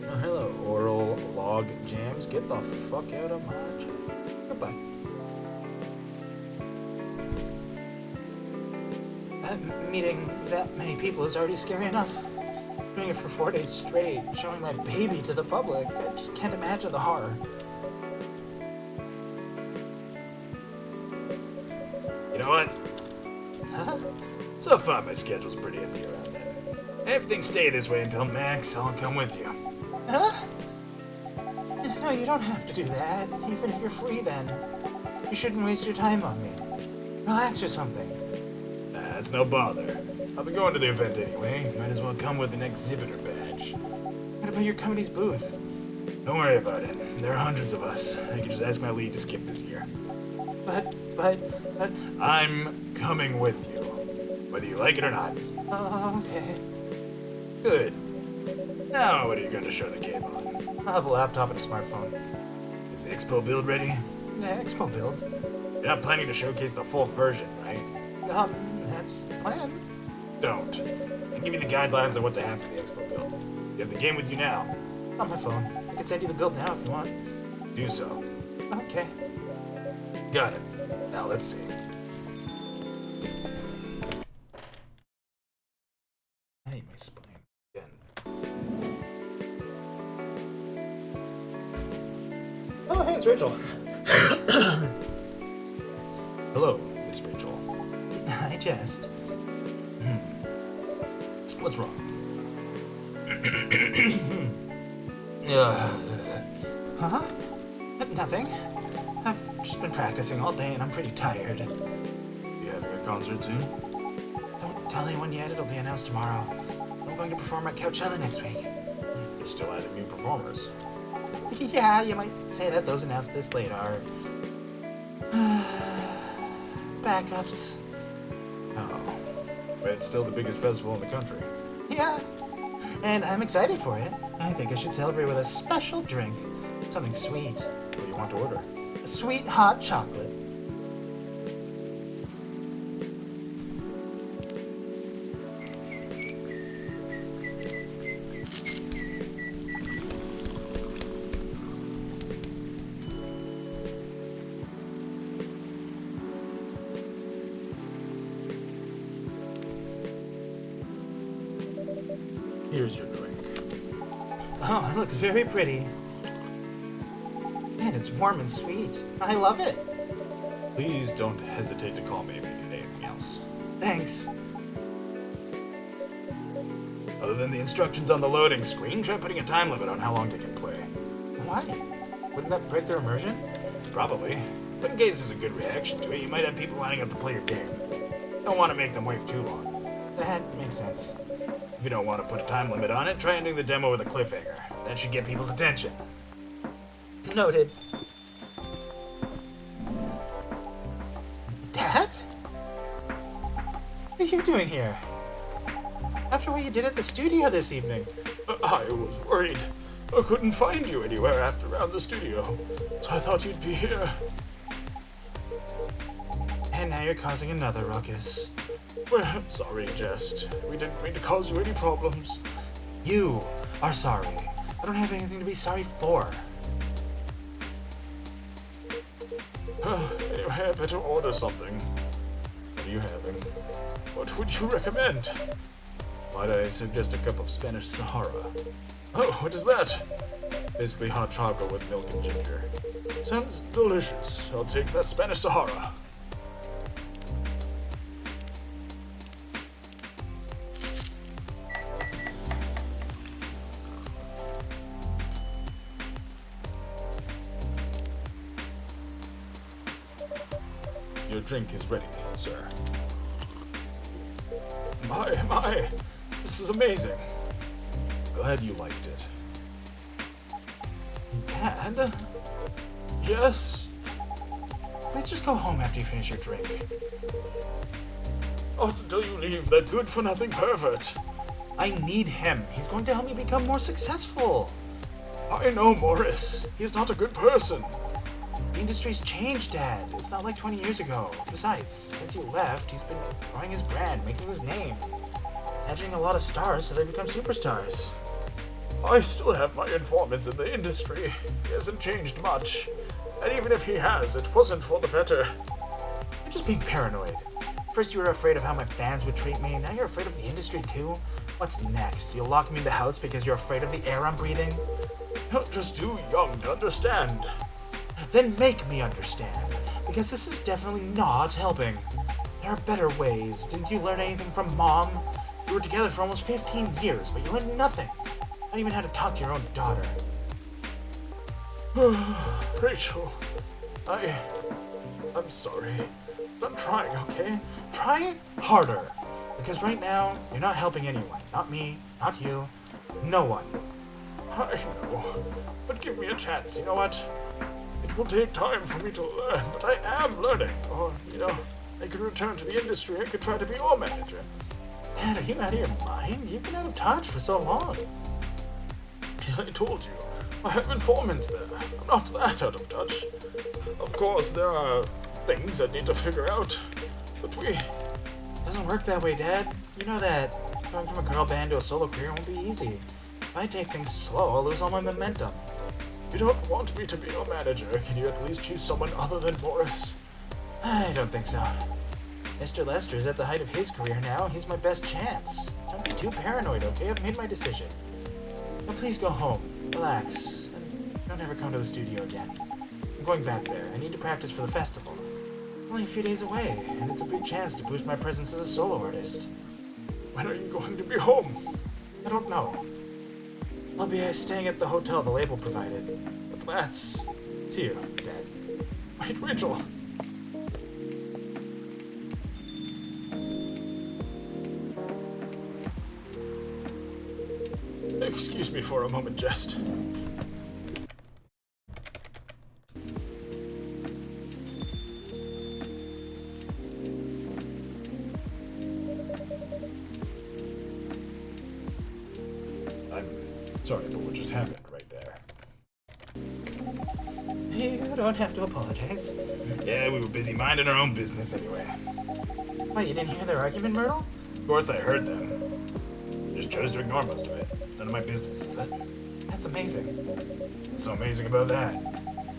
Oh, hello, oral log jams. Get the fuck out of my chat. Goodbye. Meeting that many people is already scary enough. Doing it for 4 days straight, showing my baby to the public, I just can't imagine the horror. You know what? Huh? So far, my schedule's pretty empty around then. If things stay this way until Max, I'll come with you. Huh? No, you don't have to do that, even if you're free then. You shouldn't waste your time on me. Relax or something. That's no bother. I'll be going to the event anyway. Might as well come with an exhibitor badge. What about your company's booth? Don't worry about it. There are hundreds of us. I can just ask my lead to skip this year. But... I'm coming with you. Whether you like it or not. Okay. Good. Now, what are you going to show the game on? I'll have a laptop and a smartphone. Is the expo build ready? Yeah, Expo build. You're not planning to showcase the full version, right? That's the plan. Don't. I'll give you the guidelines on what to have for the expo build. You have the game with you now. On my phone. I can send you the build now if you want. Do so. Okay. Got it. Now let's see. I hate my spine. Again. Oh, hey, it's Rachel. Hello, Miss Rachel. Hi, Jest. What's wrong? Huh? Nothing. I've just been practicing all day and I'm pretty tired. You having a concert soon? Don't tell anyone yet, it'll be announced tomorrow. I'm going to perform at Coachella next week. You're still adding new performers. Yeah, you might say that those announced this late are... backups. Oh. But it's still the biggest festival in the country. Yeah. And I'm excited for it. I think I should celebrate with a special drink. Something sweet. What do you want to order? A sweet hot chocolate. Here's your drink. Oh, it looks very pretty. Man, it's warm and sweet. I love it. Please don't hesitate to call me if you need anything else. Thanks. Other than the instructions on the loading screen, try putting a time limit on how long they can play. Why? Wouldn't that break their immersion? Probably. But in case there's a good reaction to it, you might have people lining up to play your game. Don't want to make them wait too long. That makes sense. If you don't want to put a time limit on it, try ending the demo with a cliffhanger. That should get people's attention. Noted. Dad? What are you doing here? After what you did at the studio this evening. I was worried. I couldn't find you anywhere after around the studio, so I thought you'd be here. And now you're causing another ruckus. Well, sorry, Jest. We didn't mean to cause you any problems. You are sorry. I don't have anything to be sorry for. Anyway, I better order something. What are you having? What would you recommend? Might I suggest a cup of Spanish Sahara? Oh, what is that? Basically hot chocolate with milk and ginger. Sounds delicious. I'll take that Spanish Sahara. Your drink is ready, sir. My, this is amazing. Glad you liked it. Dad? Yes? Please just go home after you finish your drink. Not until you leave that good-for-nothing pervert. I need him. He's going to help me become more successful. I know Morris. He's not a good person. The industry's changed, Dad. It's not like 20 years ago. Besides, since you left, he's been growing his brand, making his name. Edging a lot of stars so they become superstars. I still have my informants in the industry. He hasn't changed much. And even if he has, it wasn't for the better. You're just being paranoid. First you were afraid of how my fans would treat me, now you're afraid of the industry too? What's next? You'll lock me in the house because you're afraid of the air I'm breathing? You're just too young to understand. Then make me understand, because this is definitely not helping. There are better ways. Didn't you learn anything from Mom? You were together for almost 15 years, but you learned nothing. Not even how to talk to your own daughter. Rachel, I'm sorry. I'm trying, okay? Try harder, because right now, you're not helping anyone. Not me, not you, no one. I know, but give me a chance, you know what? It will take time for me to learn, but I am learning. Or, I could return to the industry and could try to be your manager. Dad, are you out of your mind? You've been out of touch for so long. I told you, I have informants there. I'm not that out of touch. Of course, there are things I need to figure out, but It doesn't work that way, Dad. You know that. Going from a girl band to a solo career won't be easy. If I take things slow, I'll lose all my momentum. You don't want me to be your manager. Can you at least choose someone other than Morris? I don't think so. Mr. Lester's at the height of his career now. He's my best chance. Don't be too paranoid, okay? I've made my decision. Now please go home, relax, and don't ever come to the studio again. I'm going back there. I need to practice for the festival. Only a few days away, and it's a big chance to boost my presence as a solo artist. When are you going to be home? I don't know. I'll be staying at the hotel the label provided. But that's... See you, Dad. Wait, Rachel. Excuse me for a moment, Jest. I'm sorry about what just happened right there. You don't have to apologize. Yeah, we were busy minding our own business anyway. Wait, you didn't hear their argument, Myrtle? Of course I heard them. Just chose to ignore most of it. It's none of my business, is it? That's amazing. What's so amazing about that?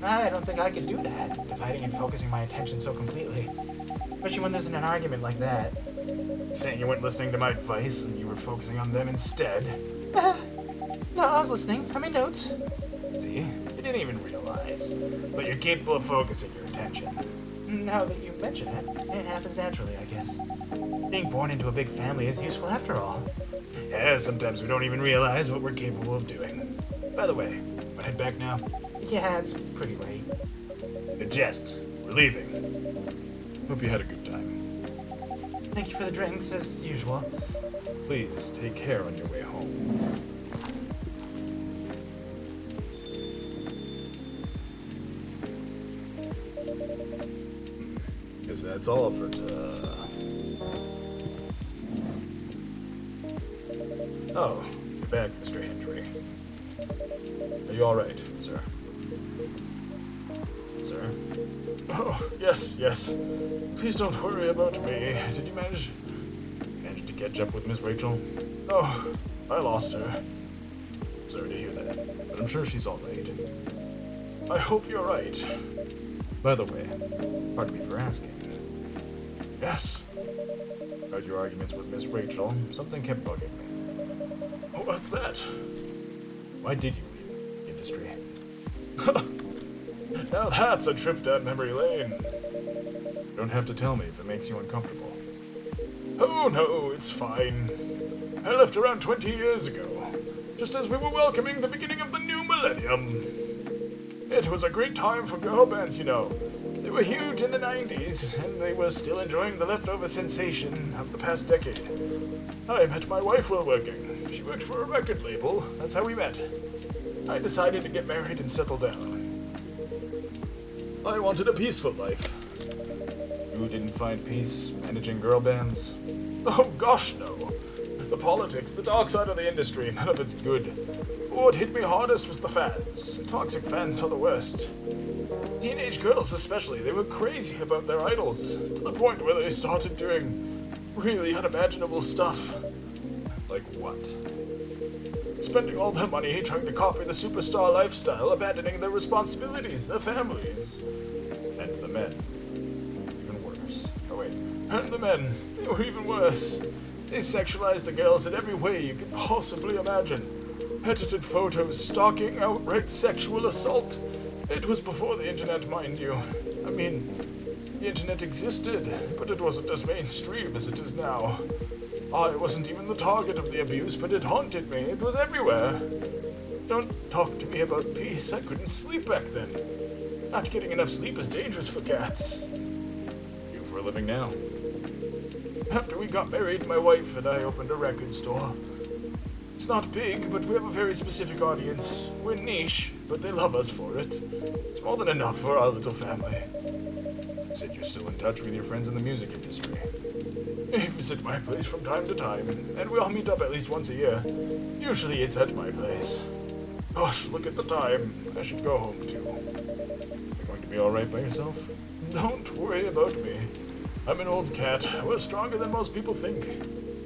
I don't think I could do that, dividing and focusing my attention so completely. Especially when there's an argument like that. Saying you weren't listening to my advice and you were focusing on them instead. No, I was listening. I made notes. See? You didn't even realize. But you're capable of focusing your attention. Now that you mention it, it happens naturally, I guess. Being born into a big family is useful after all. Yeah, sometimes we don't even realize what we're capable of doing. By the way, wanna head back now? Yeah, it's pretty late. Good Jest. We're leaving. Hope you had a good time. Thank you for the drinks, as usual. Please take care on your way home. Guess that's all for Oh, you're back, Mr. Hendry. Are you alright, sir? Sir? Oh, yes. Please don't worry about me. Did you manage to catch up with Miss Rachel? Oh, I lost her. Sorry to hear that, but I'm sure she's alright. I hope you're right. By the way, pardon me for asking. Yes. About your arguments with Miss Rachel, something kept bugging me. Oh, what's that? Why did you leave the industry? Now that's a trip down memory lane. You don't have to tell me if it makes you uncomfortable. Oh no, it's fine. I left around 20 years ago, just as we were welcoming the beginning of the new millennium. It was a great time for girl bands, you know. They were huge in the 90s, and they were still enjoying the leftover sensation of the past decade. I met my wife while working. She worked for a record label. That's how we met. I decided to get married and settle down. I wanted a peaceful life. You didn't find peace managing girl bands? Oh gosh, no. The politics, the dark side of the industry, none of it's good. What hit me hardest was the fans. Toxic fans are the worst. Teenage girls especially, they were crazy about their idols, to the point where they started doing really unimaginable stuff. Like what? Spending all their money trying to copy the superstar lifestyle, abandoning their responsibilities, their families. And the men. Even worse. Oh wait. And the men. They were even worse. They sexualized the girls in every way you could possibly imagine. Edited photos, stalking, outright sexual assault. It was before the internet, mind you. I mean, the internet existed, but it wasn't as mainstream as it is now. I wasn't even the target of the abuse, but it haunted me. It was everywhere. Don't talk to me about peace. I couldn't sleep back then. Not getting enough sleep is dangerous for cats. You for a living now? After we got married, my wife and I opened a record store. It's not big, but we have a very specific audience. We're niche, but they love us for it. It's more than enough for our little family. You said you're still in touch with your friends in the music industry. They visit my place from time to time, and we all meet up at least once a year. Usually it's at my place. Gosh, look at the time. I should go home too. You're going to be alright by yourself? Don't worry about me. I'm an old cat. We're stronger than most people think.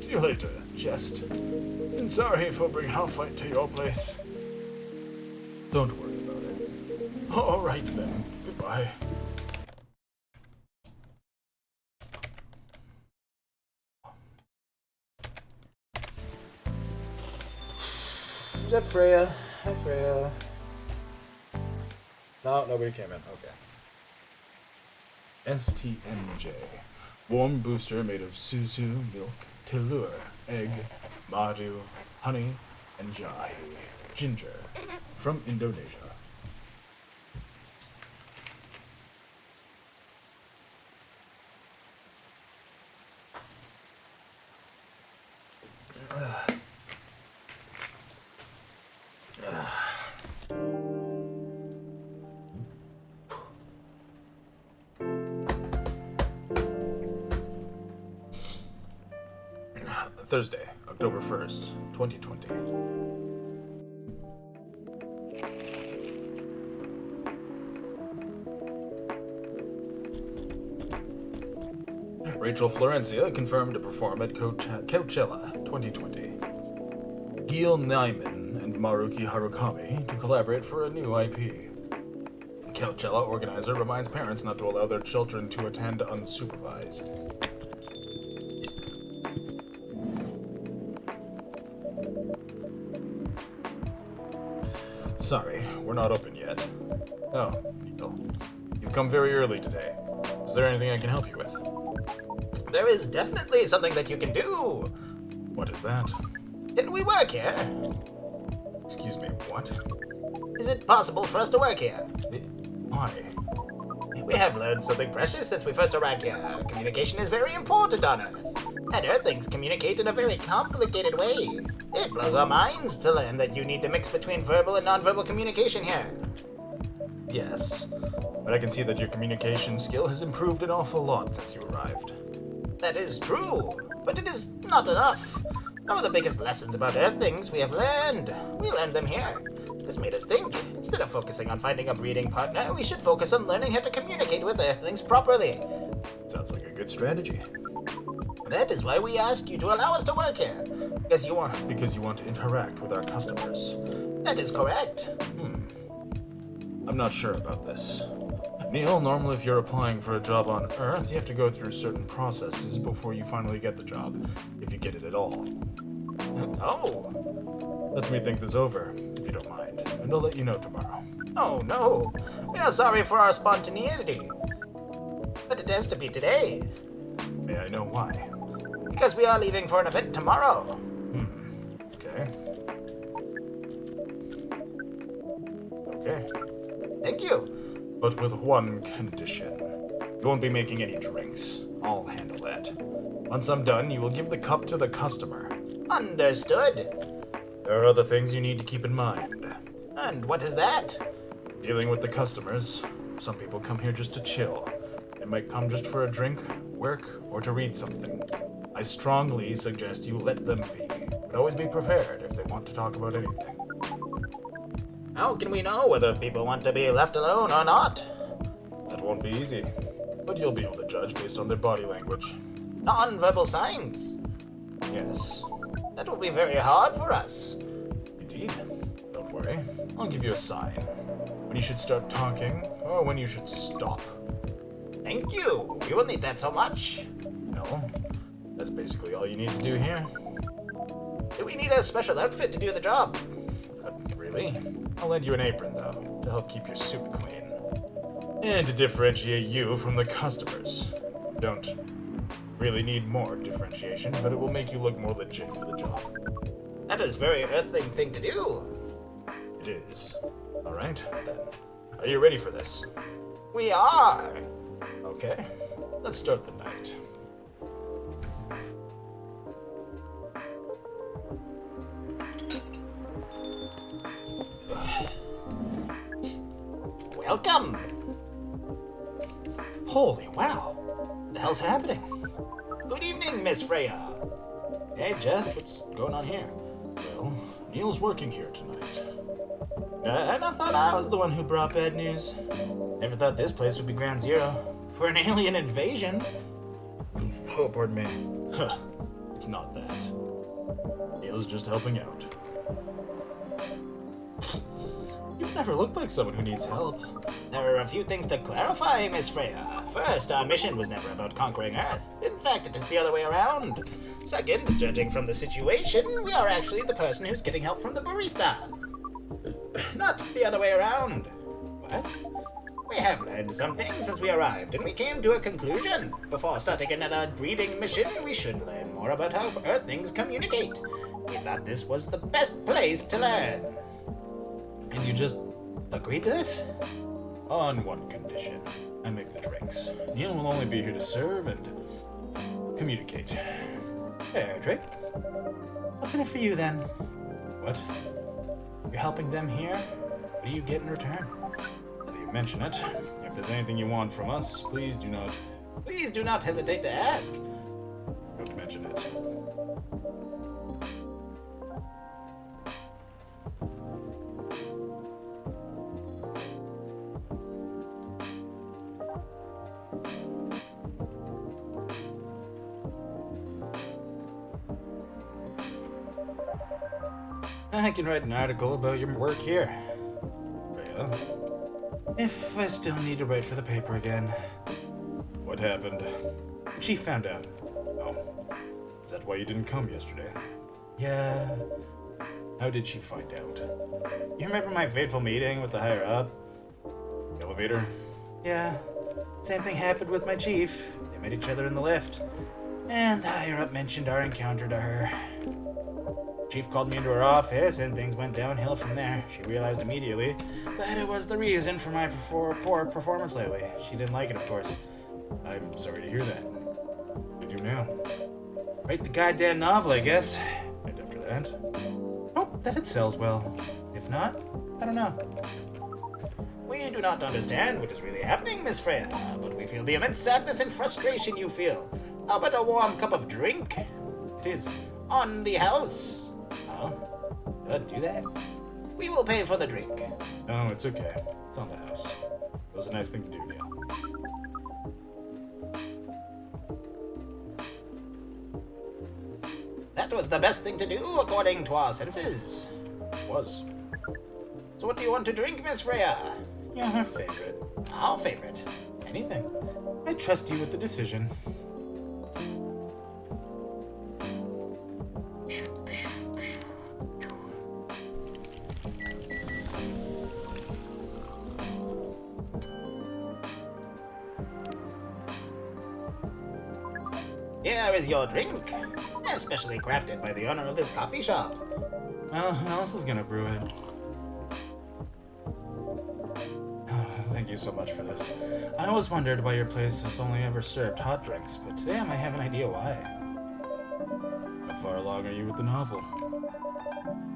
See you later, Jest. And sorry for bringing our fight to your place. Don't worry about it. Alright then. Goodbye. Is that Freya? Hi, Freya. No, nobody came in. Okay. STMJ. Warm booster made of susu, milk, telur, egg, madu, honey, and jahe. Ginger. From Indonesia. Thursday, October 1st, 2020. Rachel Florencia confirmed to perform at Coachella 2020. Gil Nyman and Maruki Harukami to collaborate for a new IP. Coachella organizer reminds parents not to allow their children to attend unsupervised. Sorry, we're not open yet. Oh, Neil. You've come very early today. Is there anything I can help you with? There is definitely something that you can do. What is that? Can we work here? Excuse me, what? Is it possible for us to work here? Why? We have learned something precious since we first arrived here. Communication is very important on Earth. And Earthlings communicate in a very complicated way. It blows our minds to learn that you need to mix between verbal and nonverbal communication here. Yes, but I can see that your communication skill has improved an awful lot since you arrived. That is true, but it is not enough. Some of the biggest lessons about Earthlings we have learned. We learned them here. This made us think. Instead of focusing on finding a breeding partner, we should focus on learning how to communicate with Earthlings properly. Sounds like a good strategy. That is why we asked you to allow us to work here. Because you want to interact with our customers. That is correct. I'm not sure about this. Neil, normally if you're applying for a job on Earth, you have to go through certain processes before you finally get the job, if you get it at all. Oh. Let me think this over, if you don't mind, and I'll let you know tomorrow. Oh no. We are sorry for our spontaneity. But it has to be today. May I know why? Because we are leaving for an event tomorrow. Okay. Okay. Thank you. But with one condition. You won't be making any drinks. I'll handle that. Once I'm done, you will give the cup to the customer. Understood. There are other things you need to keep in mind. And what is that? Dealing with the customers, some people come here just to chill. They might come just for a drink, work, or to read something. I strongly suggest you let them be, but always be prepared if they want to talk about anything. How can we know whether people want to be left alone or not? That won't be easy, but you'll be able to judge based on their body language. Non-verbal signs. Yes, That will be very hard for us. indeed. Don't worry, I'll give you a sign. When you should start talking, or when you should stop. Thank you. We will need that so much. Well, that's basically all you need to do here. Do we need a special outfit to do the job? Really? I'll lend you an apron, though, to help keep your suit clean. And to differentiate you from the customers. Don't really need more differentiation, but it will make you look more legit for the job. That is a very Earthling thing to do. It is. Alright, then. Are you ready for this? We are. Okay, let's start the night. Welcome. Holy wow. What the hell's happening? Good evening, Miss Freya. Hey, Jest, what's going on here? Well, Neil's working here tonight. And I thought I was the one who brought bad news. Never thought this place would be ground zero for an alien invasion. Oh, pardon me. Huh, it's not that. Neil's just helping out. You've never looked like someone who needs help. There are a few things to clarify, Miss Freya. First, our mission was never about conquering Earth. In fact, it is the other way around. Second, judging from the situation, we are actually the person who's getting help from the barista. Not the other way around. What? We have learned something since we arrived, and we came to a conclusion. Before starting another breeding mission, we should learn more about how Earthlings communicate. We thought this was the best place to learn. And you just Agreed to this? on one condition. I make the drinks. Neil will only be here to serve and communicate. Fair trick. What's in it for you, then? What? You're helping them here? What do you get in return? Now that you mention it, if there's anything you want from us, please do not hesitate to ask. don't mention it. I can write an article about your work here. Freya, If I still need to write for the paper again. what happened? Chief found out. Oh, is that why you didn't come yesterday? Yeah. How did she find out? You remember my fateful meeting with the higher up? Elevator? Yeah. Same thing happened with my chief. They met each other in the lift. And the higher up mentioned our encounter to her. Chief called me into her office, and things went downhill from there. She realized immediately that it was the reason for my poor performance lately. She didn't like it, of course. I'm sorry to hear that. What do you do now? Write the goddamn novel, I guess. And after that, hope that it sells well. If not, I don't know. We do not understand what is really happening, Miss Freya, but we feel the immense sadness and frustration you feel. How about a warm cup of drink? It is on the house. Oh, do that. We will pay for the drink. Oh, it's okay. It's on the house. It was a nice thing to do, Neil. That was the best thing to do, according to our senses. It was. So what do you want to drink, Miss Freya? Yeah, her favorite. Our favorite. Anything. I trust you with the decision. Here is your drink, especially crafted by the owner of this coffee shop. Well, who else is gonna brew it? Thank you so much for this. I always wondered why your place has only ever served hot drinks, but today I might have an idea why. How far along are you with the novel?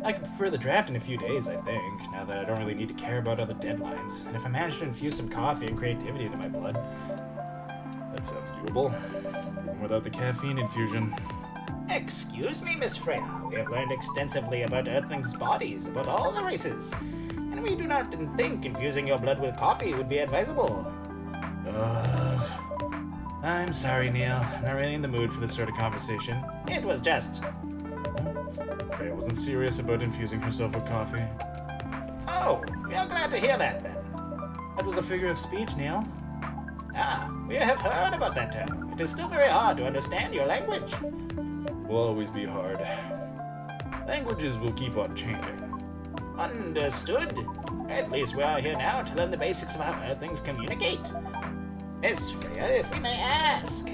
I can prepare the draft in a few days, I think, now that I don't really need to care about other deadlines. And if I manage to infuse some coffee and creativity into my blood, That sounds doable. Even without the caffeine infusion. Excuse me, Miss Freya. We have learned extensively about Earthlings' bodies, about all the races. And we do not think infusing your blood with coffee would be advisable. I'm sorry, Neil. I'm not really in the mood for this sort of conversation. It was just... Freya wasn't serious about infusing herself with coffee. Oh, we are glad to hear that, then. That was a figure of speech, Neil. Ah, we have heard about that term. It is still very hard to understand your language. Will always be hard. Languages will keep on changing. Understood. At least we are here now to learn the basics of how Earthlings communicate. Miss Freya, if we may ask,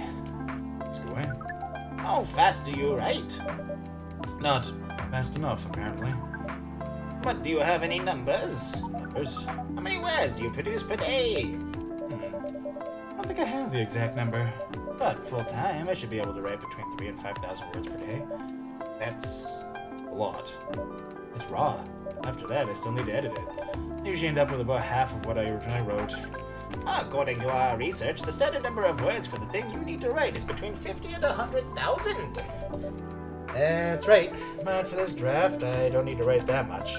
Ask away. how fast do you write? Not fast enough, apparently. But do you have any numbers? Numbers? How many words do you produce per day? I don't think I have the exact number. But full time, I should be able to write between 3,000 and 5,000 words per day. That's A lot. it's raw. After that, I still need to edit it. I usually end up with about half of what I originally wrote. According to our research, the standard number of words for the thing you need to write is between 50 and 100,000. That's right. But for this draft, I don't need to write that much.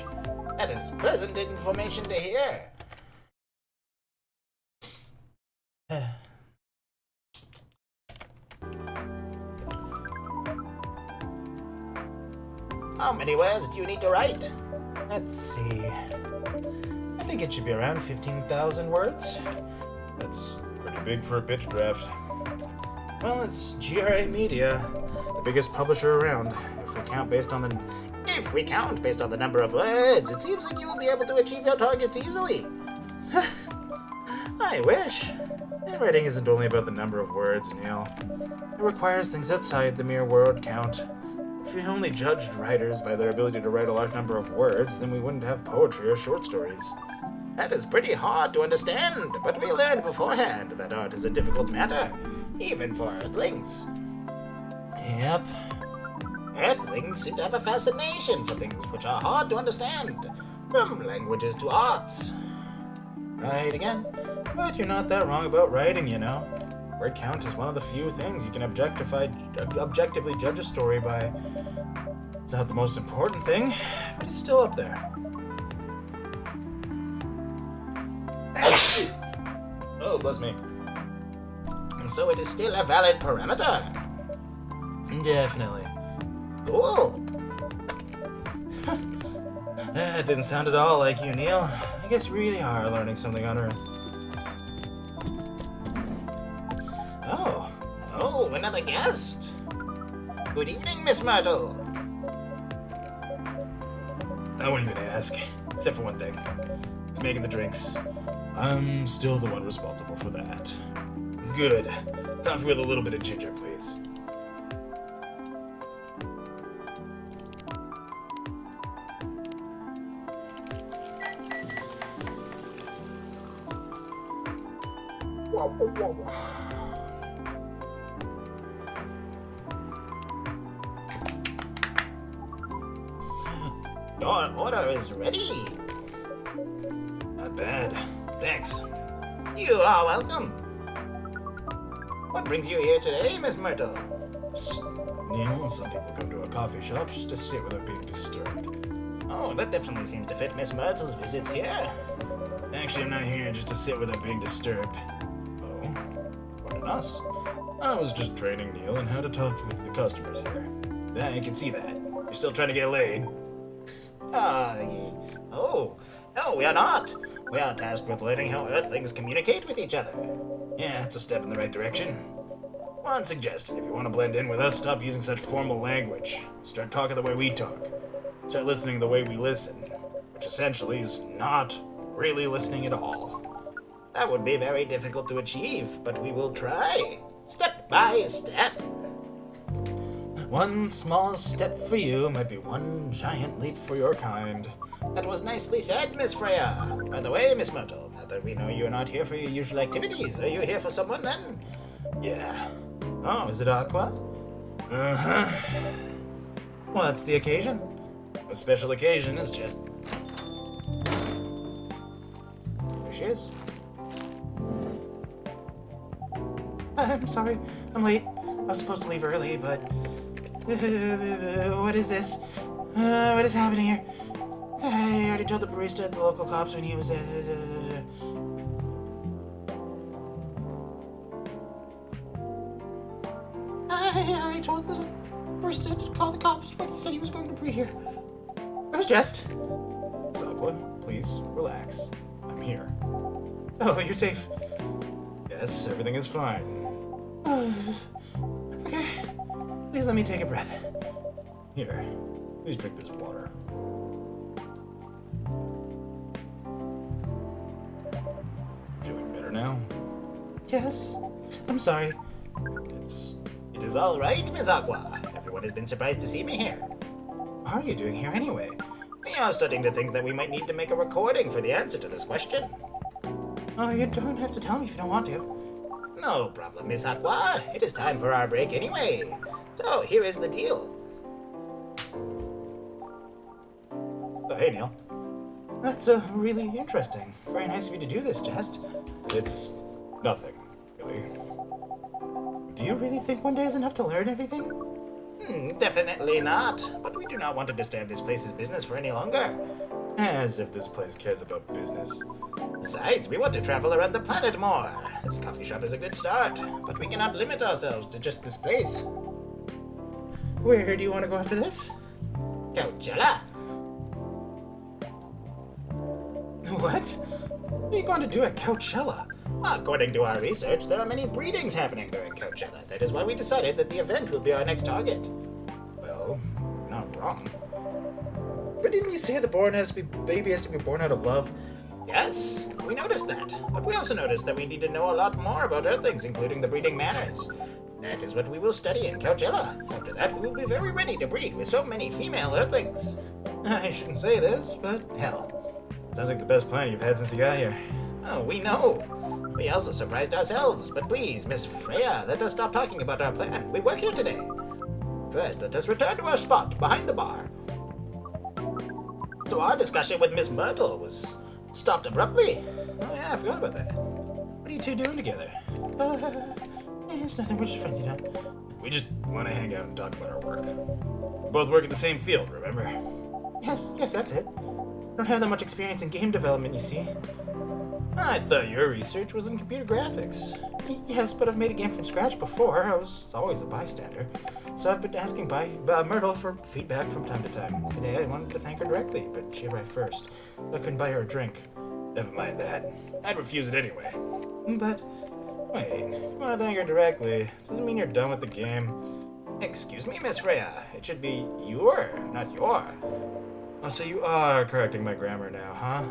That is pleasant information to hear. How many words do you need to write? Let's see. I think it should be around 15,000 words. That's pretty big for a pitch draft. Well, it's GRA Media, the biggest publisher around. If we count based on the number of words, it seems like you will be able to achieve your targets easily. I wish. Writing isn't only about the number of words, Neil. It requires things outside the mere word count. If we only judged writers by their ability to write a large number of words, then we wouldn't have poetry or short stories. That is pretty hard to understand, but we learned beforehand that art is a difficult matter, even for Earthlings. Yep. Earthlings seem to have a fascination for things which are hard to understand, from languages to arts. Right again. But you're not that wrong about writing, you know. Word count is one of the few things you can objectively judge a story by. It's not the most important thing, but it's still up there. Oh, bless me. So it is still a valid parameter. Definitely. Cool. That didn't sound at all like you, Neil. I guess you really are learning something on Earth. Oh, another guest. Good evening, Miss Myrtle. I won't even ask, except for one thing. He's making the drinks. I'm still the one responsible for that. Good. Coffee with a little bit of ginger, please. Your order is ready. Not bad. Thanks. You are welcome. What brings you here today, Miss Myrtle? Neil, some people come to a coffee shop just to sit without being disturbed. Oh, that definitely seems to fit Miss Myrtle's visits here. Actually, I'm not here just to sit without being disturbed. Oh, pardon us. I was just training Neil in how to talk with the customers here. Yeah, I can see that. You're still trying to get laid. Oh, no, we are not. We are tasked with learning how Earthlings communicate with each other. Yeah, it's a step in the right direction. One suggestion, if you want to blend in with us, stop using such formal language. Start talking the way we talk. Start listening the way we listen, which essentially is not really listening at all. That would be very difficult to achieve, but we will try. Step by step. One small step for you might be one giant leap for your kind. That was nicely said, Miss Freya. By the way, Miss Myrtle, now that we know you are not here for your usual activities, are you here for someone then? Yeah. Oh, is it Aqua? Uh-huh. What's the occasion? A special occasion is just... There she is. I'm sorry, I'm late. I was supposed to leave early, but... what is this? What is happening here? I already told the barista at the local cops when he was... I already told the barista to call the cops when he said he was going to be here. Where's Jest? Aqua, please relax. I'm here. Oh, you're safe. Yes, everything is fine. Okay. Please let me take a breath. Here, please drink this water. Feeling better now? Yes. I'm sorry. It is all right, Miss Aqua. Everyone has been surprised to see me here. What are you doing here anyway? We are starting to think that we might need to make a recording for the answer to this question. Oh, you don't have to tell me if you don't want to. No problem, Miss Aqua. It is time for our break anyway. So, here is the deal. Oh, hey, Neil. That's really interesting. Very nice of you to do this, Jest. It's nothing, really. Do you really think one day is enough to learn everything? Definitely not. But we do not want to disturb this place's business for any longer. As if this place cares about business. Besides, we want to travel around the planet more. This coffee shop is a good start, but we cannot limit ourselves to just this place. Where do you want to go after this? Coachella. What? What are you going to do at Coachella? According to our research, there are many breedings happening during Coachella. That is why we decided that the event will be our next target. Well, not wrong. But didn't you say the baby has to be born out of love? Yes, we noticed that. But we also noticed that we need to know a lot more about Earthlings, including the breeding manners. That is what we will study in Coachella. After that, we will be very ready to breed with so many female Earthlings. I shouldn't say this, but hell. Sounds like the best plan you've had since you got here. Oh, we know. We also surprised ourselves, but please, Miss Freya, let us stop talking about our plan. We work here today. First, let us return to our spot behind the bar. So our discussion with Miss Myrtle was stopped abruptly. Oh yeah, I forgot about that. What are you two doing together? It's nothing, we're just friends, you know. We just want to hang out and talk about our work. We both work in the same field, remember? Yes, that's it. Don't have that much experience in game development, you see. I thought your research was in computer graphics. Yes, but I've made a game from scratch before. I was always a bystander. So I've been asking Myrtle for feedback from time to time. Today I wanted to thank her directly, but she arrived first. I couldn't buy her a drink. Never mind that. I'd refuse it anyway. But, wait, if you want to thank her directly, doesn't mean you're done with the game. Excuse me, Miss Freya. It should be your, not your. Oh, so you are correcting my grammar now, huh?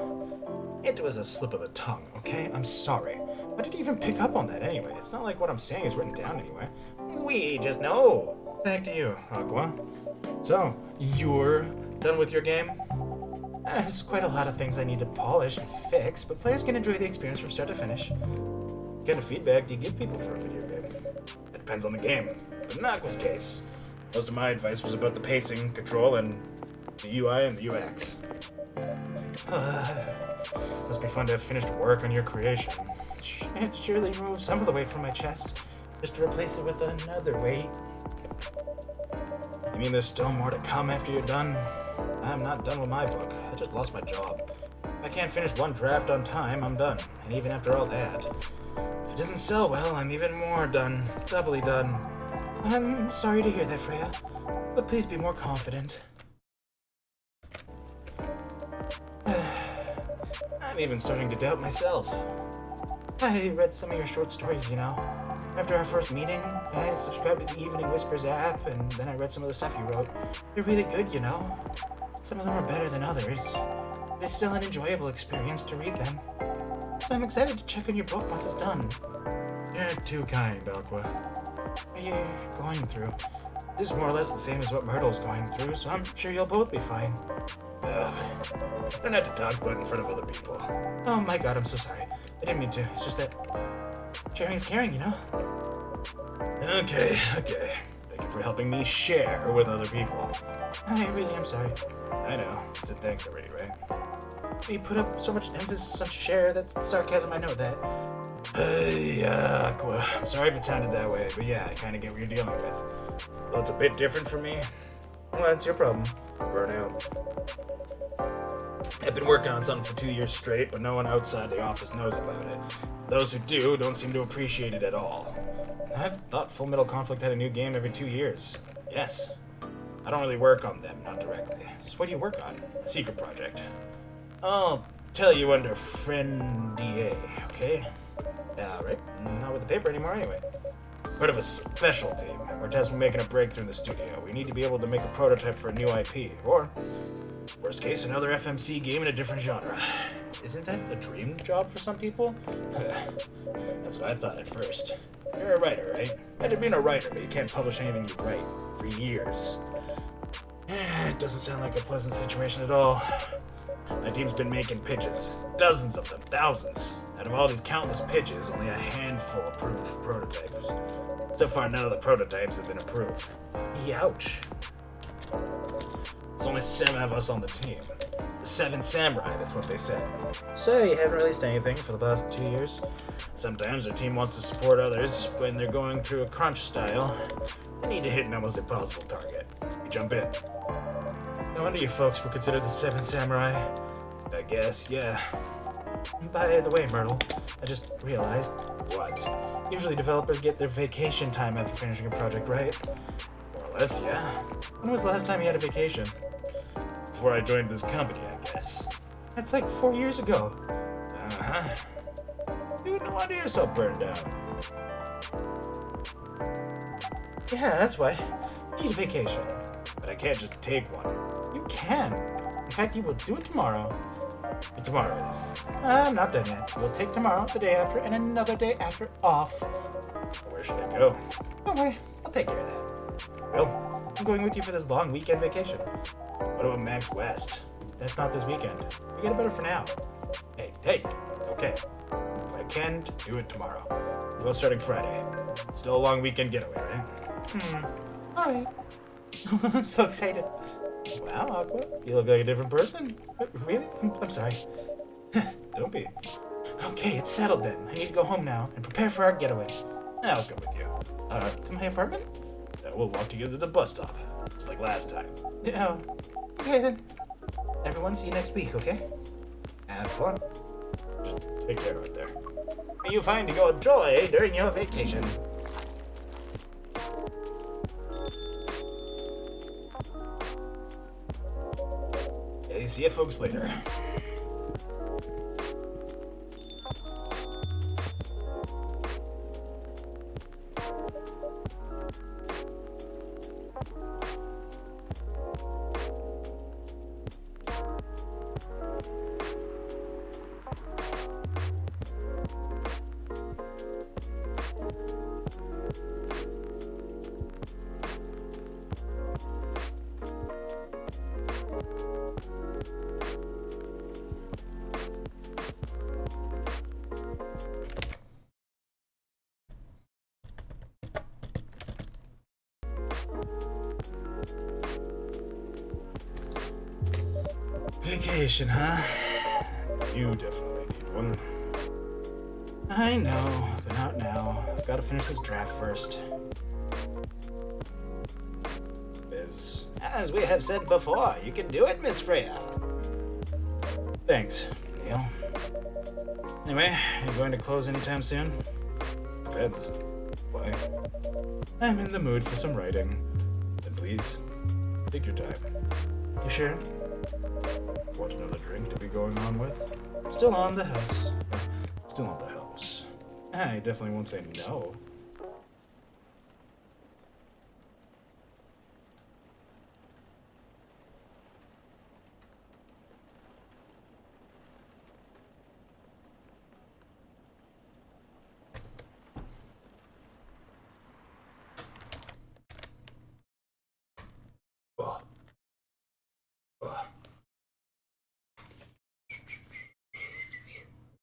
It was a slip of the tongue, okay? I'm sorry. Why did you even pick up on that anyway? It's not like what I'm saying is written down anyway. We just know. Back to you, Aqua. So, you're done with your game? there's quite a lot of things I need to polish and fix, but players can enjoy the experience from start to finish. What kind of feedback do you give people for a video game? It depends on the game. But in Aqua's case, most of my advice was about the pacing, control, and The UI and the UX. Must be fun to have finished work on your creation. It surely removes some of the weight from my chest, just to replace it with another weight. You mean there's still more to come after you're done? I'm not done with my book. I just lost my job. If I can't finish one draft on time, I'm done. And even after all that, if it doesn't sell well, I'm even more done. Doubly done. I'm sorry to hear that, Freya, but please be more confident. I'm even starting to doubt myself. I read some of your short stories, you know. After our first meeting, I subscribed to the Evening Whispers app, and then I read some of the stuff you wrote. They're really good, you know. Some of them are better than others. But it's still an enjoyable experience to read them. So I'm excited to check on your book once it's done. You're too kind, Aqua. What are you going through? It's more or less the same as what Myrtle's going through, so I'm sure you'll both be fine. Ugh. I don't have to talk about it in front of other people. Oh my god, I'm so sorry. I didn't mean to. It's just that sharing is caring, you know? Okay. Thank you for helping me share with other people. I really am sorry. I know. You said thanks already, right? You put up so much emphasis on share. That's sarcasm, I know that. Hey, Aqua. I'm sorry if it sounded that way, but yeah, I kind of get what you're dealing with. Well, it's a bit different for me. Well, that's your problem. Burnout. I've been working on something for 2 years straight, but no one outside the office knows about it. Those who do don't seem to appreciate it at all. I've thought Full Metal Conflict had a new game every 2 years. Yes. I don't really work on them, not directly. So what do you work on? A secret project. I'll tell you under friend-DA, okay? Right. Not with the paper anymore anyway. Part of a special team. We're testing making a breakthrough in the studio. We need to be able to make a prototype for a new IP, or, worst case, another FMC game in a different genre. Isn't that a dream job for some people? That's what I thought at first. You're a writer, right? Imagine being a writer, but you can't publish anything you write for years. It doesn't sound like a pleasant situation at all. My team's been making pitches. Dozens of them, thousands. Out of all these countless pitches, only a handful approved for prototypes. So far, none of the prototypes have been approved. Ouch. There's only 7 of us on the team. The 7 samurai, that's what they said. So you haven't released anything for the past 2 years? Sometimes our team wants to support others when they're going through a crunch style. They need to hit an almost impossible target. We jump in. No wonder you folks were considered the 7 samurai. I guess, yeah. By the way, Myrtle, I just realized. What? Usually developers get their vacation time after finishing a project, right? More or less, yeah. When was the last time you had a vacation? Before I joined this company, I guess. That's like 4 years ago. Uh-huh. Dude, no wonder you're so burned out. Yeah, that's why. You need a vacation. But I can't just take one. You can. In fact, you will do it tomorrow. But tomorrow is... I'm not done yet. We'll take tomorrow, the day after, and another day after off. Where should I go? Don't worry, I'll take care of that. Well, I'm going with you for this long weekend vacation. what about Max West? That's not this weekend. We got it better for now. Hey, okay. If I can, do it tomorrow. Well, starting Friday. Still a long weekend getaway, right? Alright. I'm so excited. Wow, Aqua, you look like a different person. Really? I'm sorry. Don't be. Okay, it's settled then. I need to go home now and prepare for our getaway. I'll come with you. To my apartment? We'll walk together to the bus stop. Just like last time. Yeah. Okay then. Everyone, see you next week, okay? Have fun. Just take care out there. May you find your joy during your vacation. Okay, see you folks later. Vacation, huh? You definitely need one. I know, but not now. I've got to finish this draft first. As we have said before, you can do it, Miss Freya. Thanks, Neil. Anyway, are you going to close anytime soon? Depends. Why? I'm in the mood for some writing. Then please, take your time. You sure? Want another drink to be going on with? Still on the house. Still on the house. I definitely won't say no.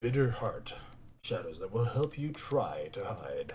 Bitter heart. Shadows that will help you try to hide.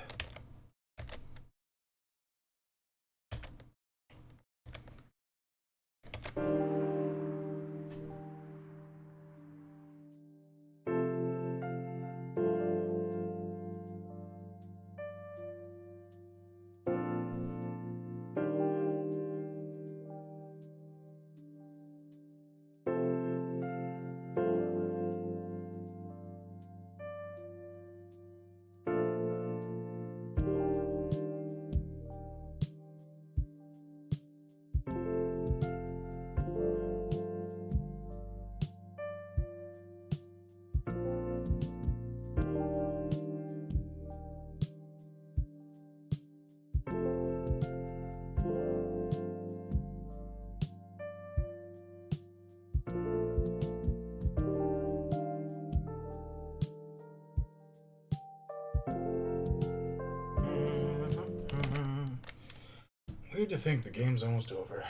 Weird to think the game's almost over.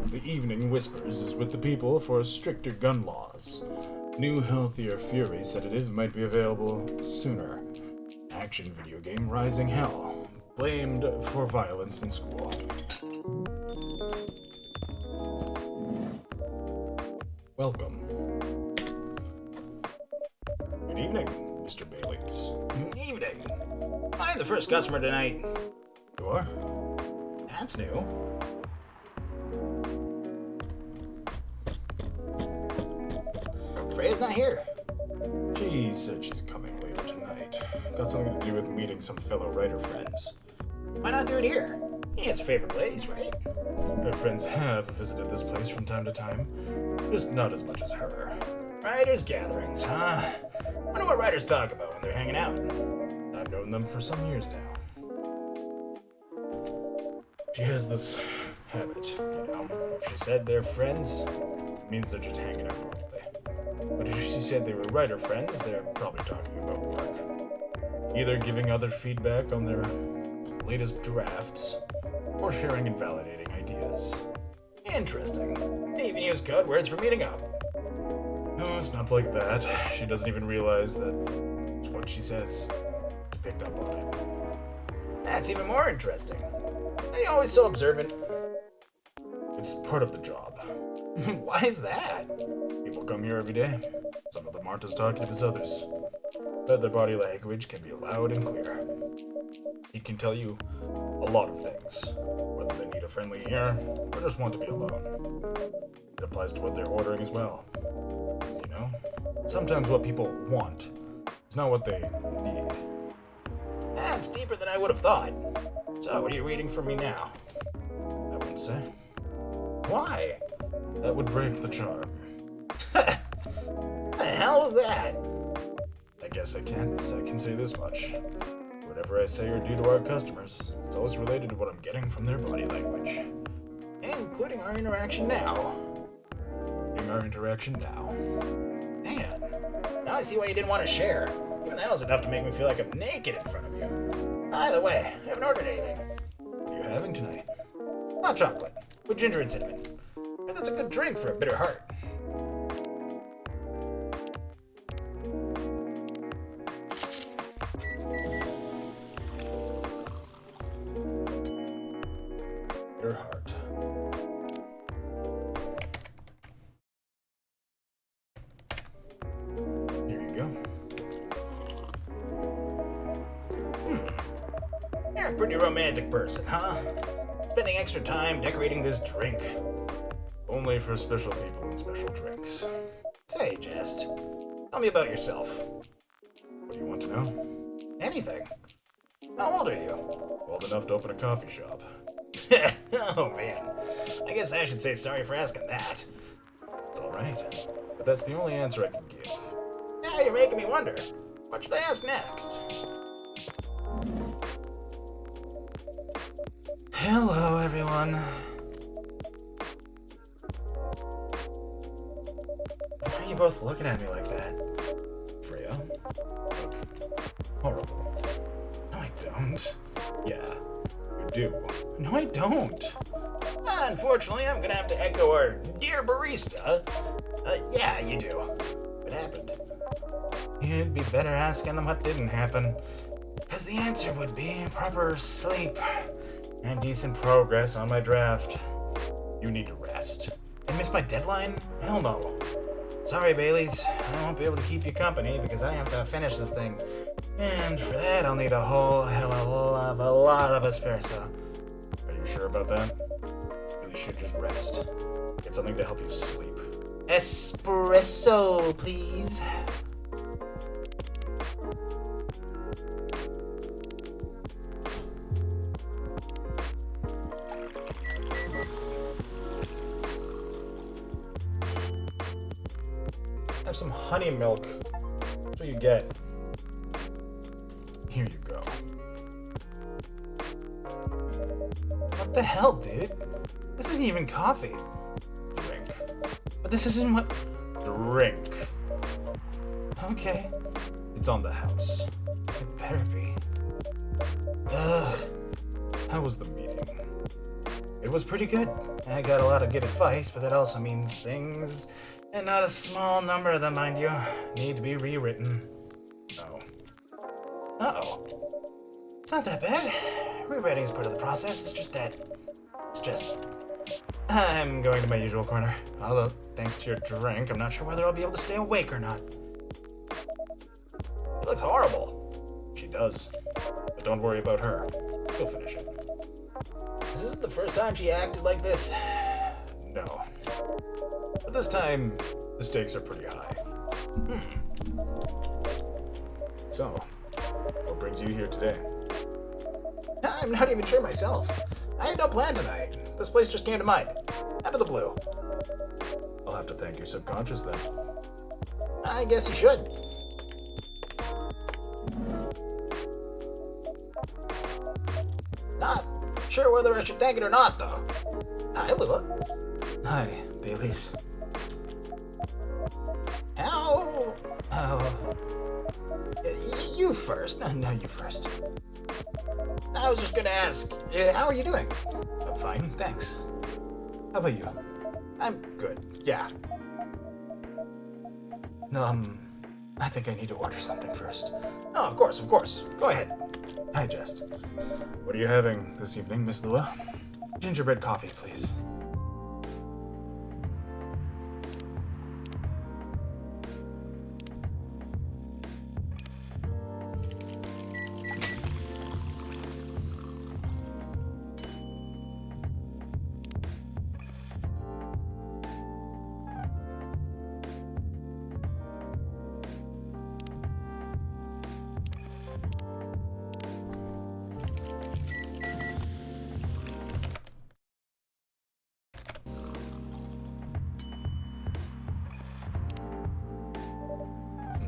The Evening Whispers is with the people for stricter gun laws. New, healthier Fury sedative might be available sooner. Action video game Rising Hell, blamed for violence in school. Welcome. Good evening, Mr. Bailey's. Good evening. I'm the first customer tonight. You are? That's new. Freya's not here. She said she's coming later tonight. Got something to do with meeting some fellow writer friends. Why not do it here? It's your favorite place, right? Her friends have visited this place from time to time, just not as much as her. Writers' gatherings, huh? Wonder what writers talk about when they're hanging out. I've known them for some years now. She has this habit, you know. If she said they're friends, it means they're just hanging out normally. But if she said they were writer friends, they're probably talking about work. Either giving other feedback on their latest drafts, or sharing and validating ideas. Interesting. They even use code words for meeting up. No, it's not like that. She doesn't even realize that it's what she says. She picked up on it. That's even more interesting. Are you always so observant? It's part of the job. Why is that? People come here every day. Some of them aren't as talkative as others, but their body language can be loud and clear. It can tell you a lot of things, whether they need a friendly ear or just want to be alone. It applies to what they're ordering as well. As you know, sometimes what people want is not what they need. That's deeper than I would have thought. So, what are you reading for me now? I wouldn't say. Why? That would break the charm. The hell was that? I guess I can say this much. Whatever I say or do to our customers, it's always related to what I'm getting from their body language. Including our interaction now. Man, Now I see why you didn't want to share. Even that was enough to make me feel like I'm naked in front of you. By the way, I haven't ordered anything. what are you having tonight? Hot chocolate with ginger and cinnamon. And that's a good drink for a bitter heart. a pretty romantic person, huh? Spending extra time decorating this drink. Only for special people and special drinks. Say, Jest, tell me about yourself. What do you want to know? Anything. How old are you? Old enough to open a coffee shop. Oh man, I guess I should say sorry for asking that. It's alright. But that's the only answer I can give. Now you're making me wonder. What should I ask next? Hello, everyone. Why are you both looking at me like that? Freya, look horrible. No, I don't. Yeah, you do. No, I don't. Unfortunately, I'm gonna have to echo our dear barista. Yeah, you do. What happened? You'd be better asking them what didn't happen. Because the answer would be proper sleep and decent progress on my draft. You need to rest. I missed my deadline? Hell no. Sorry, Baileys. I won't be able to keep you company because I have to finish this thing. And for that, I'll need a whole hell of a lot of espresso. Are you sure about that? You really should just rest. Get something to help you sleep. Espresso, please. Have some honey milk. That's what you get. Here you go. What the hell, dude? This isn't even coffee. Drink. But this isn't what... Drink. Okay. It's on the house. It better be. Ugh. How was the meeting? It was pretty good. I got a lot of good advice, but that also means things, and not a small number of them, mind you, need to be rewritten. Oh. Uh-oh. It's not that bad. Rewriting is part of the process. It's just... I'm going to my usual corner. Although, thanks to your drink, I'm not sure whether I'll be able to stay awake or not. It looks horrible. She does. But don't worry about her. She'll finish it. This isn't the first time she acted like this. No. But this time, the stakes are pretty high. So, what brings you here today? I'm not even sure myself. I had no plan tonight. This place just came to mind. Out of the blue. I'll have to thank your subconscious then. I guess you should. Not sure whether I should thank it or not, though. Hi, Lua. Hi, Baileys. How? Oh, You first. no, you first. I was just gonna ask, how are you doing? I'm fine, thanks. How about you? I'm good, yeah. No, I think I need to order something first. Oh, of course. Go ahead. Hi, Jest. What are you having this evening, Miss Lua? Gingerbread coffee, please.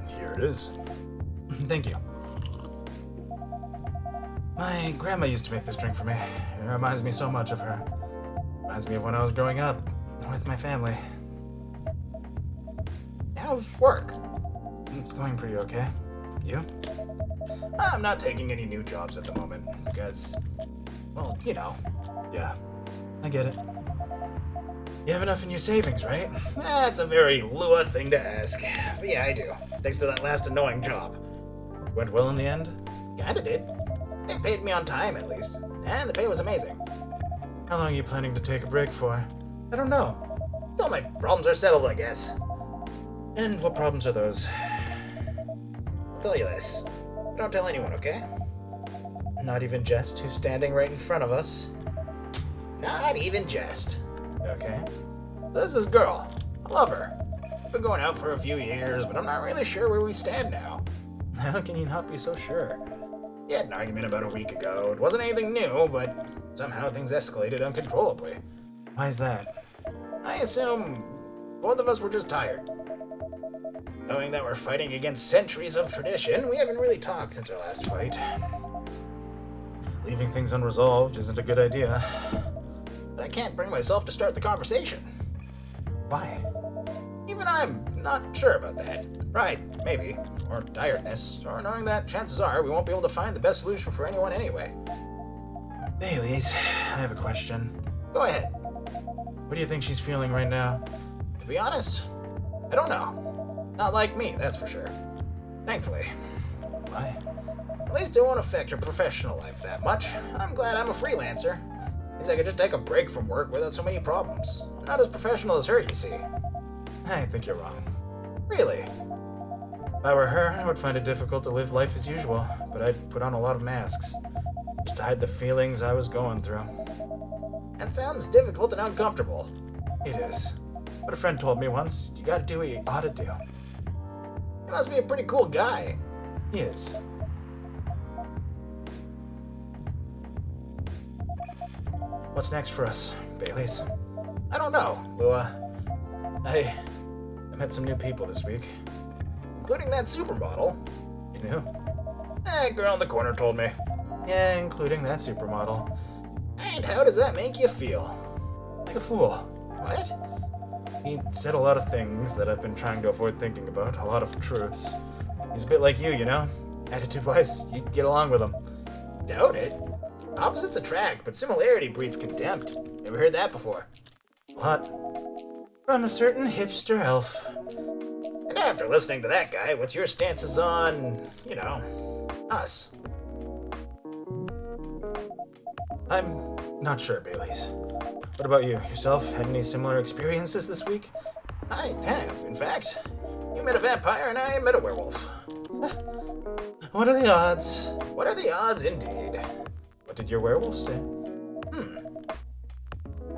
Here it is. Thank you. My grandma used to make this drink for me. It reminds me so much of her. Reminds me of when I was growing up with my family. How's work? It's going pretty okay. You? I'm not taking any new jobs at the moment because, well, you know. Yeah, I get it. You have enough in your savings, right? That's a very Lua thing to ask. But yeah, I do. Thanks to that last annoying job. Went well in the end? Kinda did. They paid me on time, at least. And the pay was amazing. How long are you planning to take a break for? I don't know. Till my problems are settled, I guess. And what problems are those? I'll tell you this. Don't tell anyone, okay? Not even Jest, who's standing right in front of us. Not even Jest. Okay. There's this girl. I love her. We've been going out for a few years, but I'm not really sure where we stand now. How can you not be so sure? We had an argument about a week ago. It wasn't anything new, but somehow things escalated uncontrollably. Why is that? I assume both of us were just tired. Knowing that we're fighting against centuries of tradition, we haven't really talked since our last fight. Leaving things unresolved isn't a good idea. But I can't bring myself to start the conversation. Why? Even I'm not sure about that. Pride, maybe. Or tiredness. Or knowing that chances are we won't be able to find the best solution for anyone anyway. Baileys, I have a question. Go ahead. What do you think she's feeling right now? To be honest, I don't know. Not like me, that's for sure. Thankfully. Why? At least it won't affect her professional life that much. I'm glad I'm a freelancer. Means I could just take a break from work without so many problems. I'm not as professional as her, you see. I think you're wrong. Really? If I were her, I would find it difficult to live life as usual, but I'd put on a lot of masks. Just to hide the feelings I was going through. That sounds difficult and uncomfortable. It is. But a friend told me once, you gotta do what you ought to do. He must be a pretty cool guy. He is. What's next for us, Baileys? I don't know, Lua. I met some new people this week. Including that supermodel. You knew? Girl in the corner told me. Yeah, including that supermodel. And how does that make you feel? Like a fool. What? He said a lot of things that I've been trying to avoid thinking about, a lot of truths. He's a bit like you know? Attitude-wise, you'd get along with him. Doubt it. Opposites attract, but similarity breeds contempt. Never heard that before. What? From a certain hipster elf. And after listening to that guy, what's your stances on, us? I'm not sure, Baileys. What about you? Yourself? Had any similar experiences this week? I have, in fact. You met a vampire and I met a werewolf. What are the odds? What are the odds, indeed? What did your werewolf say?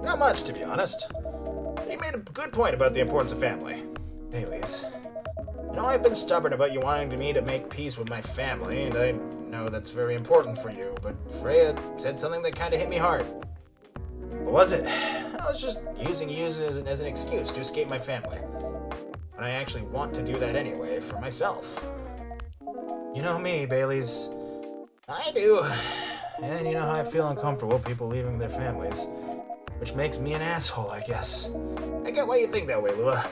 Not much, to be honest. But he made a good point about the importance of family. Baileys. I've been stubborn about you wanting me to make peace with my family, and I know that's very important for you, but Freya said something that kind of hit me hard. What was it? I was just using you as an excuse to escape my family. But I actually want to do that anyway, for myself. You know me, Baileys. I do. And you know how I feel uncomfortable people leaving their families. Which makes me an asshole, I guess. I get why you think that way, Lua.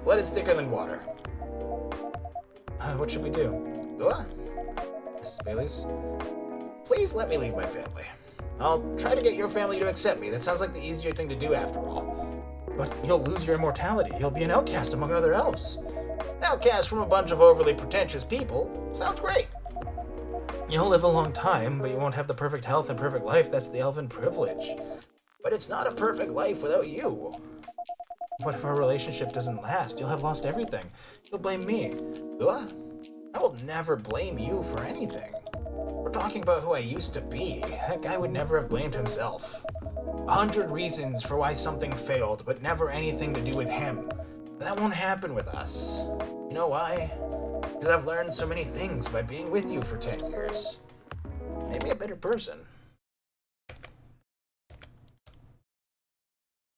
Blood is thicker than water. What should we do? Lua? Mrs. Baileys? Please let me leave my family. I'll try to get your family to accept me. That sounds like the easier thing to do after all. But you'll lose your immortality. You'll be an outcast among other elves. An outcast from a bunch of overly pretentious people? Sounds great. You'll live a long time, but you won't have the perfect health and perfect life. That's the elven privilege. But it's not a perfect life without you. What if our relationship doesn't last? You'll have lost everything. You'll blame me. Lua? I will never blame you for anything. We're talking about who I used to be. That guy would never have blamed himself. 100 reasons for why something failed, but never anything to do with him. That won't happen with us. You know why? Because I've learned so many things by being with you for 10 years. Made me a better person.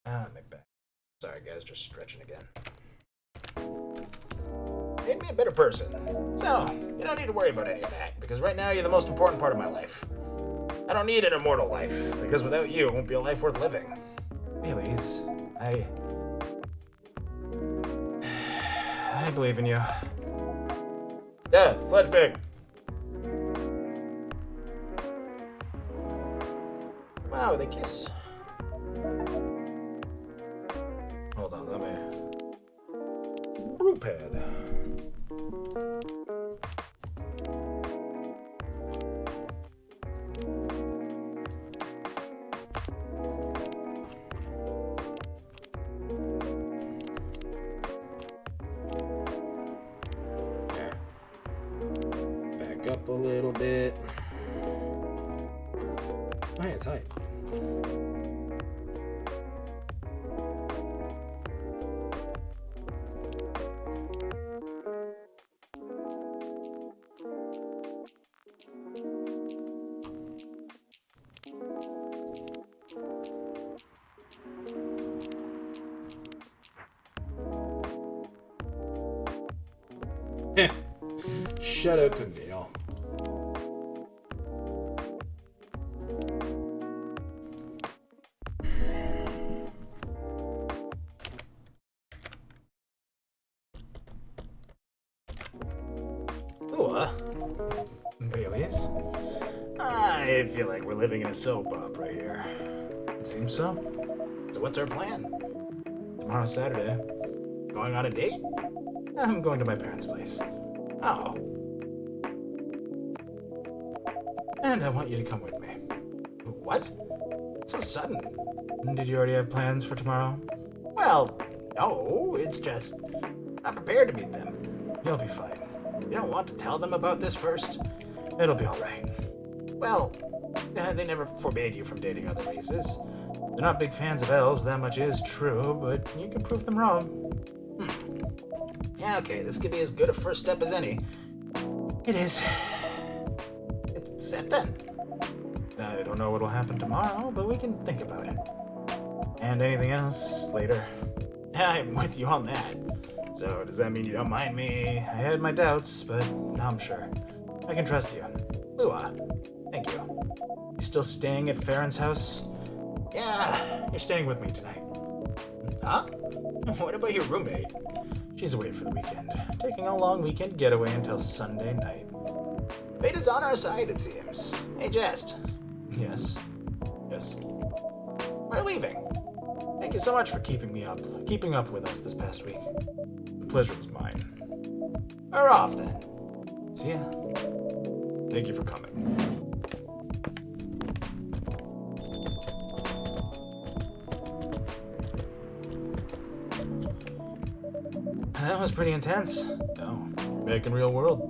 My back. Sorry guys, just stretching again. Made me a better person. So, you don't need to worry about any of that, because right now you're the most important part of my life. I don't need an immortal life, because without you, it won't be a life worth living. Baileys, I believe in you. Yeah, flashback. Wow, they kiss. Hold on, let me... Brew pad. Back up a little bit. sight. Shout out to Neil. Bailey's? I feel like we're living in a soap opera here. It seems so. So what's our plan? Tomorrow's Saturday. Going on a date? I'm going to my parents' place. Oh. And I want you to come with me. What? So sudden. Did you already have plans for tomorrow? Well, no, it's just I'm prepared to meet them. You'll be fine. You don't want to tell them about this first? It'll be alright. Well, they never forbade you from dating other races. They're not big fans of elves, that much is true, but you can prove them wrong. Yeah, okay, this could be as good a first step as any. It is. It's set then. I don't know what'll happen tomorrow, but we can think about it. And anything else later. I'm with you on that. So, does that mean you don't mind me? I had my doubts, but now I'm sure. I can trust you. Lua, thank you. You still staying at Farron's house? Yeah, you're staying with me tonight. Huh? What about your roommate? She's away for the weekend, taking a long weekend getaway until Sunday night. Fate is on our side, it seems. Hey, Jest. Yes. Yes. We're leaving. Thank you so much for keeping up with us this past week. The pleasure was mine. We're off then. See ya. Thank you for coming. That was pretty intense. Oh, you're back in real world.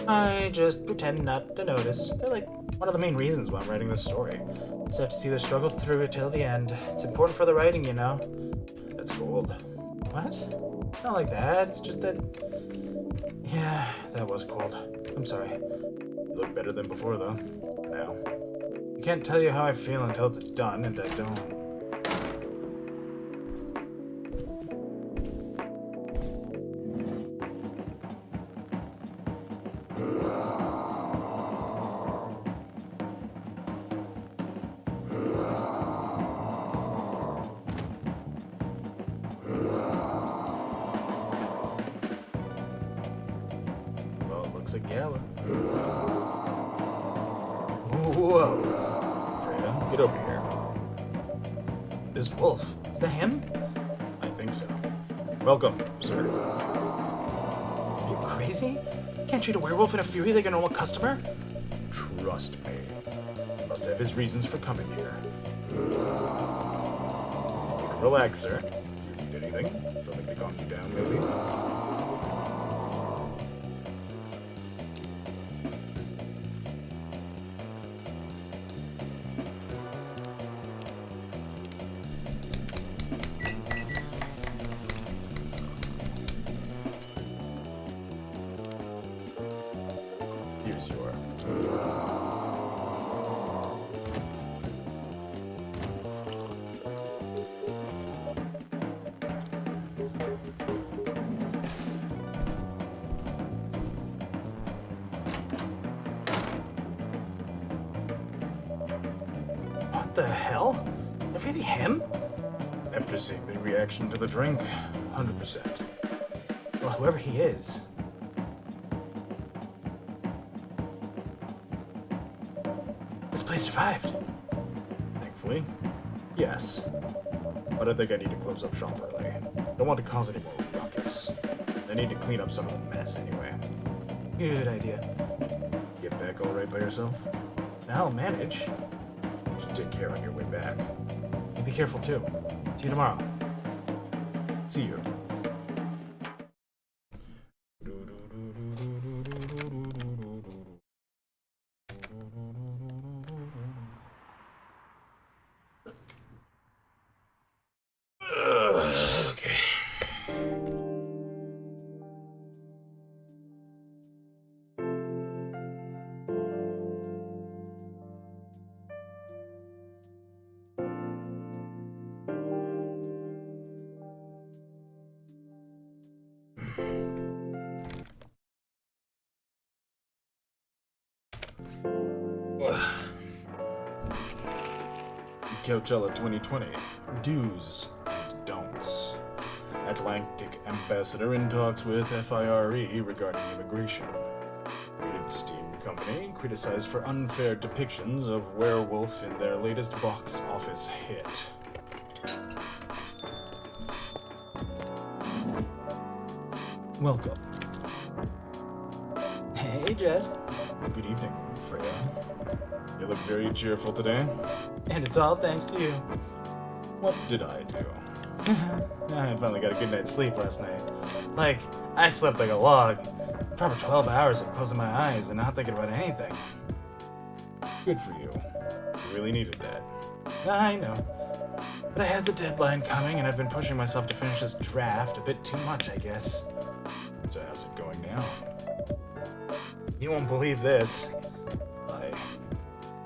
I just pretend not to notice. They're like one of the main reasons why I'm writing this story. So I have to see their struggle through it till the end. It's important for the writing, you know. That's gold. What? Not like that. It's just that... Yeah, that was cold. I'm sorry. You look better than before, though. Now. I can't tell you how I feel until it's done, and I don't. Looks a gala. Whoa. Freya, get over here. This wolf, is that him? I think so. Welcome, sir. Are you crazy? Can't treat a werewolf and a fury like a normal customer? Trust me. He must have his reasons for coming here. You can relax, sir. Do you need anything? Something to calm you down, maybe? Here's your... What the hell? That really him? After seeing the reaction to the drink, 100%. Well, whoever he is... This place survived. Thankfully, yes. But I think I need to close up shop early. Don't want to cause any more ruckus. I need to clean up some of the mess anyway. Good idea. Get back all right by yourself? I'll manage. Just take care on your way back. You be careful too. See you tomorrow. See you. Coachella 2020. Do's and don'ts. Atlantic ambassador in talks with FIRE regarding immigration. Weird Steam Company criticized for unfair depictions of werewolf in their latest box office hit. Welcome. Hey, Jest. Good evening, Freya. You look very cheerful today. And it's all thanks to you. What did I do? I finally got a good night's sleep last night. Like, I slept like a log. Proper 12 hours of closing my eyes and not thinking about anything. Good for you. You really needed that. I know. But I had the deadline coming and I've been pushing myself to finish this draft a bit too much, I guess. So how's it going now? You won't believe this. I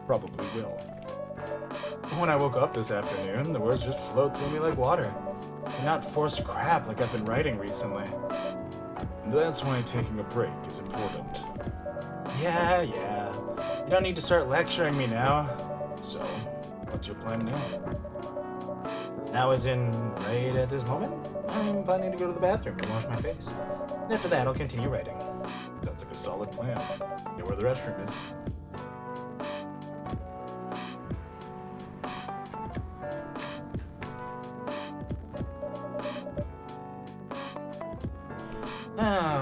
probably will. When I woke up this afternoon, the words just flowed through me like water. And not forced crap like I've been writing recently. And that's why taking a break is important. Yeah. You don't need to start lecturing me now. So, what's your plan now? Now as in, right at this moment, I'm planning to go to the bathroom to wash my face. And after that, I'll continue writing. Sounds like a solid plan. You know where the restroom is.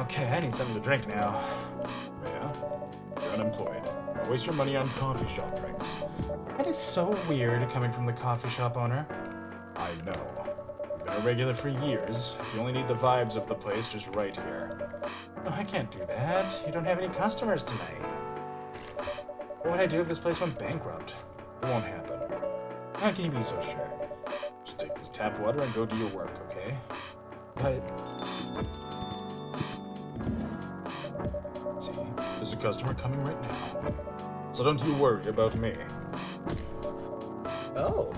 Okay, I need something to drink now. Yeah, you're unemployed. Don't waste your money on coffee shop drinks. That is so weird coming from the coffee shop owner. I know. You've been a regular for years. If you only need the vibes of the place, just right here. No, I can't do that. You don't have any customers tonight. What would I do if this place went bankrupt? It won't happen. How can you be so sure? Just take this tap water and go do your work, okay? But See, there's a customer coming right now. So don't you worry about me. oh.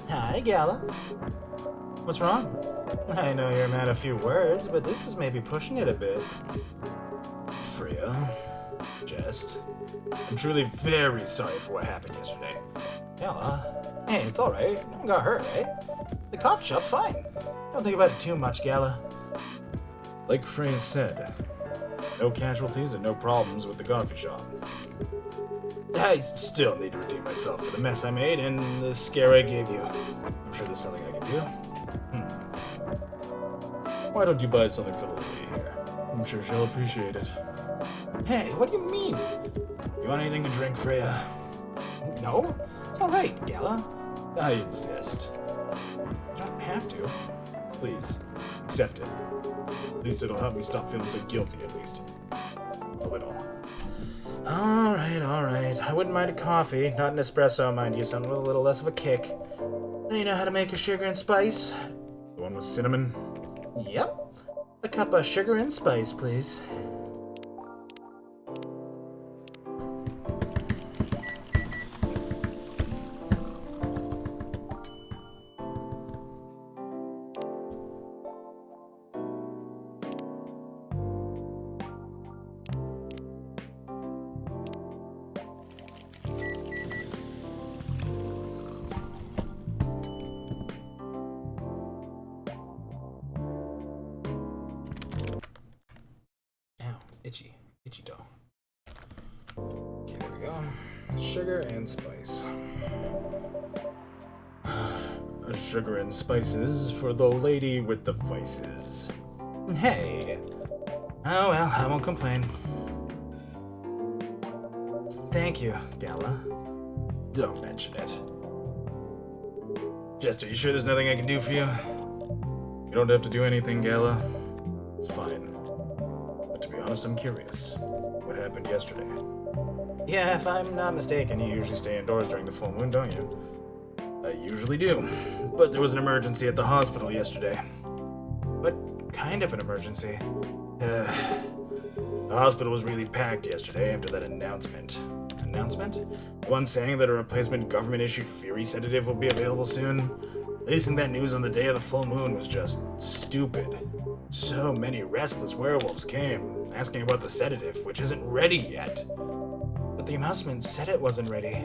Hi, Gala. What's wrong? I know you're a man of few words, but this is maybe pushing it a bit. Freya, Jest, I'm truly very sorry for what happened yesterday. Gala? Hey, it's alright. No one got hurt, right? The coffee shop's fine. Don't think about it too much, Gala. Like Freya said, no casualties and no problems with the coffee shop. I still need to redeem myself for the mess I made and the scare I gave you. I'm sure there's something I can do. Why don't you buy something for the lady here? I'm sure she'll appreciate it. Hey, what do you mean? You want anything to drink, Freya? No? It's alright, Gala. I insist. You don't have to. Please, accept it. At least it'll help me stop feeling so guilty, at least. A little. Alright. I wouldn't mind a coffee. Not an espresso, mind you, something with a little less of a kick. Now you know how to make a sugar and spice? The one with cinnamon? Yep. A cup of sugar and spice, please. Itchy dough. Okay, there we go. Sugar and spice. Sugar and spices for the lady with the vices. Hey. Oh well, I won't complain. Thank you, Gala. Don't mention it. Jest, are you sure there's nothing I can do for you? You don't have to do anything, Gala. It's fine. But to be honest, I'm curious. What happened yesterday? Yeah, if I'm not mistaken, you usually stay indoors during the full moon, don't you? I usually do. But there was an emergency at the hospital yesterday. What kind of an emergency? The hospital was really packed yesterday after that announcement. Announcement? The one saying that a replacement government-issued Fury sedative will be available soon. Releasing that news on the day of the full moon was just stupid. So many restless werewolves came, asking about the sedative, which isn't ready yet. But the announcement said it wasn't ready.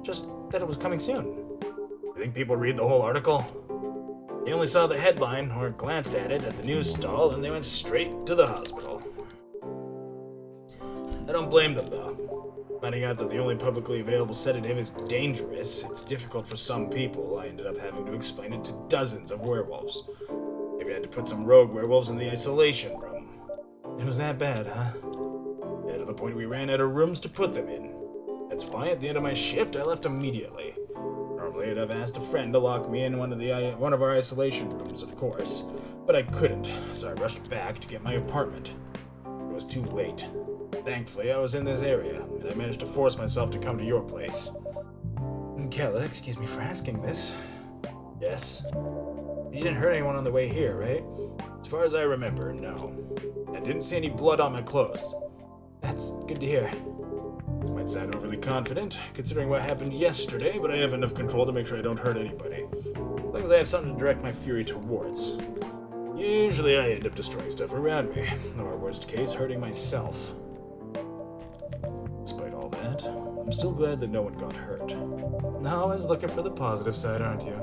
Just that it was coming soon. You think people read the whole article? They only saw the headline or glanced at it at the news stall and they went straight to the hospital. I don't blame them though. Finding out that the only publicly available sedative is dangerous, it's difficult for some people. I ended up having to explain it to dozens of werewolves. Maybe I had to put some rogue werewolves in the isolation room. It was that bad, huh? Yeah, to the point we ran out of rooms to put them in. That's why at the end of my shift I left immediately. Normally I'd have asked a friend to lock me in one of our isolation rooms, of course. But I couldn't, so I rushed back to get my apartment. It was too late. Thankfully, I was in this area, and I managed to force myself to come to your place. Kella, excuse me for asking this. Yes? You didn't hurt anyone on the way here, right? As far as I remember, no. I didn't see any blood on my clothes. That's good to hear. This might sound overly confident, considering what happened yesterday, but I have enough control to make sure I don't hurt anybody. As long as I have something to direct my fury towards. Usually I end up destroying stuff around me, or worst case, hurting myself. Despite all that, I'm still glad that no one got hurt. Always looking for the positive side, aren't you?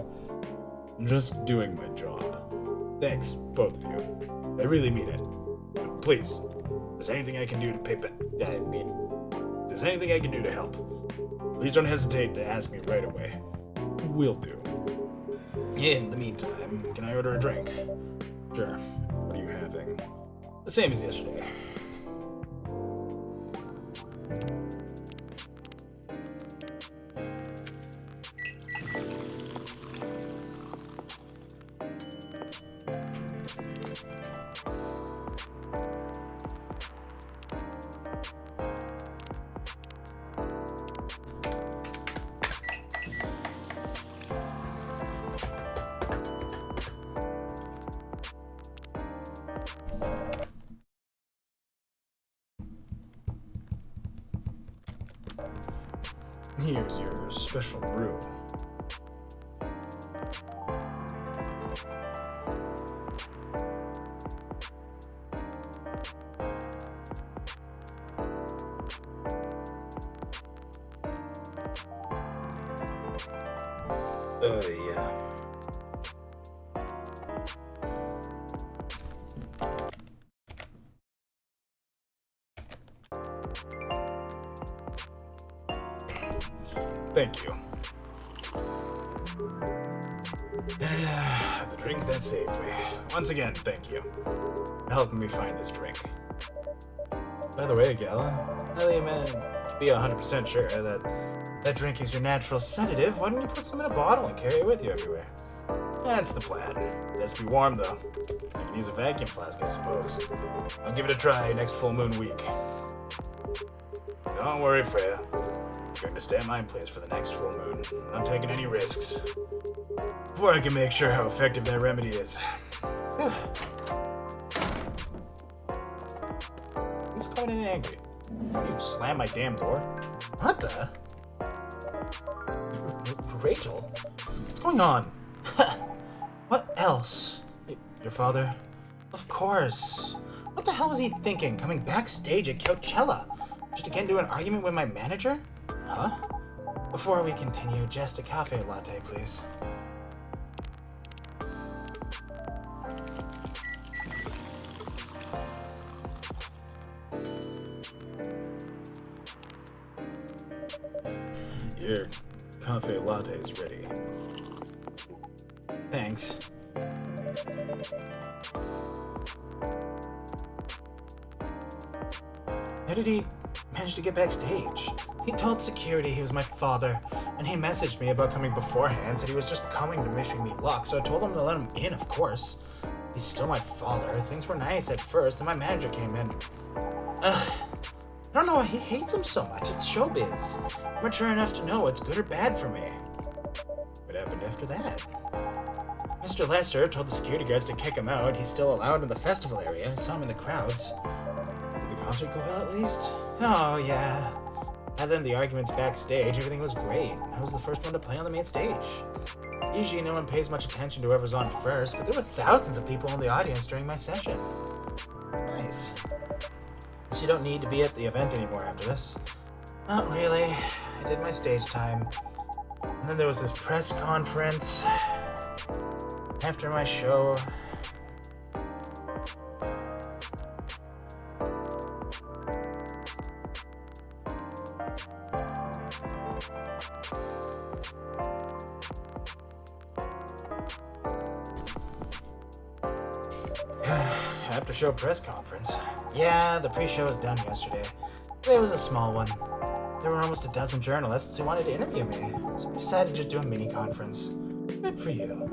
I'm just doing my job. Thanks, both of you. I really mean it. But please, if there's anything I can do to pay back, if there's anything I can do to help, please don't hesitate to ask me right away. Will do. In the meantime, can I order a drink? Sure. What are you having? The same as yesterday. Here's your special brew. Yeah. Thank you. The drink that saved me. Once again, thank you for helping me find this drink. By the way, Gala, now that you to be 100% sure that drink is your natural sedative, why don't you put some in a bottle and carry it with you everywhere? That's the plan. It has to be warm, though. I can use a vacuum flask, I suppose. I'll give it a try next full moon week. Don't worry, Freya. I'm going to stay at my place for the next full moon. I'm not taking any risks. Before I can make sure how effective that remedy is. Who's coming in angry? You slam my damn door? What the? Rachel? What's going on? What else? Your father? Of course. What the hell was he thinking, coming backstage at Coachella? Just to get into an argument with my manager? Huh? Before we continue, just a cafe latte, please. Your cafe latte is ready. Thanks. How did he manage to get backstage? He told security he was my father, and he messaged me about coming beforehand, said he was just coming to wish me luck, so I told him to let him in, of course. He's still my father. Things were nice at first, then my manager came in. I don't know why he hates him so much. It's showbiz. I'm mature enough to know what's good or bad for me. What happened after that? Mr. Lester told the security guards to kick him out. He's still allowed in the festival area. I saw him in the crowds. Did the concert go well at least? Oh, yeah. Other than the arguments backstage, everything was great. I was the first one to play on the main stage. Usually no one pays much attention to whoever's on first, but there were thousands of people in the audience during my session. Nice. So you don't need to be at the event anymore after this? Not really. I did my stage time. And then there was this press conference. After my show... After show press conference. Yeah, the pre-show was done yesterday. It was a small one. There were almost a dozen journalists who wanted to interview me, so we decided to just do a mini conference. Good for you.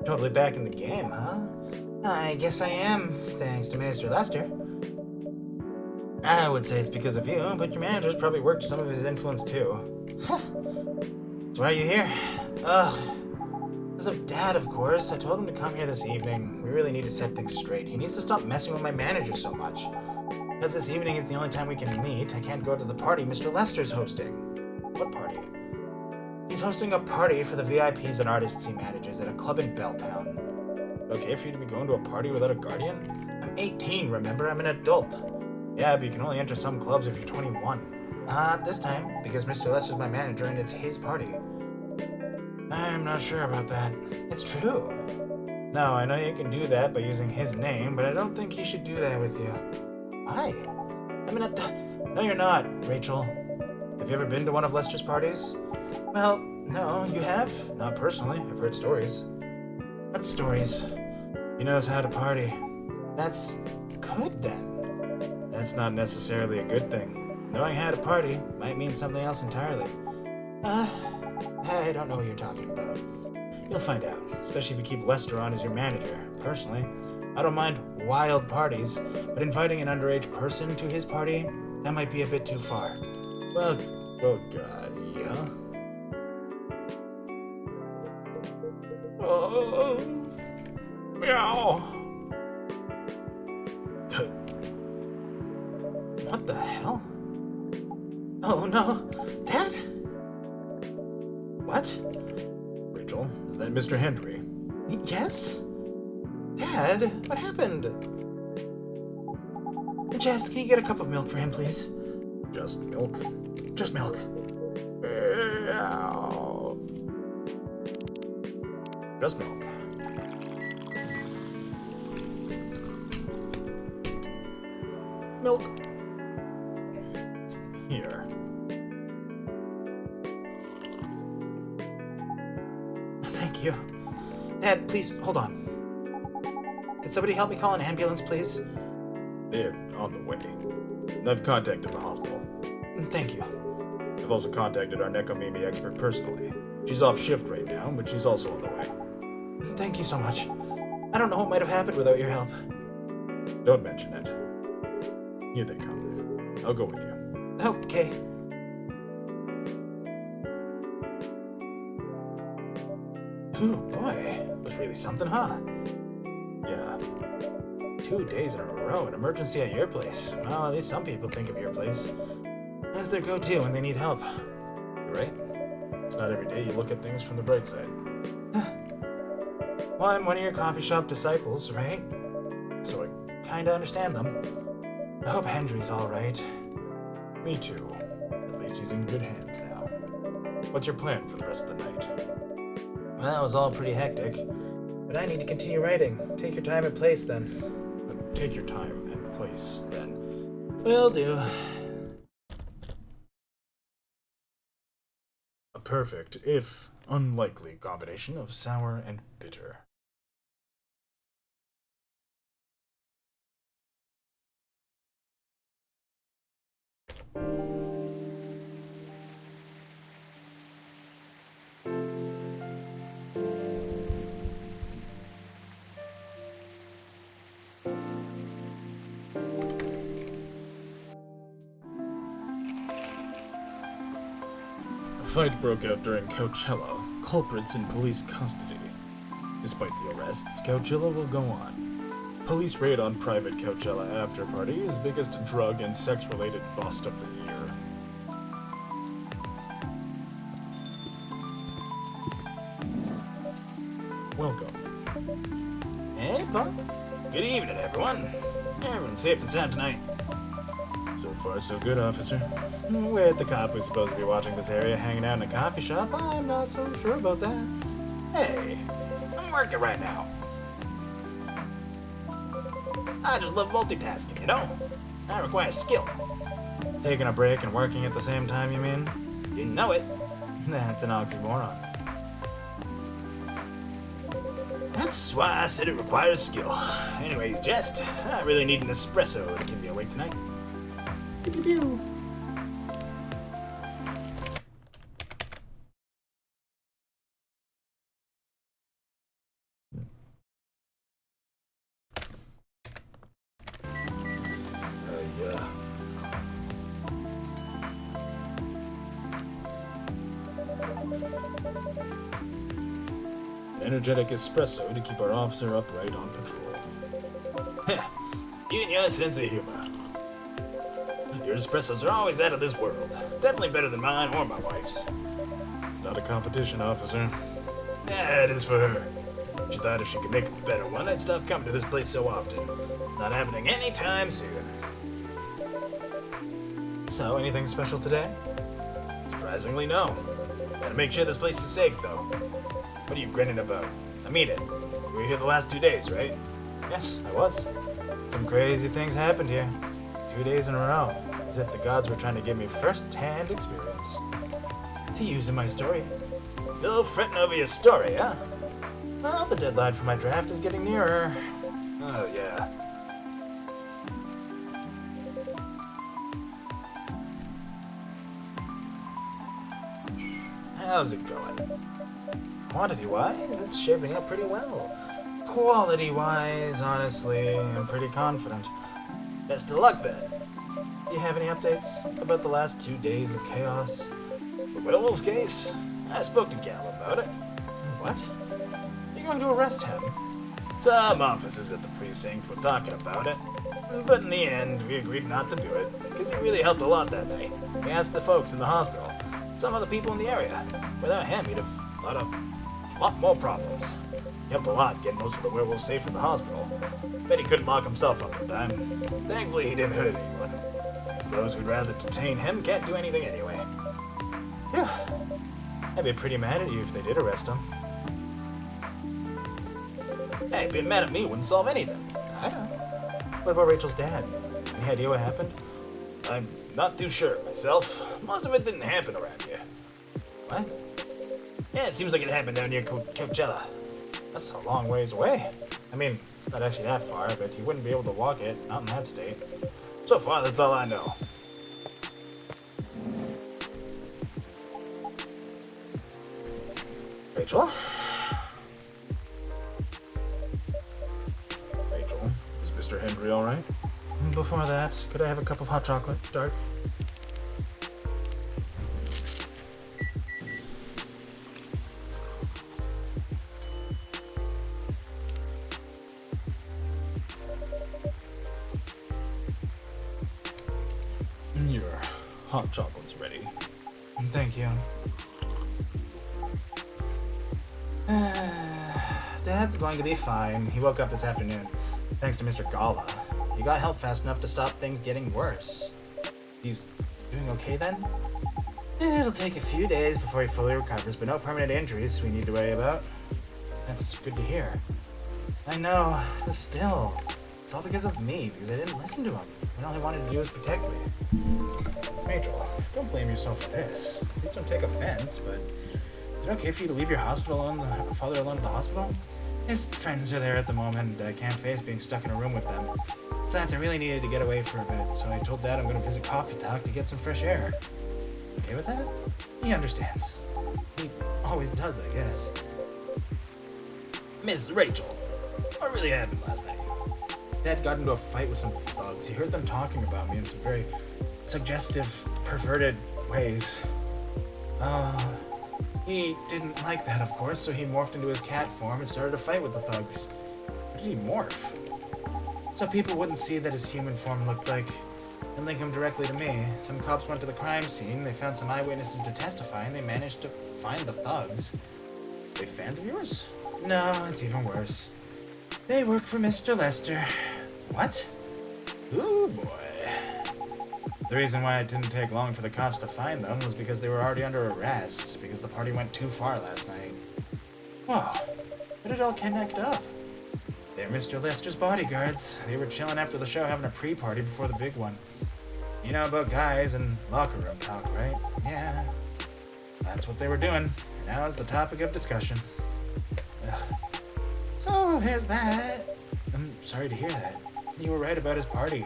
Totally back in the game, huh? I guess I am, thanks to Mr. Lester. I would say it's because of you, but your manager's probably worked some of his influence too. Huh. So why are you here? Ugh. Because of Dad, of course. I told him to come here this evening. We really need to set things straight. He needs to stop messing with my manager so much. Because this evening is the only time we can meet, I can't go to the party Mr. Lester's hosting. What party? He's hosting a party for the VIPs and artists he manages at a club in Belltown. Okay for you to be going to a party without a guardian? I'm 18, remember? I'm an adult. Yeah, but you can only enter some clubs if you're 21. Not this time, because Mr. Lester's my manager and it's his party. I'm not sure about that. It's true. No, I know you can do that by using his name, but I don't think he should do that with you. Why? No, you're not, Rachel. Have you ever been to one of Lester's parties? Well, no, you have? Not personally. I've heard stories. What stories? He knows how to party. That's good, then. That's not necessarily a good thing. Knowing how to party might mean something else entirely. I don't know what you're talking about. You'll find out, especially if you keep Lester on as your manager. Personally, I don't mind wild parties, but inviting an underage person to his party, that might be a bit too far. Well, Oh god. yeah. Meow. What the hell? Oh no, Dad? What? Rachel, is that Mr. Hendry? Yes? Dad, what happened? Jess, can you get a cup of milk for him, please? Just milk? Just milk. Meow. Just milk. Milk. Here. Thank you. Dad, please, hold on. Could somebody help me call an ambulance, please? They're on the way. I've contacted the hospital. Thank you. I've also contacted our Necomimi expert personally. She's off shift right now, but she's also on the way. Thank you so much. I don't know what might have happened without your help. Don't mention it. Here they come. I'll go with you. Okay. Oh boy, that was really something, huh? Yeah. 2 days in a row, an emergency at your place. Well, at least some people think of your place as their go-to when they need help. You're right. It's not every day you look at things from the bright side. Well, I'm one of your coffee shop disciples, right? So Kinda understand them. I hope Hendry's alright. me too. At least he's in good hands now. What's your plan for the rest of the night? Well, that was all pretty hectic. But I need to continue writing. Take your time and place, then. Take your time and place, then. Will do. A perfect, if unlikely, combination of sour and bitter. A fight broke out during Coachella, culprits in police custody. Despite the arrests, Coachella will go on. Police raid on private Coachella after party is biggest drug and sex-related bust of the year. Good evening, everyone. Everyone's safe and sound tonight. So far, so good, officer. Where'd the cop who's supposed to be watching this area hanging out in a coffee shop? I'm not so sure about that. Hey, I'm working right now. I just love multitasking, you know? That requires skill. Taking a break and working at the same time, you mean? You know it. That's an oxymoron. That's why I said it requires skill. Anyways, Jest, I really need an espresso to keep me awake tonight. Yeah. Energetic espresso to keep our officer upright on patrol. You and your sense of humor. Your espressos are always out of this world. Definitely better than mine or my wife's. It's not a competition, officer. Yeah, it is for her. She thought if she could make a better one, I'd stop coming to this place so often. It's not happening anytime soon. So, anything special today? Surprisingly, no. Gotta make sure this place is safe, though. What are you grinning about? I mean it. You were here the last 2 days, right? Yes, I was. Some crazy things happened here. 2 days in a row. As if the gods were trying to give me first-hand experience. To use in my story. Still fretting over your story, huh? Well, the deadline for my draft is getting nearer. Oh, yeah. How's it going? Quantity-wise, it's shaping up pretty well. Quality-wise, honestly, I'm pretty confident. Best of luck, then. Do you have any updates about the last 2 days of chaos? The werewolf case? I spoke to Gal about it. What? You're going to arrest him? Some officers at the precinct were talking about it, but in the end, we agreed not to do it, because he really helped a lot that night. We asked the folks in the hospital, some other people in the area. Without him, he'd have a lot more problems. He helped a lot getting most of the werewolves safe from the hospital. Bet he couldn't lock himself up in time. Thankfully, he didn't hurt anyone. As those who'd rather detain him can't do anything anyway. Yeah. I'd be pretty mad at you if they did arrest him. Hey, being mad at me wouldn't solve anything. I know. What about Rachel's dad? Any idea what happened? I'm not too sure myself. Most of it didn't happen around here. What? Yeah, it seems like it happened down near Coachella. That's a long ways away. I mean, it's not actually that far, but you wouldn't be able to walk it, not in that state. So far, that's all I know. Rachel? Rachel, is Mr. Hendry alright? Before that, could I have a cup of hot chocolate, dark? Your hot chocolate's ready. Thank you. Dad's going to be fine. He woke up this afternoon, thanks to Mr. Gala. He got help fast enough to stop things getting worse. He's doing okay then? It'll take a few days before he fully recovers, but no permanent injuries we need to worry about. That's good to hear. I know, but still, it's all because of me, because I didn't listen to him. When all he wanted to do was protect me. Rachel, don't blame yourself for this. Please don't take offense, but is it okay for you to leave your father alone at the hospital? His friends are there at the moment, and I can't face being stuck in a room with them. Besides, I really needed to get away for a bit, so I told Dad I'm going to visit Coffee Talk to get some fresh air. Okay with that? He understands. He always does, I guess. Miss Rachel, what really happened last night? Dad got into a fight with some thugs. He heard them talking about me in some very suggestive, perverted ways. He didn't like that, of course, so he morphed into his cat form and started a fight with the thugs. What did he morph? So people wouldn't see that his human form looked like, and link him directly to me. Some cops went to the crime scene, they found some eyewitnesses to testify, and they managed to find the thugs. Are they fans of yours? No, it's even worse. They work for Mr. Lester. What? Ooh, boy. The reason why it didn't take long for the cops to find them was because they were already under arrest, because the party went too far last night. Whoa, where did it all connect up? They're Mr. Lester's bodyguards. They were chilling after the show having a pre-party before the big one. You know about guys and locker room talk, right? Yeah. That's what they were doing. Now is the topic of discussion. Ugh. So, here's that. I'm sorry to hear that. You were right about his party.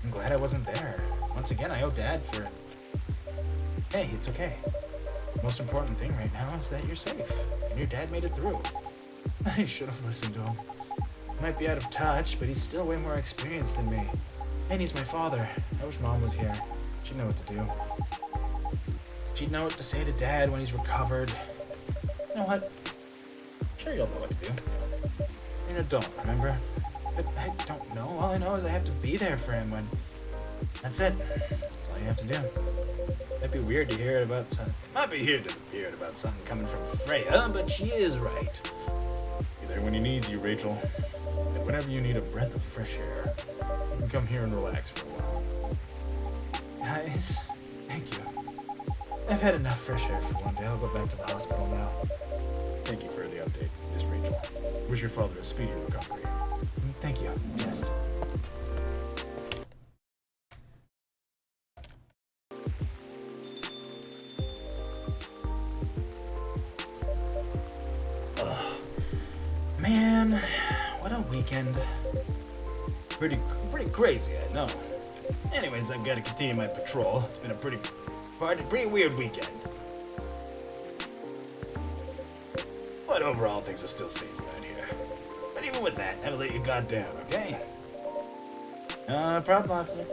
I'm glad I wasn't there. Once again, I owe Dad for... Hey, it's okay. The most important thing right now is that you're safe, and your dad made it through. I should have listened to him. He might be out of touch, but he's still way more experienced than me. And he's my father. I wish Mom was here. She'd know what to do. She'd know what to say to Dad when he's recovered. You know what? Sure, you'll know what to do. You're an adult, remember? But I don't know. All I know is I have to be there for him when... That's it. That's all you have to do. Might be weird to hear about something. Might be weird about something coming from Freya, but she is right. Be there when he needs you, Rachel. And whenever you need a breath of fresh air, you can come here and relax for a while. Guys, thank you. I've had enough fresh air for one day. I'll go back to the hospital now. Thank you for the update, Miss Rachel. Wish your father a speedy recovery. Thank you. Jest. Man, what a weekend. Pretty crazy, I know. Anyways, I've got to continue my patrol. It's been a pretty weird weekend. But overall, things are still safe around here. But even with that, never let your guard down, okay? No problem, officer.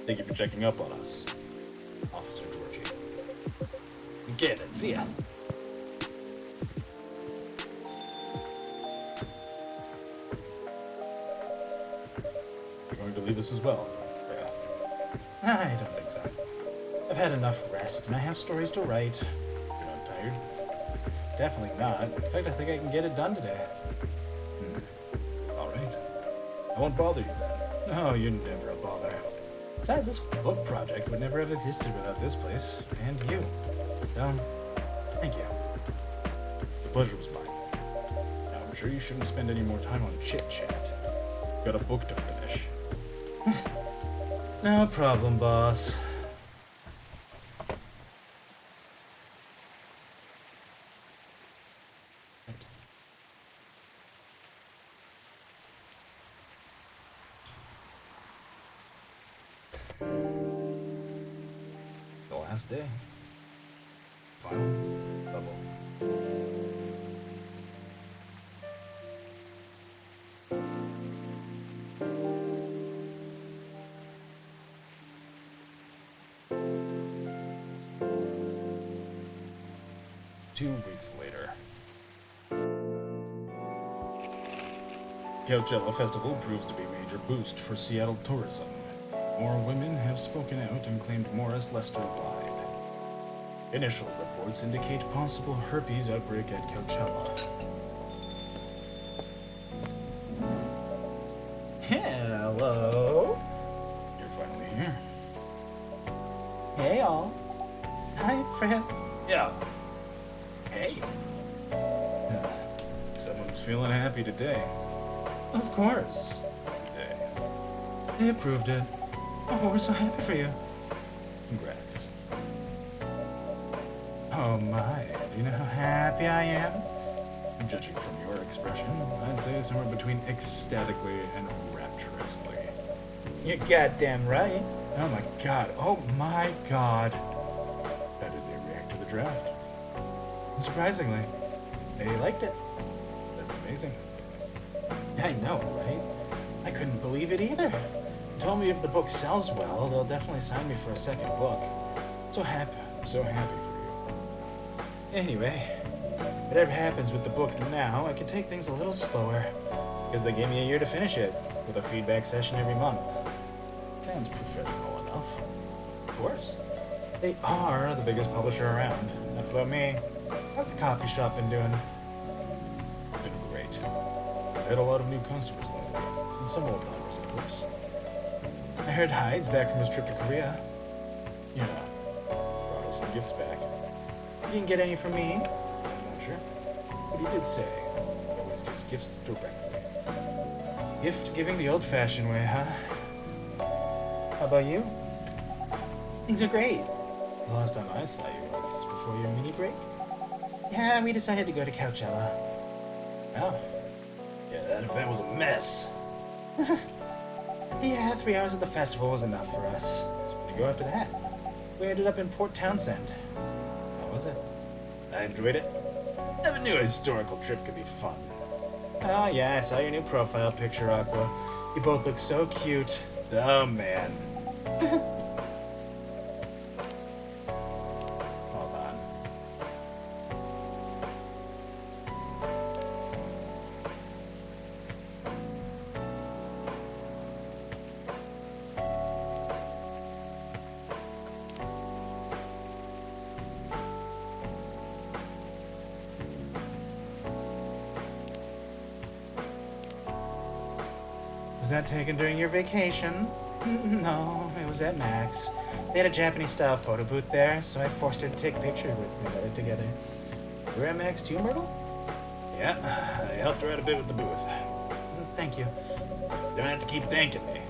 Thank you for checking up on us, Officer Georgie. Get it. See ya. You're going to leave us as well? Yeah. I don't think so. I've had enough rest, and I have stories to write. You're not tired? Definitely not. In fact, I think I can get it done today. All right. I won't bother you then. No, you're never a bother. Besides, this book project would never have existed without this place, and you. So, thank you. The pleasure was mine. Now, I'm sure you shouldn't spend any more time on chit-chat. Got a book to finish. No problem, boss. The last day. Final level. Two weeks later. Coachella Festival proves to be a major boost for Seattle tourism. More women have spoken out and claimed Morris Lester lied. Initial reports indicate possible herpes outbreak at Coachella. Hello? You're finally here. Hey, all. Hi, Fred. Yeah. Hey. Someone's feeling happy today. Of course. Today. They approved it. Oh, we're so happy for you. Congrats. Oh my, do you know how happy I am? Judging from your expression, I'd say somewhere between ecstatically and rapturously. You're goddamn right. Oh my god, oh my god. How did they react to the draft? Surprisingly, they liked it. That's amazing. I know, right? I couldn't believe it either. They told me if the book sells well, they'll definitely sign me for a second book. I'm so happy for you. Anyway, whatever happens with the book now, I can take things a little slower, because they gave me a year to finish it, with a feedback session every month. Sounds professional enough. Of course. They are the biggest publisher around. Enough about me. How's the coffee shop been doing? It's been great. I've had a lot of new customers that way. And some old timers, of course. I heard Hyde's back from his trip to Korea. Yeah. Brought us some gifts back. You didn't get any from me? I'm not sure. But he did say he always gives gifts directly. Gift giving the old-fashioned way, huh? How about you? Things are great. The last time I saw you was before your mini break. Yeah, we decided to go to Coachella. Oh. Yeah, that event was a mess. Yeah, 3 hours at the festival was enough for us. So where'd you go after that? We ended up in Port Townsend. How was it? I enjoyed it. Never knew a historical trip could be fun. Oh yeah, I saw your new profile picture, Aqua. You both look so cute. Oh, man. Hold on. Was that taken during your vacation? No, it was at Max. They had a Japanese-style photo booth there, so I forced her to take pictures with me together. You were at Max too, Myrtle? Yeah, I helped her out a bit with the booth. Thank you. Don't have to keep thanking me.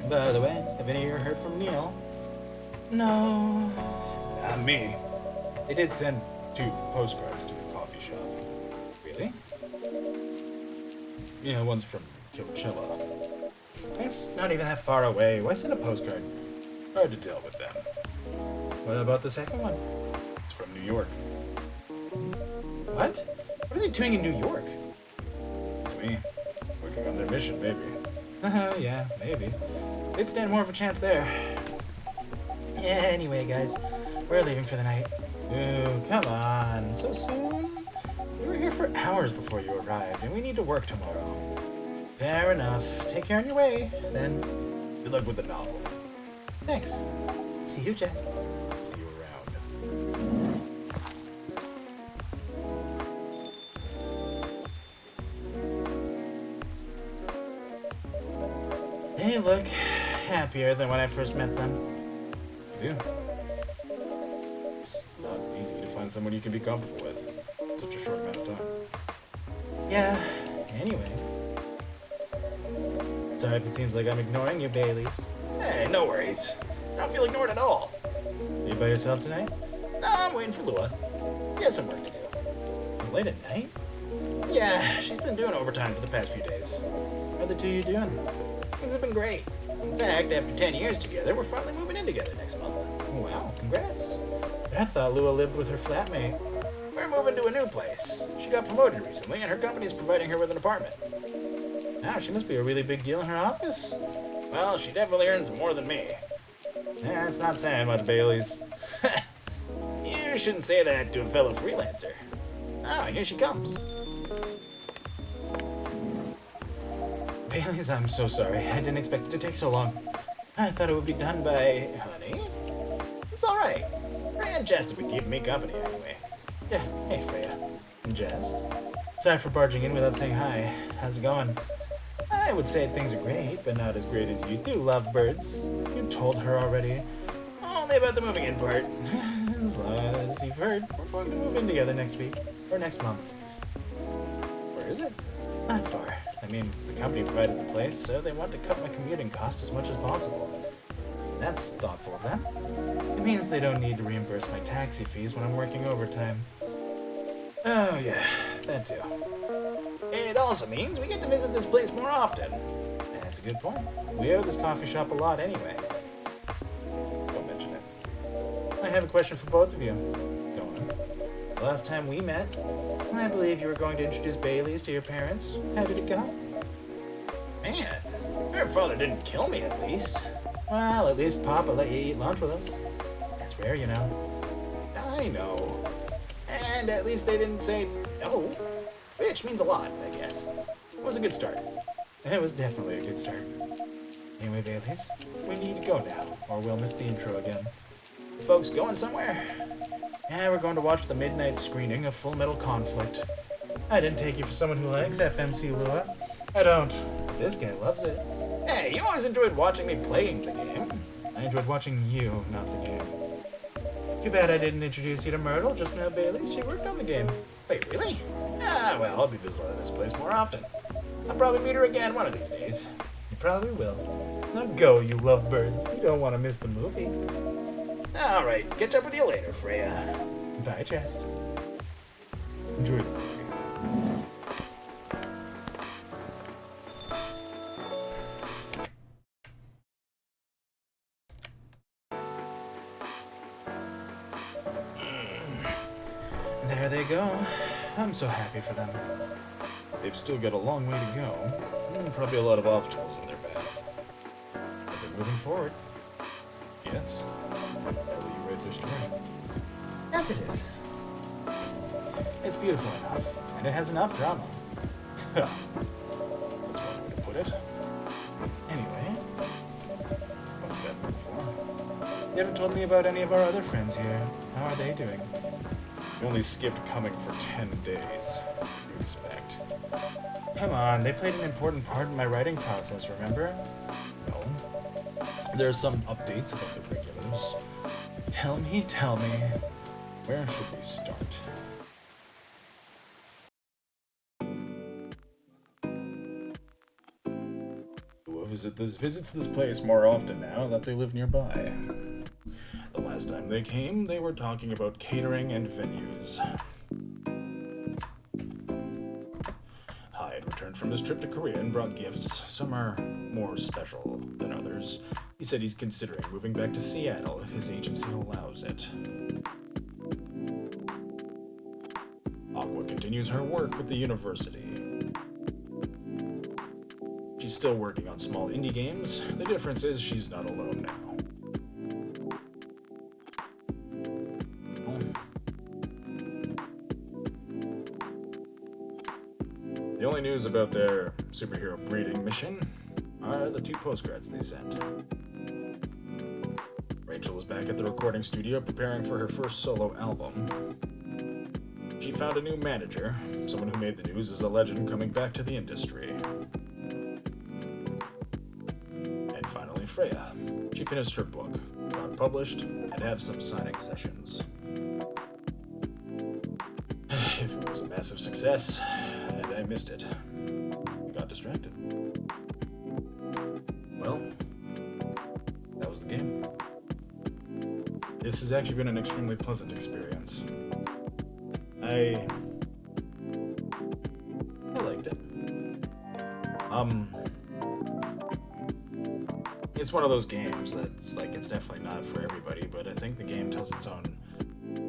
By the way, have any of you heard from Neil? No. Not me. They did send 2 postcards to the coffee shop. Really? Yeah, one's from Coachella. It's not even that far away. Why send a postcard? Hard to tell with them. What about the second one? It's from New York. What? What are they doing in New York? It's me. Working on their mission, maybe. Yeah, maybe. They'd stand more of a chance there. Yeah, anyway, guys, we're leaving for the night. Ooh, come on. So soon? We were here for hours before you arrived, and we need to work tomorrow. Fair enough. Take care on your way, then. Good luck with the novel. Thanks. See you, Jest. See you around. They look happier than when I first met them. You do. It's not easy to find someone you can be comfortable with in such a short amount of time. Yeah, anyway. Sorry if it seems like I'm ignoring you, Baileys. Hey, no worries. I don't feel ignored at all. You by yourself tonight? No, I'm waiting for Lua. She has some work to do. It's late at night? Yeah, she's been doing overtime for the past few days. How are the two of you doing? Things have been great. In fact, after 10 years together, we're finally moving in together next month. Wow, congrats. I thought Lua lived with her flatmate. We're moving to a new place. She got promoted recently, and her company's providing her with an apartment. Wow, she must be a really big deal in her office. Well, she definitely earns more than me. Yeah, it's not saying much, Baileys. You shouldn't say that to a fellow freelancer. Oh, here she comes. Baileys, I'm so sorry. I didn't expect it to take so long. I thought it would be done by... Honey, it's all right. Freya and Jest have been keeping me company anyway. Yeah, hey, Freya. And Jest. Sorry for barging in without saying hi. How's it going? I would say things are great, but not as great as you do, lovebirds. You told her already. Only about the moving in part. As long as you've heard, we're going to move in together next week. Or next month. Where is it? Not far. I mean, the company provided the place, so they want to cut my commuting cost as much as possible. That's thoughtful of them. It means they don't need to reimburse my taxi fees when I'm working overtime. Oh yeah, that too. It also means we get to visit this place more often. That's a good point. We owe this coffee shop a lot anyway. Don't mention it. I have a question for both of you. Go on. The last time we met, I believe you were going to introduce Baileys to your parents. How did it go? Man, her father didn't kill me at least. Well, at least Papa let you eat lunch with us. That's rare, you know. I know. And at least they didn't say no. Which means a lot, I guess. It was a good start. It was definitely a good start. Anyway, Baileys, we need to go now, or we'll miss the intro again. Folks going somewhere? Yeah, we're going to watch the midnight screening of Full Metal Conflict. I didn't take you for someone who likes FMC Lua. I don't. This guy loves it. Hey, you always enjoyed watching me playing the game. I enjoyed watching you, not the game. Too bad I didn't introduce you to Myrtle just now, Bailey. She worked on the game. Wait, really? Ah, well, I'll be visiting this place more often. I'll probably meet her again one of these days. You probably will. Now go, you lovebirds. You don't want to miss the movie. Alright, catch up with you later, Freya. Bye, Jest. Enjoy the movie. There they go. I'm so happy for them. They've still got a long way to go. Probably a lot of obstacles in their path. But they're moving forward. Yes. Will you read their story? Yes, it is. It's beautiful enough, and it has enough drama. That's one way to put it. Anyway, what's that look for? You haven't told me about any of our other friends here. How are they doing? You only skipped coming for 10 days. You expect. Come on, they played an important part in my writing process, remember? No. There are some updates about the regulars. Tell me, where should we start? Who visits this place more often now that they live nearby. The last time they came, they were talking about catering and venues. Hyde returned from his trip to Korea and brought gifts. Some are more special than others. He said he's considering moving back to Seattle if his agency allows it. Aqua continues her work with the university. She's still working on small indie games. The difference is she's not alone now. The only news about their superhero breeding mission are the 2 postcards they sent. Rachel is back at the recording studio preparing for her first solo album. She found a new manager, someone who made the news as a legend coming back to the industry. And finally, Freya. She finished her book, got published, and have some signing sessions. If it was a massive success, and I missed it, I got distracted. Well, that was the game. This has actually been an extremely pleasant experience. I liked it. It's one of those games that's like, it's definitely not for everybody, but I think the game tells its own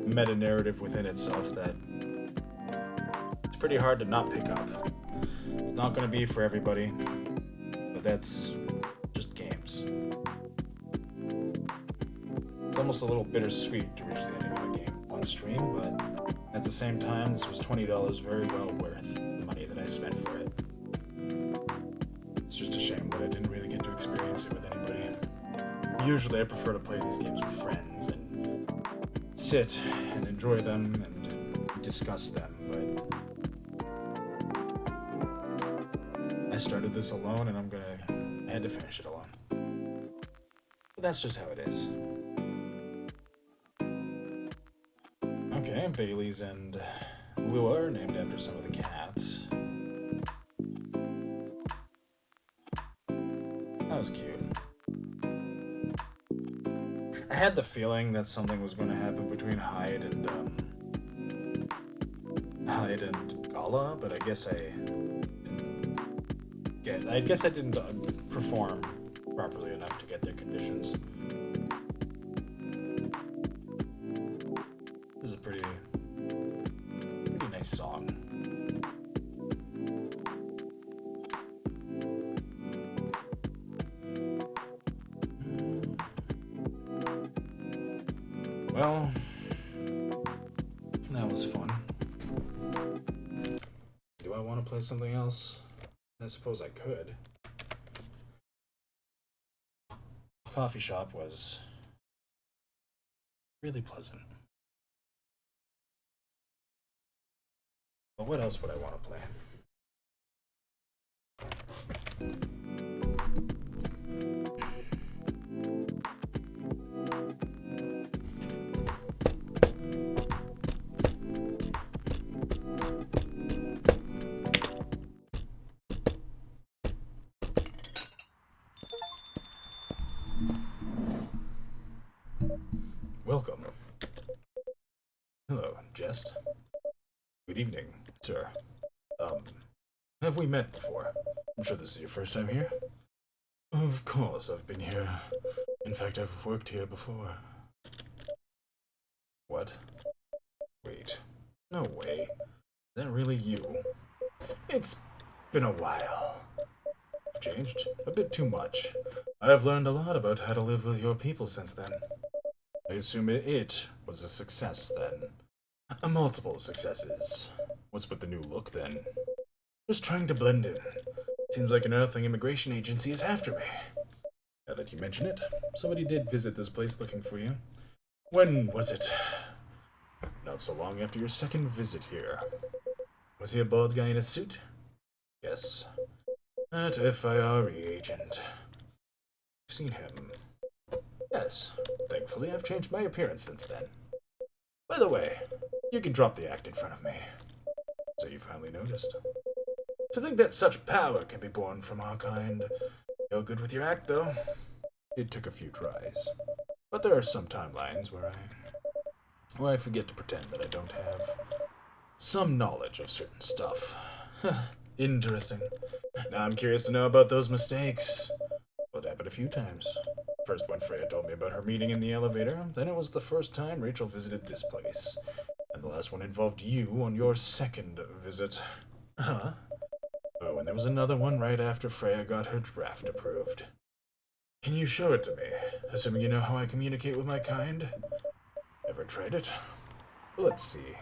meta-narrative within itself that it's pretty hard to not pick up. It's not going to be for everybody, but that's just games. It's almost a little bittersweet to reach the ending of a game on stream, but at the same time, this was $20 very well worth the money that I spent for it. It's just a shame that I didn't really get to experience it with anybody. Usually I prefer to play these games with friends and sit and enjoy them and discuss them, but I started this alone and I had to finish it alone. But that's just how it is. Okay, Bailey's and Lua are named after some of the cats. That was cute. I had the feeling that something was going to happen between Hyde and Gala, but I guess I didn't perform properly enough to get their conditions. This is a pretty nice song. Well, that was fun. Do I want to play something else? I suppose I could. Coffee shop was really pleasant. But what else would I want to play? Welcome. Hello, Jest. Good evening, sir. Have we met before? I'm sure this is your first time here. Of course, I've been here. In fact, I've worked here before. What? Wait. No way. Is that really you? It's been a while. I've changed a bit too much. I've learned a lot about how to live with your people since then. I assume it was a success then. Multiple successes. What's with the new look then? Just trying to blend in. Seems like an Earthling immigration agency is after me. Now that you mention it, somebody did visit this place looking for you. When was it? Not so long after your second visit here. Was he a bald guy in a suit? Yes. That FIRE agent. You've seen him. Yes. Thankfully, I've changed my appearance since then. By the way, you can drop the act in front of me. So you finally noticed. To think that such power can be born from our kind. No good with your act, though. It took a few tries. But there are some timelines where I forget to pretend that I don't have some knowledge of certain stuff. Interesting. Now I'm curious to know about those mistakes. Well, it happened a few times. First when Freya told me about her meeting in the elevator, then it was the first time Rachel visited this place. And the last one involved you on your second visit. Huh? Oh, and there was another one right after Freya got her draft approved. Can you show it to me, assuming you know how I communicate with my kind? Ever tried it? Let's see.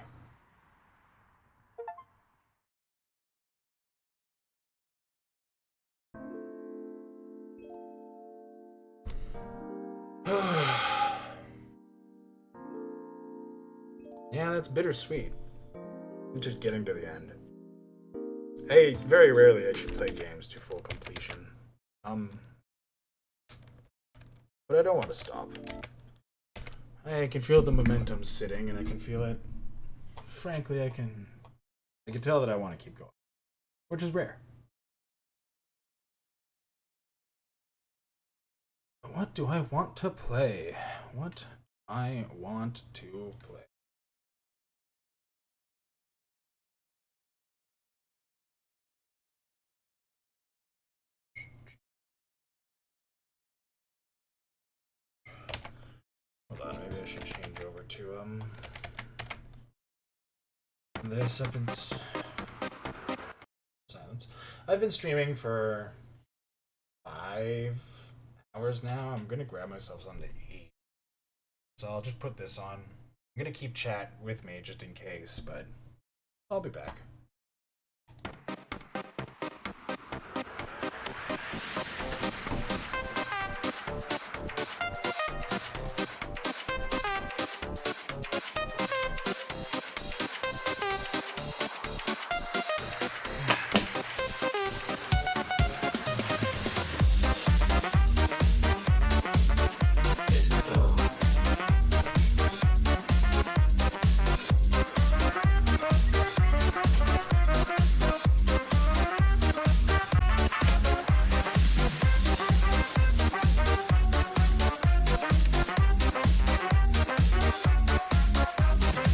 Yeah, that's bittersweet. I'm just getting to the end. Very rarely I should play games to full completion. But I don't want to stop. I can feel the momentum sitting, and I can feel it. Frankly, I can tell that I want to keep going, which is rare. What do I want to play? What do I want to play? Hold on, maybe I should change over to this. Silence. I've been streaming for 5 hours now. I'm gonna grab myself something to eat, so I'll just put this on. I'm gonna keep chat with me just in case, but I'll be back.